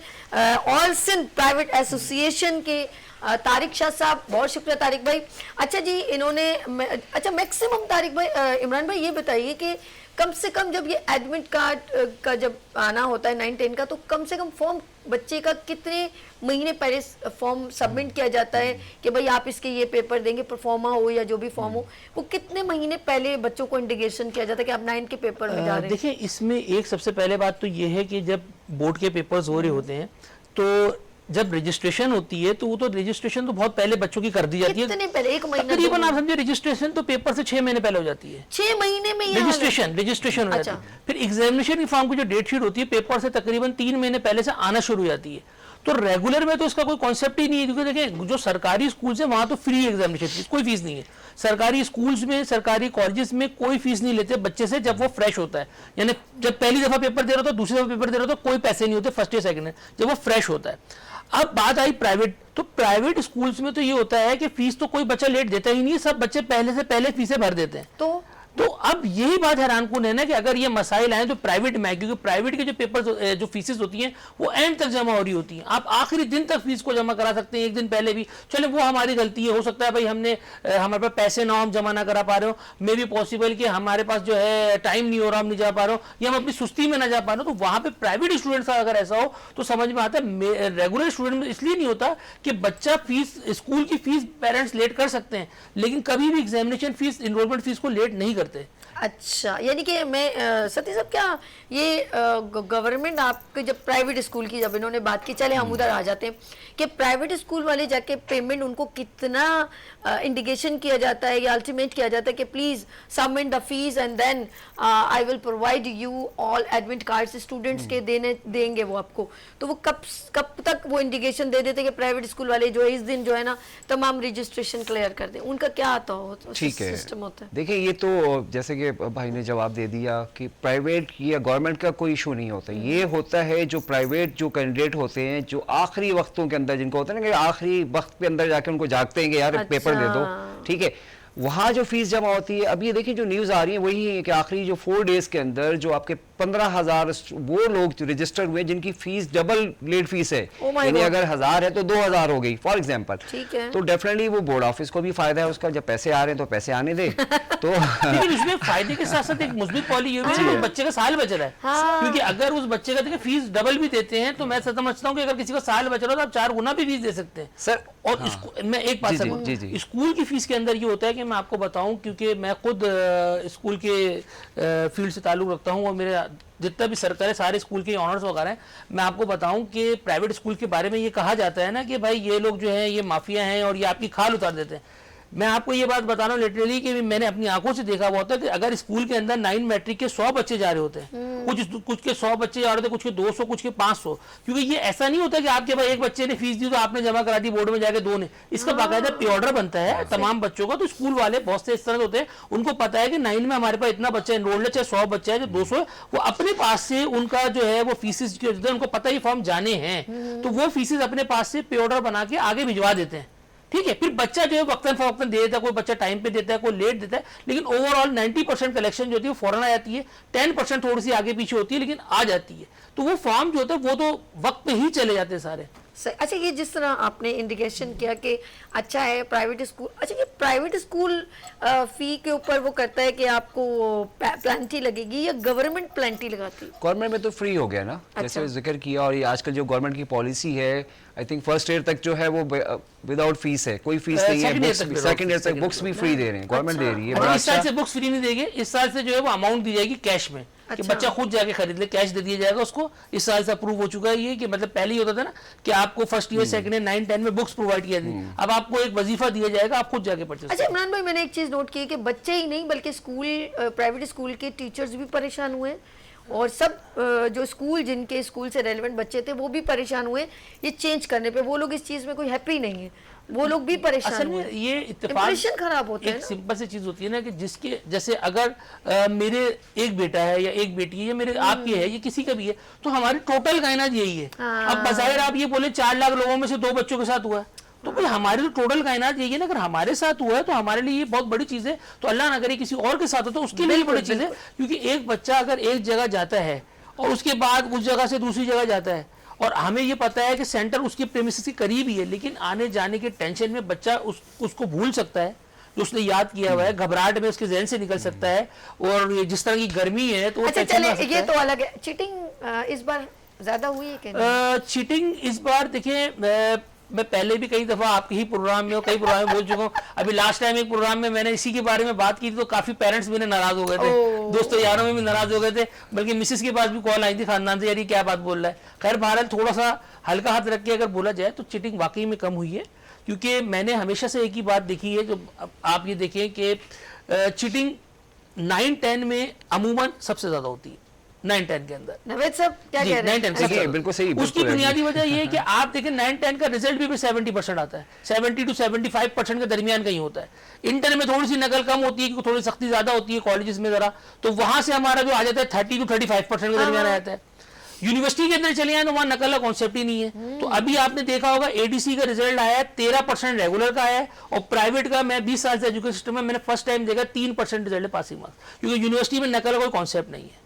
ऑल सिंध प्राइवेट एसोसिएशन के तारिक शाह साहब, बहुत शुक्रिया तारिक भाई। अच्छा जी, इन्होंने अच्छा मैक्सिमम तारिक भाई, इमरान भाई ये बताइए कि कम से कम जब ये एडमिट कार्ड का जब आना होता है 9-10 का, तो कम से कम फॉर्म बच्चे का कितने महीने पहले फॉर्म सबमिट किया जाता है कि भाई आप इसके ये पेपर देंगे, परफॉर्मा हो या जो भी फॉर्म हो, वो कितने महीने पहले बच्चों को इंडिकेशन किया जाता है कि आप 9 के पेपर में जा रहे हैं? देखिए, इसमें एक सबसे पहले बात तो ये है कि जब बोर्ड के पेपर्स हो रहे होते हैं, तो जब रजिस्ट्रेशन होती है तो वो तो रजिस्ट्रेशन तो बहुत पहले बच्चों की कर दी जाती है। कितने पहले? 1 महीना? तकरीबन आप समझे रजिस्ट्रेशन तो पेपर से 6 महीने पहले हो जाती है। 6 महीने में रजिस्ट्रेशन हो जाती है। फिर एग्जामिनेशन की फॉर्म की जो डेट शीट होती है पेपर से तकरीबन 3 महीने पहले से आना शुरू हो जाती है। तो रेगुलर में तो इसका कोई कॉन्सेप्ट ही नहीं है, क्योंकि देखिए जो सरकारी स्कूल है वहां तो फ्री एग्जामिनेशन फीस, कोई फीस नहीं है। सरकारी स्कूल्स में, सरकारी कॉलेजेस में कोई फीस नहीं लेते बच्चे से जब वो फ्रेश होता है, यानी जब पहली दफा पेपर दे रहा हो, दूसरी दफा पेपर दे रहा हो, तो कोई पैसे नहीं होते फर्स्ट ईयर सेकंड ईयर, जब वो फ्रेश होता है। अब बात आई प्राइवेट, तो प्राइवेट स्कूल्स में तो ये होता है कि फीस तो कोई बच्चा लेट देता ही नहीं है, सब बच्चे पहले से पहले फीसें भर देते हैं। तो अब यही बात हैरानकुन है ना कि अगर ये मसाइल आए तो प्राइवेट में, क्योंकि प्राइवेट के जो पेपर जो फीसेस होती हैं वो एंड तक जमा हो रही होती हैं। आप आखिरी दिन तक फीस को जमा करा सकते हैं, एक दिन पहले भी, चले वो हमारी गलती है, हो सकता है भाई हमारे पास पैसे ना, हम जमा ना करा पा रहे हो, मे भी पॉसिबल कि हमारे पास जो है टाइम नहीं हो रहा, हम नहीं जा पा रहे हो, या हम अपनी सुस्ती में ना जा पा रहे हो। तो वहां पर प्राइवेट स्टूडेंट्स का अगर ऐसा हो तो समझ में आता है। रेगुलर स्टूडेंट में इसलिए नहीं होता कि बच्चा फीस, स्कूल की फीस पेरेंट्स लेट कर सकते हैं, लेकिन कभी भी एग्जामिनेशन फीस, इनरोलमेंट फीस को लेट नहीं करते। अच्छा, यानी कि मैं सती साहब, क्या ये गवर्नमेंट आपके जब प्राइवेट स्कूल की जब इन्होंने बात की, चले हम उधर आ जाते हैं कि प्राइवेट स्कूल वाले जाके पेमेंट उनको कितना इंडिकेशन किया जाता है या अल्टीमेट किया जाता है कि please submit the fees and then I will provide you all admit cards students के देंगे वो आपको, तो वो कब तक वो इंडिकेशन दे देते कि प्राइवेट स्कूल वाले जो है इस दिन जो है ना तमाम रजिस्ट्रेशन क्लियर कर दें, उनका क्या आता हो सिस्टम होता है? देखिए, ये तो जैसे कि भाई ने जवाब दे दिया कि प्राइवेट या गवर्नमेंट का कोई इशू नहीं होता। ये होता है जो प्राइवेट जो कैंडिडेट होते हैं, जो आखिरी वक्तों के अंदर जिनको होता है ना कि आखिरी वक्त के अंदर जाके उनको जागते हैं कि यार पेपर दे दो, ठीक है, वहाँ जो फीस जमा होती है। अब ये देखिए जो न्यूज़ आ रही है वही है कि आखिरी जो 4 डेज के अंदर जो आपके 15,000 वो लोग जो रजिस्टर हुए जिनकी फीस डबल लेट फीस है, यानी अगर 1000 है तो 2000 हो गई फॉर एग्जांपल, तो डेफिनेटली वो बोर्ड ऑफिस को भी फायदा है उसका, जब पैसे आ रहे हैं तो पैसे आने दे। तो लेकिन इसमें फायदे के साथ साथ एक मुस्बित पॉलिसी ये भी है, बच्चे का साल बच रहा है। क्योंकि अगर उस बच्चे का देखिए फीस डबल भी देते हैं तो मैं समझता हूँ कि अगर किसी का साल बच रहा हो तो आप 4 गुना भी फीस दे सकते हैं सर। और मैं एक बात स्कूल की फीस के अंदर ये होता है कि मैं आपको बताऊं, क्योंकि मैं खुद स्कूल के फील्ड से ताल्लुक रखता हूं और मेरे जितना भी सरकारी सारे स्कूल के ऑनर्स वगैरह हैं, मैं आपको बताऊं कि प्राइवेट स्कूल के बारे में ये कहा जाता है ना कि भाई ये लोग जो है ये माफिया हैं और ये आपकी खाल उतार देते हैं। मैं आपको ये बात बता रहा हूँ लिटरली कि मैंने अपनी आंखों से देखा हुआ होता है कि अगर स्कूल के अंदर 9 मैट्रिक के 100 बच्चे जा रहे होते हैं, कुछ के 100 बच्चे जा रहे होते हैं, कुछ के 200, कुछ के 500, क्योंकि ये ऐसा नहीं होता कि आपके भाई एक बच्चे ने फीस दी तो आपने जमा करा दी बोर्ड में जाके 2 ने, इसका बाकायदा पे ऑर्डर बनता है तमाम बच्चों का। तो स्कूल वाले बहुत से इस तरह होते हैं, उनको पता है कि 9 में हमारे पास इतना बच्चा एनरोल्ड है, चाहे 100 बच्चा है, जो 200 है, वो अपने पास से उनका जो है वो फीसेस जो है उनको पता है फॉर्म जाने हैं, तो वो फीसेस अपने पास से पे ऑर्डर बना के आगे भिजवा देते हैं। ठीक है, फिर बच्चा जो है वक्तन फवक्तन दे देता है, कोई बच्चा टाइम पे देता है, कोई लेट देता है, लेकिन ओवरऑल 90% कलेक्शन जो होती है वो फौरन आ जाती है, 10% थोड़ी सी आगे पीछे होती है लेकिन आ जाती है। तो वो फॉर्म जो होता है वो तो वक्त पे ही चले जाते हैं सारे। अच्छा, ये जिस तरह आपने इंडिकेशन किया कि अच्छा है प्राइवेट स्कूल, अच्छा ये प्राइवेट स्कूल फी के ऊपर वो करता है कि आपको प्लेंटी लगेगी या गवर्नमेंट प्लेंटी लगाती है? गवर्नमेंट में तो फ्री हो गया ना, जैसे जिक्र किया, और ये आजकल जो गवर्नमेंट की पॉलिसी है, आई थिंक फर्स्ट ईयर तक जो है वो विदाउट फीस है, कोई फीस नहीं है, सेकंड ईयर तक बुक्स भी फ्री दे रहे हैं, गवर्नमेंट दे रही है। इस साल से बुक्स फ्री नहीं देंगे, इस साल से जो है वो अमाउंट दी जाएगी कैश में, कि बच्चा खुद जाके खरीद ले, कैश दे दिया जाएगा उसको। इस साल से अप्रूव हो चुका है ये, कि मतलब पहले ही होता था ना कि आपको फर्स्ट ईयर, सेकंड ईयर, 9, 10 में बुक्स प्रोवाइड किया थी, अब आपको एक वजीफा दिया जाएगा, आप खुद जाके परचेज। अच्छा इमरान भाई, मैंने एक चीज नोट की कि बच्चे ही नहीं बल्कि स्कूल, प्राइवेट स्कूल के टीचर्स भी परेशान हुए और सब जो स्कूल, जिनके स्कूल से रेलेवेंट बच्चे थे वो भी परेशान हुए ये चेंज करने पे, वो लोग इस चीज़ में कोई हैप्पी नहीं है। वो लोग भी परेशान असल हुए। में ये इत्तेफाक Impression खराब होते हैं एक ना। सिंपल सी चीज होती है ना कि जिसके जैसे अगर मेरे एक बेटा है या एक बेटी है या मेरे आपके है या किसी का भी है, तो हमारी टोटल कायनात यही है। अब बजाय आप ये बोले 4 लाख लोगों में से 2 बच्चों के साथ हुआ है, तो भाई हमारी तो टोटल कायनात यही है ना। अगर हमारे साथ हुआ है तो हमारे लिए ये बहुत बड़ी चीज है, तो अल्लाह ना करे किसी और के साथ हो तो उसके लिए बड़ी चीज है। क्योंकि एक बच्चा अगर एक जगह जाता है और उसके बाद उस जगह से दूसरी जगह जाता है, और हमें ये पता है कि सेंटर उसके प्रेमिसेस के करीब ही है, लेकिन आने जाने के टेंशन में बच्चा उसको भूल सकता है जो उसने याद किया हुआ है, घबराहट में उसके जहन से निकल सकता है, और ये जिस तरह की गर्मी है तो वो अच्छा tension में आ चले, सकता ये है। तो अलग है। चीटिंग इस बार ज्यादा हुई है कि नहीं? चीटिंग इस बार देखिए, मैं पहले भी कई दफा आपके ही प्रोग्राम में और कई प्रोग्राम में बोल चुका हूँ। अभी लास्ट टाइम एक प्रोग्राम में मैंने इसी के बारे में बात की थी, तो काफी पेरेंट्स मेरे नाराज हो गए थे, दोस्तों यारों में भी नाराज हो गए थे, बल्कि मिसेस के पास भी कॉल आई थी खानदान से, यार ये क्या बात बोल रहा है। खैर बहरहाल थोड़ा सा हल्का हाथ रख के अगर बोला जाए तो चीटिंग वाकई में कम हुई है, क्योंकि मैंने हमेशा से एक ही बात देखी है, जो आप ये देखें कि चीटिंग 9-10 में अमूमन सबसे ज्यादा होती है, 9-10 के अंदर। नवेद साहब क्या जी, कह रहे हैं? 9-10 देखिए, बिल्कुल सही, उसकी बिल्कुल बुनियादी वजह ये है कि आप देखें 9-10 का रिजल्ट भी 70% आता है, 70 to 75% के दरमियान कहीं होता है। इंटर में थोड़ी सी नकल कम होती है क्योंकि थोड़ी सख्ती ज्यादा होती है कॉलेजेस में जरा, तो वहां से हमारा जो आ जाता है 30 to 35% के दरमियान आ जाता है। यूनिवर्सिटी के अंदर चले आए तो वहां नकल का कॉन्सेप्ट ही नहीं है। तो अभी आपने देखा होगा एडीसी का रिजल्ट आया है, 13% रेगुलर का आया है, और प्राइवेट का मैं 20 साल से एजुकेशन सिस्टम में मैंने फर्स्ट टाइम देखा 3% रिजल्ट है पासिंग मार्क्स, क्योंकि यूनिवर्सिटी में नकल का कोई कॉन्सेप्ट नहीं है।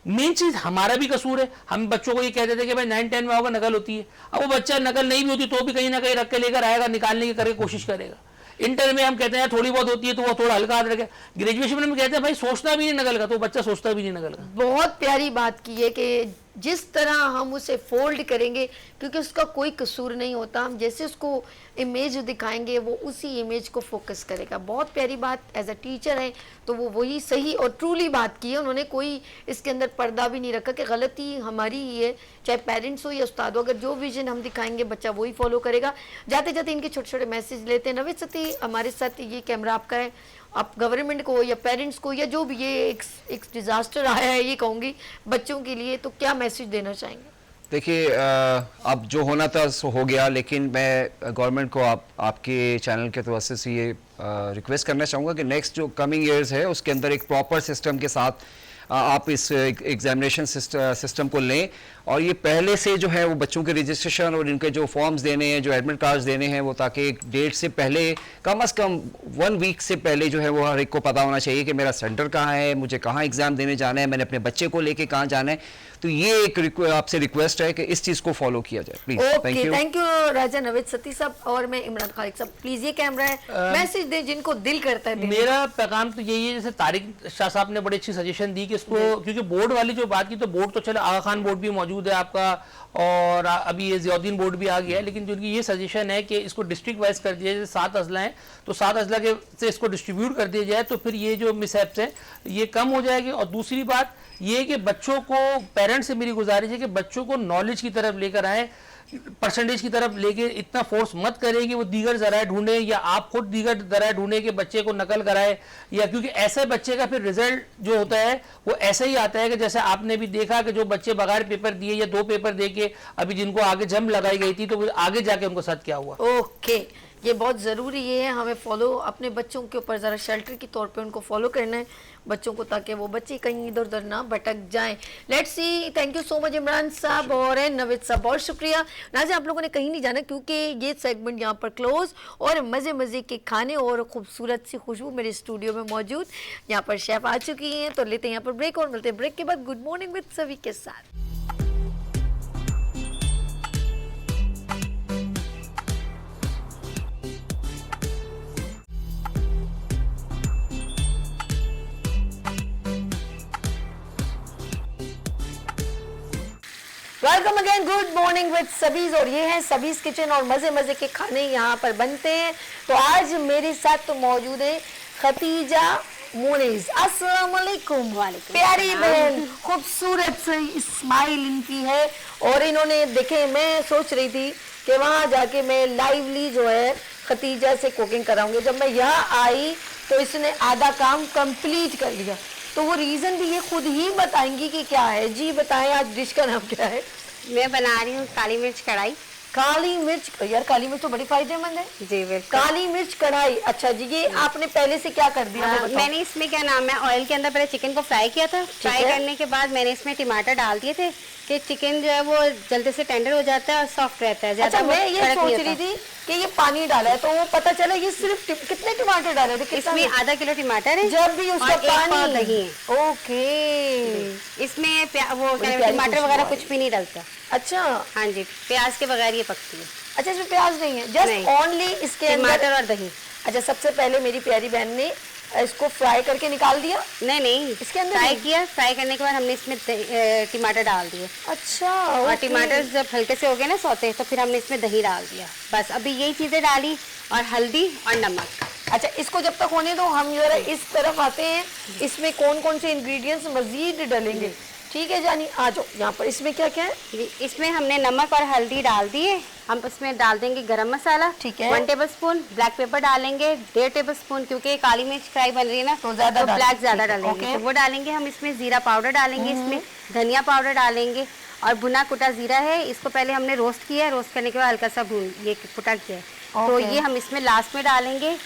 मेन चीज हमारा भी कसूर है, हम बच्चों को ये कहते थे कि भाई 9-10 में होगा नकल होती है। अब वो बच्चा नकल नहीं भी होती तो भी कहीं ना कहीं रख के लेकर आएगा, निकालने की करके कोशिश करेगा। इंटर में हम कहते हैं थोड़ी बहुत होती है तो वो थोड़ा हल्का हाथ रखे। ग्रेजुएशन में हम कहते हैं भाई सोचना भी नहीं नकल का, तो बच्चा सोचता भी नहीं नकल का। बहुत प्यारी बात की है कि जिस तरह हम उसे फोल्ड करेंगे, क्योंकि उसका कोई कसूर नहीं होता, हम जैसे उसको इमेज दिखाएंगे वो उसी इमेज को फोकस करेगा। बहुत प्यारी बात, एज अ टीचर है तो वो वही सही और ट्रूली बात की है। उन्होंने कोई इसके अंदर पर्दा भी नहीं रखा कि गलती हमारी ही है, चाहे पेरेंट्स हो या उस्ताद हो। अगर जो विजन हम दिखाएंगे बच्चा वही फॉलो करेगा। जाते जाते इनके छोटे छोटे मैसेज लेते हैं। नवेद सती, हमारे साथ ये कैमरा आपका है, आप गवर्नमेंट को या पेरेंट्स को या जो भी ये एक डिजास्टर आया है ये कहूँगी बच्चों के लिए, तो क्या मैसेज देना चाहेंगे? देखिए, अब जो होना था सो हो गया, लेकिन मैं गवर्नमेंट को आपके चैनल के तवज्जो से ये रिक्वेस्ट करना चाहूँगा कि नेक्स्ट जो कमिंग ईयर्स है उसके अंदर एक प्रॉपर सिस्टम के साथ आप इस एग्जामिनेशन सिस्टम को लें, और ये पहले से जो है वो बच्चों के रजिस्ट्रेशन और इनके जो फॉर्म्स देने हैं, जो एडमिट कार्ड्स देने हैं, वो ताकि एक डेट से पहले, कम से कम 1 वीक से पहले जो है वो हर एक को पता होना चाहिए कि मेरा सेंटर कहाँ है, मुझे कहाँ एग्जाम देने जाना है, मैंने अपने बच्चे को लेके कहाँ जाना है। तो ये एक आपसे रिक्वेस्ट है कि इस चीज़ को फॉलो किया जाए प्लीज। ओके, थैंक यू राजा नवेद सती साहब। और मैं इमरान खालिक साहब, प्लीज ये कैमरा है, मैसेज दें जिनको दिल करता है देने का। मेरा पैगाम तो यही है, जैसे तारिक शाह साहब ने बड़ी अच्छी सजेशन दी कि इसको, क्योंकि बोर्ड वाली जो बात की, तो बोर्ड तो चले, आगा खान बोर्ड भी मौजूद है आपका, और अभी ये ज़ियाउद्दीन बोर्ड भी आ गया है, लेकिन जो उनकी ये सजेशन है कि इसको डिस्ट्रिक्ट वाइज कर दिया जाए। 7 अजला हैं तो 7 अजला के से इसको डिस्ट्रीब्यूट कर दिया जाए, तो फिर ये जो मिसहैप्स हैं ये कम हो जाएगी। और दूसरी बात ये कि बच्चों को, पेरेंट्स से मेरी गुजारिश है कि बच्चों को नॉलेज की तरफ लेकर आए, परसेंटेज की तरफ लेके इतना फोर्स मत करें कि वो दीगर जराए ढूंढे, या आप खुद दीगर जराए ढूंढे कि बच्चे को नकल कराए, या क्योंकि ऐसे बच्चे का फिर रिजल्ट जो होता है वो ऐसे ही आता है कि जैसे आपने भी देखा कि जो बच्चे बगैर पेपर दिए या 2 पेपर दे के अभी जिनको आगे जंप लगाई गई थी, तो आगे जाके उनको साथ क्या हुआ। ओके, ये बहुत ज़रूरी है, हमें फॉलो अपने बच्चों के ऊपर ज़रा शेल्टर के तौर पे उनको फॉलो करना है बच्चों को, ताकि वो बच्चे कहीं इधर उधर ना भटक जाएं। Let's see, thank you so much Imran साहब और नवेद साहब, बहुत शुक्रिया। नाज़रीन, आप लोगों ने कहीं नहीं जाना क्योंकि ये सेगमेंट यहाँ पर क्लोज, और मज़े मज़े के खाने और खूबसूरत सी खुशबू मेरे स्टूडियो में मौजूद। यहाँ पर शेफ़ आ चुकी हैं, तो लेते हैं यहाँ पर ब्रेक और मिलते हैं ब्रेक के बाद गुड मॉर्निंग विद सभी के साथ। Welcome again, good morning with सबीज, और ये है सबीज किचन और मजे मजे के खाने यहाँ पर बनते हैं। तो आज मेरे साथ तो मौजूद है खतीजा मोनेज। अस्सलाम वालेकुम। प्यारी बहन, खूबसूरत सी स्माइल इनकी है, और इन्होंने देखे, मैं सोच रही थी कि वहाँ जाके मैं लाइवली जो है खतीजा से कुकिंग कराऊंगी। जब मैं यहाँ आई तो इसने आधा काम कंप्लीट कर लिया, तो वो रीजन भी ये खुद ही बताएंगी कि क्या है। जी बताएं, आज डिश का नाम क्या है? मैं बना रही हूँ काली मिर्च कढ़ाई। काली मिर्च, यार काली मिर्च तो बड़ी फायदेमंद है। जी बिल्कुल। काली मिर्च कढ़ाई, अच्छा जी, ये आपने पहले से क्या कर दिया? हाँ, बताओ। मैंने इसमें क्या नाम है, ऑयल के अंदर पहले चिकन को फ्राई किया था। फ्राई है। करने के बाद मैंने इसमें टमाटर डाल दिए थे कि चिकन जो है वो जल्दी से टेंडर हो जाता है और सॉफ्ट रहता है। अच्छा, ज्यादा वो मैं ये कड़क नहीं सोच रही होता। थी कि ये पानी डाला है, तो वो पता चला ये सिर्फ कितने टमाटर डाले थे? कितना? इसमें आधा किलो टमाटर है, जब भी उसका और एक पाव पानी दही है। ओके। इसमें वो बड़ी प्यारी टमाटर खुशबू वगैरह आ कुछ भी नहीं डलता। अच्छा हाँ जी, प्याज के बगैर ये पकती है। अच्छा, इसमें प्याज नहीं है, जस्ट नहीं। ओनली इसके अंदर टमाटर और दही। अच्छा, सबसे पहले मेरी प्यारी बहन ने इसको फ्राई करके निकाल दिया। नहीं, इसके अंदर फ्राई नहीं? किया। फ्राई करने के बाद हमने इसमें टमाटर डाल दिए, अच्छा, और ओके। टमाटर जब हल्के से हो गए ना सौते, तो फिर हमने इसमें दही डाल दिया। बस अभी यही चीजें डाली, और हल्दी और नमक। अच्छा, इसको जब तक होने दो, हम जरा इस तरफ आते हैं। इसमें कौन कौन से इंग्रेडिएंट्स मजीद डालेंगे? ठीक है जानी, आ जाओ यहाँ पर। इसमें क्या क्या है? जी, इसमें हमने नमक और हल्दी डाल दिए। हम इसमें डाल देंगे गरम मसाला, ठीक है। 1 टेबलस्पून। ब्लैक पेपर डालेंगे 1.5 टेबलस्पून, क्योंकि काली मिर्च फ्राई बन रही है ना, तो ज्यादा डाल- ब्लैक ज्यादा ठीक है, डालेंगे। ओके। तो वो डालेंगे हम इसमें। जीरा पाउडर डालेंगे इसमें, धनिया पाउडर डालेंगे, और भुना कुटा जीरा है, इसको पहले हमने रोस्ट किया है। रोस्ट करने के बाद हल्का सा भून ये कुटा किया है, तो ओके। ये हम इसमें लास्ट में डालेंगे।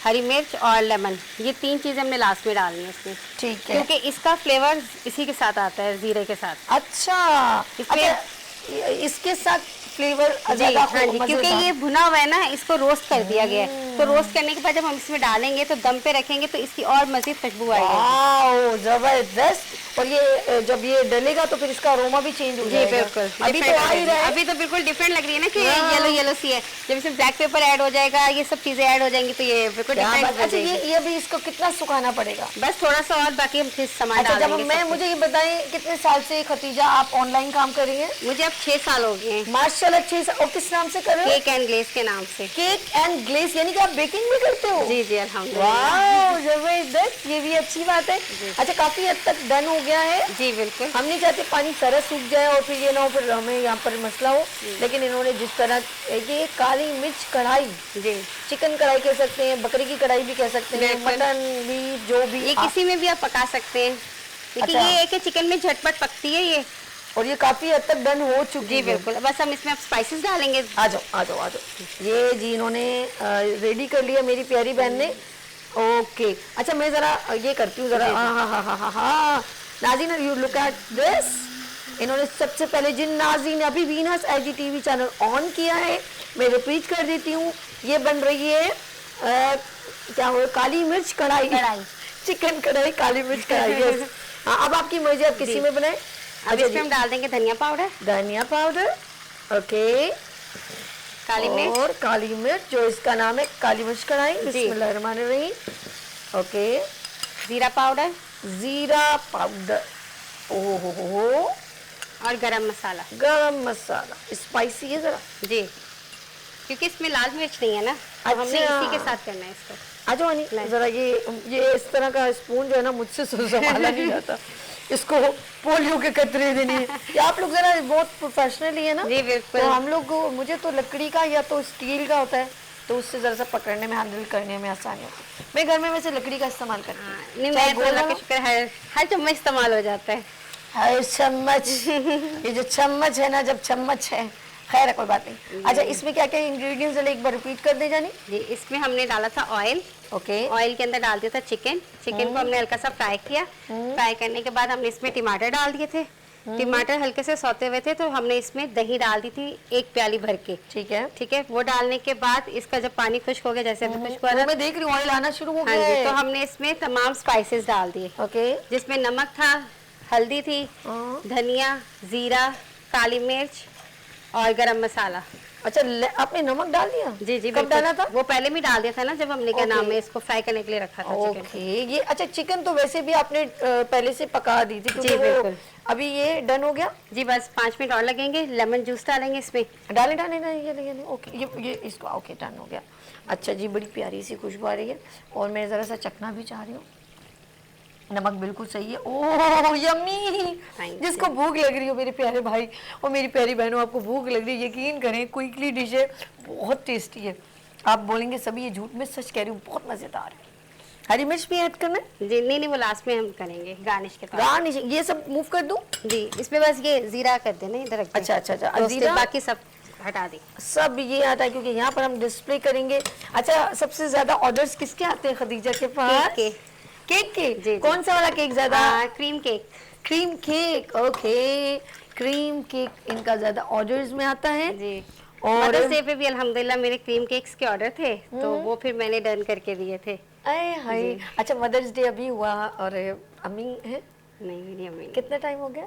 हरी मिर्च और लेमन, ये 3 चीजें हमने लास्ट में डालनी है इसमें, ठीक है। क्योंकि इसका फ्लेवर इसी के साथ आता है, जीरे के साथ। अच्छा, इसमें- अच्छा, इसके साथ फ्लेवर जी ज्यादा हाँ जी, क्योंकि मजेदार। ये भुना हुआ है ना, इसको रोस्ट कर दिया गया है। तो रोस्ट करने के बाद जब हम इसमें डालेंगे तो दम पे रखेंगे, तो इसकी और मजीद खुशबू आएगी। वाओ, जबरदस्त। और ये जब ये डलेगा तो फिर इसका अरोमा भी चेंज हो जी जाएगा। बिल्कुल, अभी तो different आ ही लगेगी। रहा है। अभी तो बिल्कुल डिफरेंट लग रही है ना, कि हाँ। येलो येलो सी है। जब इसमें ब्लैक पेपर ऐड हो जाएगा, ये सब चीजें ऐड हो जाएंगी, तो ये बिल्कुल क्या डिफरेंट बात। हो अच्छा, जाएगी। ये अभी इसको कितना सुखाना पड़ेगा? बस थोड़ा सा और, बाकी हम फिर सामान अच्छा, डाल जब देंगे मैं सब कुछ। मुझे ये बताएं, कितने साल से खतीजा आप ऑनलाइन काम कर रही हैं? मुझे अब 6 साल हो गए हैं, माशाल्लाह, 6 साल। और किस नाम से कर रहे हो? केक एंड ग्लेज के नाम से। केक एंड ग्लेज, यानी कि आप बेकिंग भी करते हो? जी जी, अल्हम्दुलिल्लाह। वाह, जबरदस्त, ये भी अच्छी बात है। अच्छा, काफी हद तक डन हो गया है। जी बिल्कुल। हम नहीं चाहते पानी सारा सूख जाए और फिर ये ना हो फिर हमें यहाँ पर मसला हो, लेकिन इन्होंने जिस तरह ये काली मिर्च कढ़ाई, जी, चिकन कढ़ाई कह सकते हैं, बकरी की कढ़ाई भी कह सकते हैं, बिल्कुल। मटन भी, जो भी ये किसी में भी आप पका सकते हैं, लेकिन अच्छा। ये है कि चिकन में झटपट पकती है ये। और ये काफी हद तक डन हो चुकी जी है। बिल्कुल। बस हम इसमें अब स्पाइसेस डालेंगे। आ जाओ आ जाओ आ जाओ। ये जी इन्होंने रेडी कर लिया मेरी प्यारी बहन ने। ओके, अच्छा मैं जरा ये करती हूँ जरा। हाँ हाँ हाँ हाँ हाँ, नाज़रीन, यू लुक एट दिस। इन्होंने सबसे पहले जिन नाज़रीन ने अभी Venus AG TV channel on किया है, मैं रिपीट कर देती हूँ, ये बन रही है क्या हो, काली मिर्च कढ़ाई। चिकन कढ़ाई, काली मिर्च कढ़ाई। yes। हाँ, अब आपकी मर्जी, आप किसी में बनाए। अब इसमें हम डाल देंगे धनिया पाउडर, धनिया पाउडर, ओके, काली मिर्च, और काली मिर्च, जो इसका नाम है काली मिर्च कढ़ाई। बिस्मिल्लाहिर्रहमानिर्रहीम। ओके, जीरा पाउडर, जीरा पाउडर, ओहो, और गरम मसाला। गरम मसाला स्पाइसी है जरा। जी, क्योंकि इसमें लाल मिर्च नहीं है ना, तो हमने अच्छा। इसी के साथ करना है इसको। आ जाओ अनी, जरा ये इस तरह का स्पून जो है ना, मुझसे संभाला नहीं जाता। इसको पोलियो के कतरे देने हैं। ये आप लोग जरा बहुत प्रोफेशनली है ना। जी बिल्कुल। तो हम लोग, मुझे तो लकड़ी का या तो स्टील का होता है, तो उससे जरा सा पकड़ने में, हैंडल करने में आसानी होती है। मैं घर में वैसे लकड़ी का इस्तेमाल करती हूँ। नहीं, चाहे मैं तो अल्लाह गोला का शुक्र है हर चम्मच इस्तेमाल हो जाता है। है चम्मच। ये जो चम्मच है ना, जब चम्मच है, खैर है, कोई बात नहीं। अच्छा, इसमें क्या क्या इंग्रेडिएंट्स है, एक बार रिपीट कर दे जानी। जी, इसमें हमने डाला था ऑयल। ओके, ऑयल के अंदर डाल दिया था चिकन। चिकन को हमने हल्का सा फ्राई किया। फ्राई करने के बाद हमने इसमें टमाटर डाल दिए थे। टमाटर हल्के से सौते हुए थे, तो हमने इसमें दही डाल दी थी 1 प्याली भर के। ठीक है। ठीक है, वो डालने के बाद इसका जब पानी खुश्क हो गया, जैसे अभी खुश्क हुआ था, मैं देख रही हूँ ऑयल आना शुरू हो हाँ गया जी, है। तो हमने इसमें तमाम स्पाइसेस डाल दिए, ओके, जिसमें नमक था, हल्दी थी, धनिया, जीरा, काली मिर्च और गरम मसाला। अच्छा, आपने नमक डाल दिया? जी जी, कब बिल्कुल। डाला था? वो पहले भी डाल दिया था ना, जब हमने क्या ओके। नाम है इसको फ्राई करने के लिए रखा था चिकन। ओके, ये अच्छा, चिकन तो वैसे भी आपने पहले से पका दी थी, क्योंकि जी, वो बिल्कुल। अभी ये डन हो गया। जी, बस 5 मिनट और लगेंगे। लेमन जूस डालेंगे इसमें। डाले डाले ना, ये नहीं, ओके, ये इसको, ओके, डन हो गया। अच्छा जी, बड़ी प्यारी सी खुशबू आ रही है, और मैं ज़रा सा चखना भी चाह रही हूँ। नमक बिल्कुल सही है। ओह यम्मी, जिसको भूख लग रही हो मेरे प्यारे भाई और मेरी प्यारी बहनों, आपको भूख लग रही है, यकीन करें, क्विकली डिश है, बहुत टेस्टी है। आप बोलेंगे सभी ये झूठ, में सच कह रही हूँ, बहुत मज़ेदार है। हरी मिर्च भी ऐड करना है? जी नहीं, वो लास्ट में हम करेंगे गार्निश के तौर गार्निश ये सब मूव कर दूं? पे। जी, इसमें बस ये जीरा कर देना, इधर रख दें। अच्छा अच्छा अच्छा, रोस्टेड, जीरा बाकी सब हटा दी। सब ये आता है क्योंकि यहाँ पर हम डिस्प्ले करेंगे। अच्छा, सबसे ज्यादा ऑर्डर्स किसके आते हैं खदीजा के पास? केक केक के। जी, जी। कौन सा वाला केक ज्यादा? Cream cake. Cream cake, okay. Cream cake इनका ज्यादा ऑर्डर्स में आता है। जी। और मदर्स डे पे भी अल्हम्दुलिल्लाह मेरे क्रीम केक्स के ऑर्डर थे, तो वो फिर मैंने डन करके दिए थे। अरे हाय। अच्छा, मदर्स डे अभी हुआ और अम्मी है? नहीं, मेरी अम्मी नहीं। कितना टाइम हो गया?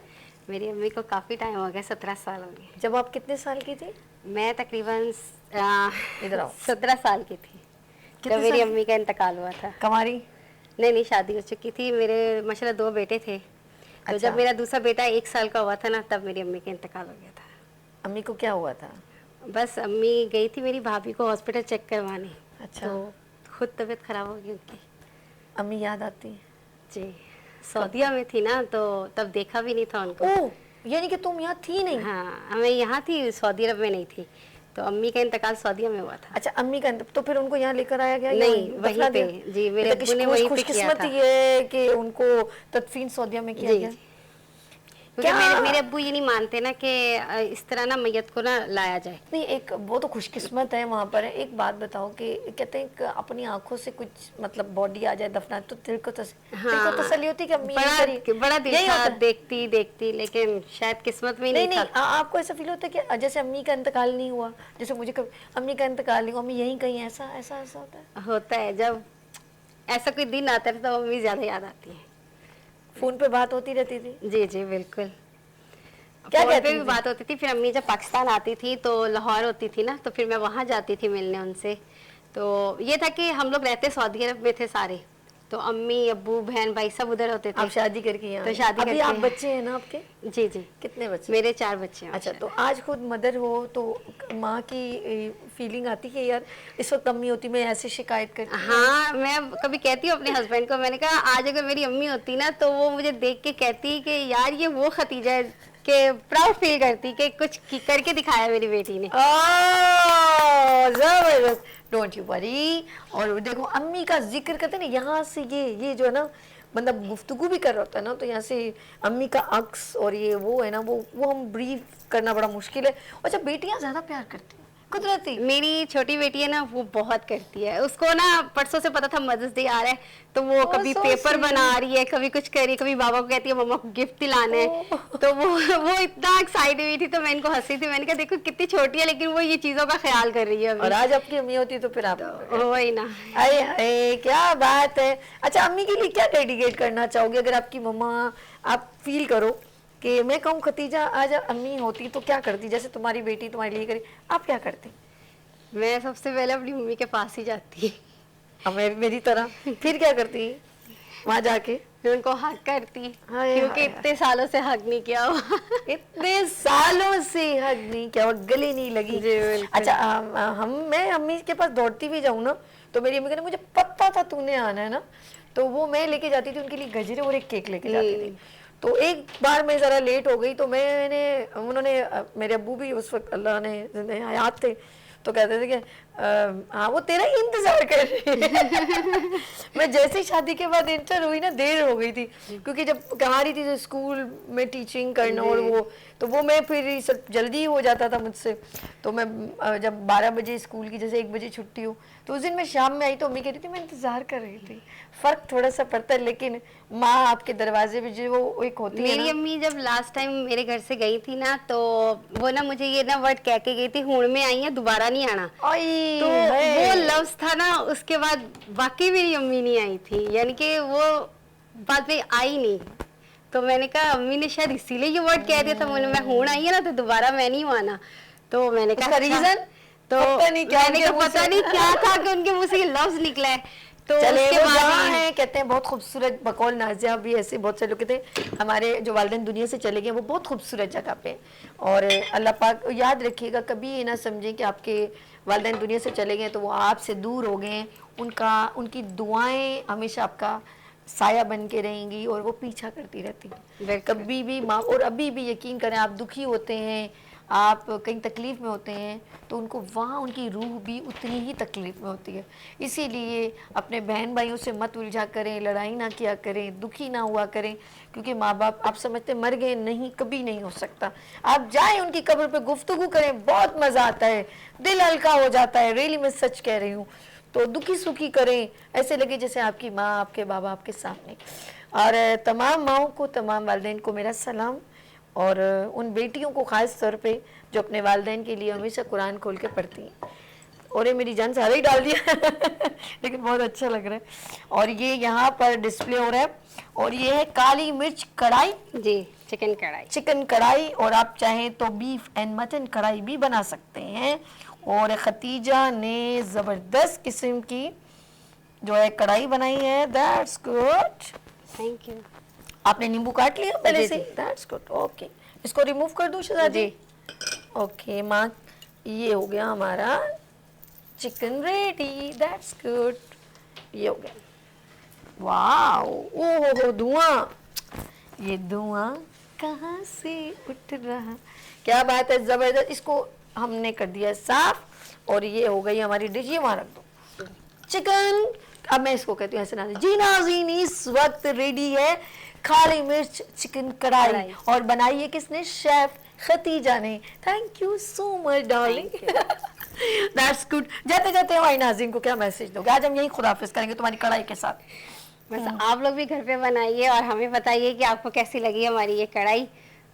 मेरी अम्मी को काफी टाइम हो गया, 17 साल हो गए। जब आप कितने साल की थी? मैं तकरीबन इधर आओ। 17 साल की थी कितने जब मेरी साल? अम्मी का इंतकाल हुआ था। कमारी? नहीं, शादी हो चुकी थी। मेरे माशाल्लाह 2 बेटे थे, तो अच्छा। जब मेरा दूसरा बेटा 1 साल का हुआ था ना, तब मेरी अम्मी का इंतकाल हो गया था। अम्मी को क्या हुआ था? बस अम्मी गई थी मेरी भाभी को हॉस्पिटल चेक करवाने। अच्छा। तो खुद तबीयत खराब हो गई उनकी। अम्मी याद आती है? जी, सऊदीया में थी ना, तो तब देखा भी नहीं था उनको। ओह, यानी कि तुम यहाँ थी नहीं? हाँ, मैं यहाँ थी, सऊदी अरब में नहीं थी। तो अम्मी का इंतकाल सऊदीया में हुआ था। अच्छा, अम्मी का तो फिर उनको यहाँ लेकर आया गया? नहीं, या वहीं दफना पे। दिया? जी, मेरे मतलब अब्बू ने वहीं पे किया खुशकिस्मती था। है कि उनको तदफीन सऊदीया में किया जी, गया। जी। क्योंकि क्या? मेरे अब्बू ये नहीं मानते ना कि इस तरह ना मैयत को ना लाया जाए। नहीं, एक वो तो खुशकिस्मत है वहाँ पर। एक बात बताओ कि कहते हैं कि अपनी आंखों से कुछ मतलब बॉडी आ जाए दफना, तो दिल को तसल्ली होती है कि अम्मी यही करी। बड़ा दिल यही था, होता है। देखती, लेकिन शायद किस्मत में ही नहीं नहीं नहीं, था। आपको ऐसा फील होता है कि जैसे अम्मी का इंतकाल नहीं हुआ, जैसे मुझे कभी अम्मी का इंतकाल नहीं हुआ, अम्मी यहीं कहीं, ऐसा ऐसा ऐसा होता है? होता है, जब ऐसा कोई दिन आता है तो अम्मी ज्यादा याद आती है। फोन पे बात होती रहती थी? जी जी, बिल्कुल। क्या फोन कहती पे भी थी? बात होती थी। फिर अम्मी जब पाकिस्तान आती थी तो लाहौर होती थी ना, तो फिर मैं वहाँ जाती थी मिलने उनसे। तो ये था कि हम लोग रहते सऊदी अरब में थे सारे, तो अम्मी अब्बू बहन भाई सब उधर होते थे। आप शादी करके यहाँ तो आई। शादी अभी करके आप यहाँ। बच्चे हैं ना आपके? जी जी, कितने बच्चे? मेरे 4 बच्चे हैं। अच्छा, तो आज खुद मदर हो तो माँ की फीलिंग आती है यार इस वक्त अम्मी होती मैं ऐसे शिकायत करती? हाँ, मैं कभी कहती हूँ अपने हस्बैंड को, मैंने कहा आज अगर मेरी अम्मी होती ना, तो वो मुझे देख के कहती कि यार ये वो खतीजा है, कि प्राउड फील करती कि कुछ करके दिखाया मेरी बेटी ने। जबरदस्त, डोंट यू वरी। और देखो अम्मी का जिक्र करते हैं ना, यहाँ से ये जो है ना, बंदा गुफ्तगू भी कर रहा होता है ना, तो यहाँ से अम्मी का अक्स और ये वो है ना, वो हम ब्रीफ करना बड़ा मुश्किल है। अच्छा, बेटियां ज्यादा प्यार करती हैं कुदरती? मेरी छोटी बेटी है ना, वो बहुत करती है। उसको ना परसों से पता था मदर्स डे आ रहा है, तो वो कभी so पेपर sweet. बना रही है, कभी कुछ कर रही है, कभी बाबा को कहती है मम्मा को गिफ्ट दिलाना है। तो वो इतना एक्साइटेड हुई थी, तो मैं इनको हंसी थी। मैंने कहा देखो कितनी छोटी है, लेकिन वो ये चीजों का ख्याल कर रही है और अभी। आज आपकी अम्मी होती तो फिर आप वही ना। अरे अरे क्या बात है। अच्छा, अम्मी के लिए क्या डेडिकेट करना चाहोगे? अगर आपकी मम्मा, आप फील करो कि मैं कहूँ खतीजा आज अम्मी होती तो क्या करती? जैसे तुम्हारी बेटी तुम्हारे लिए करी, आप क्या करती? मैं सबसे पहले अपनी मम्मी के पास ही जाती। मेरी तरह फिर क्या करती वहां जाके? फिर उनको हक करती, हाय, क्योंकि हाय, इतने सालों से हक नहीं किया हुआ। इतने सालों से हक नहीं किया और गले नहीं लगी। जी, बिल्कुल। अच्छा, मैं अम्मी के पास दौड़ती भी जाऊँ ना, तो मेरी अम्मी कहती मुझे पता था तूने आना है ना, तो वो मैं लेके जाती थी उनके लिए गजरे और एक केक लेके जाती थी। तो एक बार मैं ज़रा लेट हो गई, तो उन्होंने मेरे अब्बू भी उस वक्त अल्लाह ने हयात थे, तो कहते थे कि हाँ वो तेरा ही इंतजार कर रही है। मैं जैसे ही शादी के बाद इंटर हुई ना, देर हो गई थी, क्योंकि जब कहा रही थी तो स्कूल में टीचिंग करना और वो मैं फिर सब जल्दी हो जाता था मुझसे। तो मैं जब 12 बजे स्कूल की जैसे 1 बजे छुट्टी हो, तो उस दिन मैं शाम में आई तो अम्मी कह रही थी मैं इंतजार कर रही थी। फर्क थोड़ा सा पड़ता है, लेकिन माँ आपके दरवाजे पे जो वो एक होती है मेरी ना। अम्मी जब लास्ट टाइम मेरे घर से गई थी ना, तो वो ना मुझे ये ना वर्ड कह के गई थी, हुण में आई है दोबारा नहीं आना। तो वो लफ्ज था ना, उसके बाद वाकई मेरी अम्मी नहीं आई थी, यानी कि वो बाद में आई नहीं। तो मैंने कहा अम्मी ने शायद इसीलिए ये वर्ड कह दिया था, मैं हुण आई है ना तो दोबारा मैं नहीं आना। तो मैंने कहा रीजन तो मैंने कहा पता नहीं क्या था कि उनके मुंह से ये लफ्ज निकला है। तो चले उसके वो बाद जहाँ है, कहते हैं बहुत खूबसूरत बकौल नाजिया भी ऐसे बहुत से लोग कहते हैं हमारे जो वालिदैन दुनिया से चले गए वो बहुत खूबसूरत जगह पे। और अल्लाह पाक याद रखिएगा, कभी ये ना समझें कि आपके वालिदैन दुनिया से चले गए तो वो आपसे दूर हो गए। उनकी दुआएं हमेशा आपका साया बन के रहेंगी और वो पीछा करती रहती हैं कभी भी माँ। और अभी भी यकीन करें, आप दुखी होते हैं, आप कहीं तकलीफ़ में होते हैं तो उनको वहाँ उनकी रूह भी उतनी ही तकलीफ़ में होती है। इसीलिए अपने बहन भाइयों से मत उलझा करें, लड़ाई ना किया करें, दुखी ना हुआ करें, क्योंकि माँ बाप आप समझते मर गए, नहीं, कभी नहीं हो सकता। आप जाएं उनकी कब्र पे गुफ्तगू करें, बहुत मज़ा आता है, दिल हल्का हो जाता है। रियली मैं सच कह रही हूँ। तो दुखी सुखी करें, ऐसे लगे जैसे आपकी माँ, आपके बाबा आपके सामने। और तमाम माँओं को, तमाम वालिदैन को मेरा सलाम, और उन बेटियों को ख़ास तौर पे जो अपने वालिदैन के लिए हमेशा कुरान खोल के पढ़ती हैं। और ये मेरी जान सारा ही डाल दिया लेकिन बहुत अच्छा लग रहा है। और ये यहाँ पर डिस्प्ले हो रहा है, और ये है काली मिर्च कढ़ाई, जी, चिकन कढ़ाई। चिकन कढ़ाई, और आप चाहें तो बीफ एंड मटन कढ़ाई भी बना सकते हैं। और खतीजा ने ज़बरदस्त किस्म की जो है कढ़ाई बनाई है। That's good. Thank you. आपने नींबू काट लिया पहले जी, से? जी। That's good. ओके, इसको रिमूव कर दूं शहजादी? ओके माँ, ये हो गया हमारा चिकन रेडी। That's good. ये हो गया। वाओ, ओहो धुआं, ये धुआं कहाँ से उठ रहा, क्या बात है, जबरदस्त। इसको हमने कर दिया साफ, और ये हो गई हमारी डिश। ये वहाँ रख दो चिकन। अब मैं इसको कहती हूँ ऐसे ना, जी नाज़रीन, इस वक्त रेडी है काली मिर्च चिकन कढ़ाई, और बनाई है किसने? शेफ खतीजा ने। Thank you so much darling. That's good. जाते जाते हमारी नाज़रीन को क्या मैसेज दोगे? आज हम यही खुदाफिज करेंगे तुम्हारी कढ़ाई के साथ। बस आप लोग भी घर पे बनाइए और हमें बताइए कि आपको कैसी लगी हमारी ये कढ़ाई।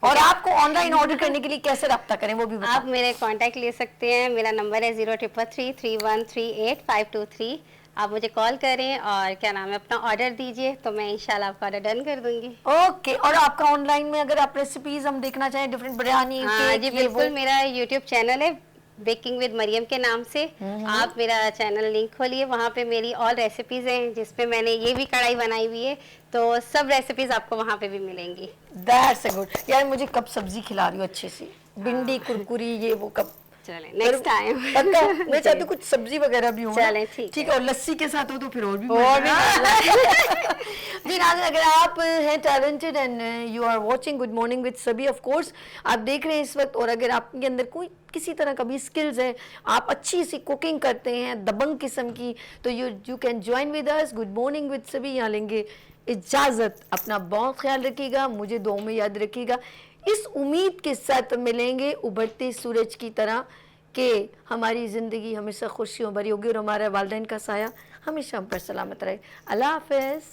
और आपको ऑनलाइन ऑर्डर करने के लिए कैसे रब्ता करें वो भी बताओ। आप मेरे कांटेक्ट ले सकते हैं। मेरा नंबर है 03333138 आप मुझे कॉल करें और क्या नाम है अपना ऑर्डर दीजिए, तो मैं इंशाल्लाह आपका ऑर्डर डन कर दूंगी। ओके। और आपका ऑनलाइन में अगर आप रेसिपीज हम देखना चाहें, डिफरेंट बिरयानी, हाँ केक, जी ये बिल्कुल, वो। मेरा यूट्यूब चैनल है बेकिंग विद मरियम के नाम से। आप मेरा चैनल लिंक खोलिए, वहाँ पे मेरी ऑल रेसिपीज हैं, जिसपे मैंने ये भी कढ़ाई बनाई हुई है, तो सब रेसिपीज आपको वहाँ पे भी मिलेंगी। That's good. यार मुझे कब सब्जी खिला रही हो अच्छे से, भिंडी कुरकुरी ये वो कब? चलें नेक्स्ट टाइम। पक्का मैं चाहती हूँ कुछ सब्जी वगैरह भी हो। चलें, ठीक है। है। और लस्सी के साथ हो तो फिर और भी और भी जी नाज़रीन, अगर आप हैं talented and you are watching good morning with Sabhi, of course आप देख रहे हैं इस वक्त, और अगर आपके अंदर कोई किसी तरह का भी स्किल्स है, आप अच्छी सी कुकिंग करते हैं दबंग किस्म की, तो you can join with us. Good morning with सभी यहाँ लेंगे इजाज़त। अपना बहुत ख्याल रखिएगा, मुझे दुआ में याद रखिएगा। इस उम्मीद के साथ मिलेंगे उभरते सूरज की तरह कि हमारी ज़िंदगी हमेशा खुशियों भरी होगी और हमारे वालिदैन का साया हमेशा हम पर सलामत रहे। अल्लाह हाफ़िज़।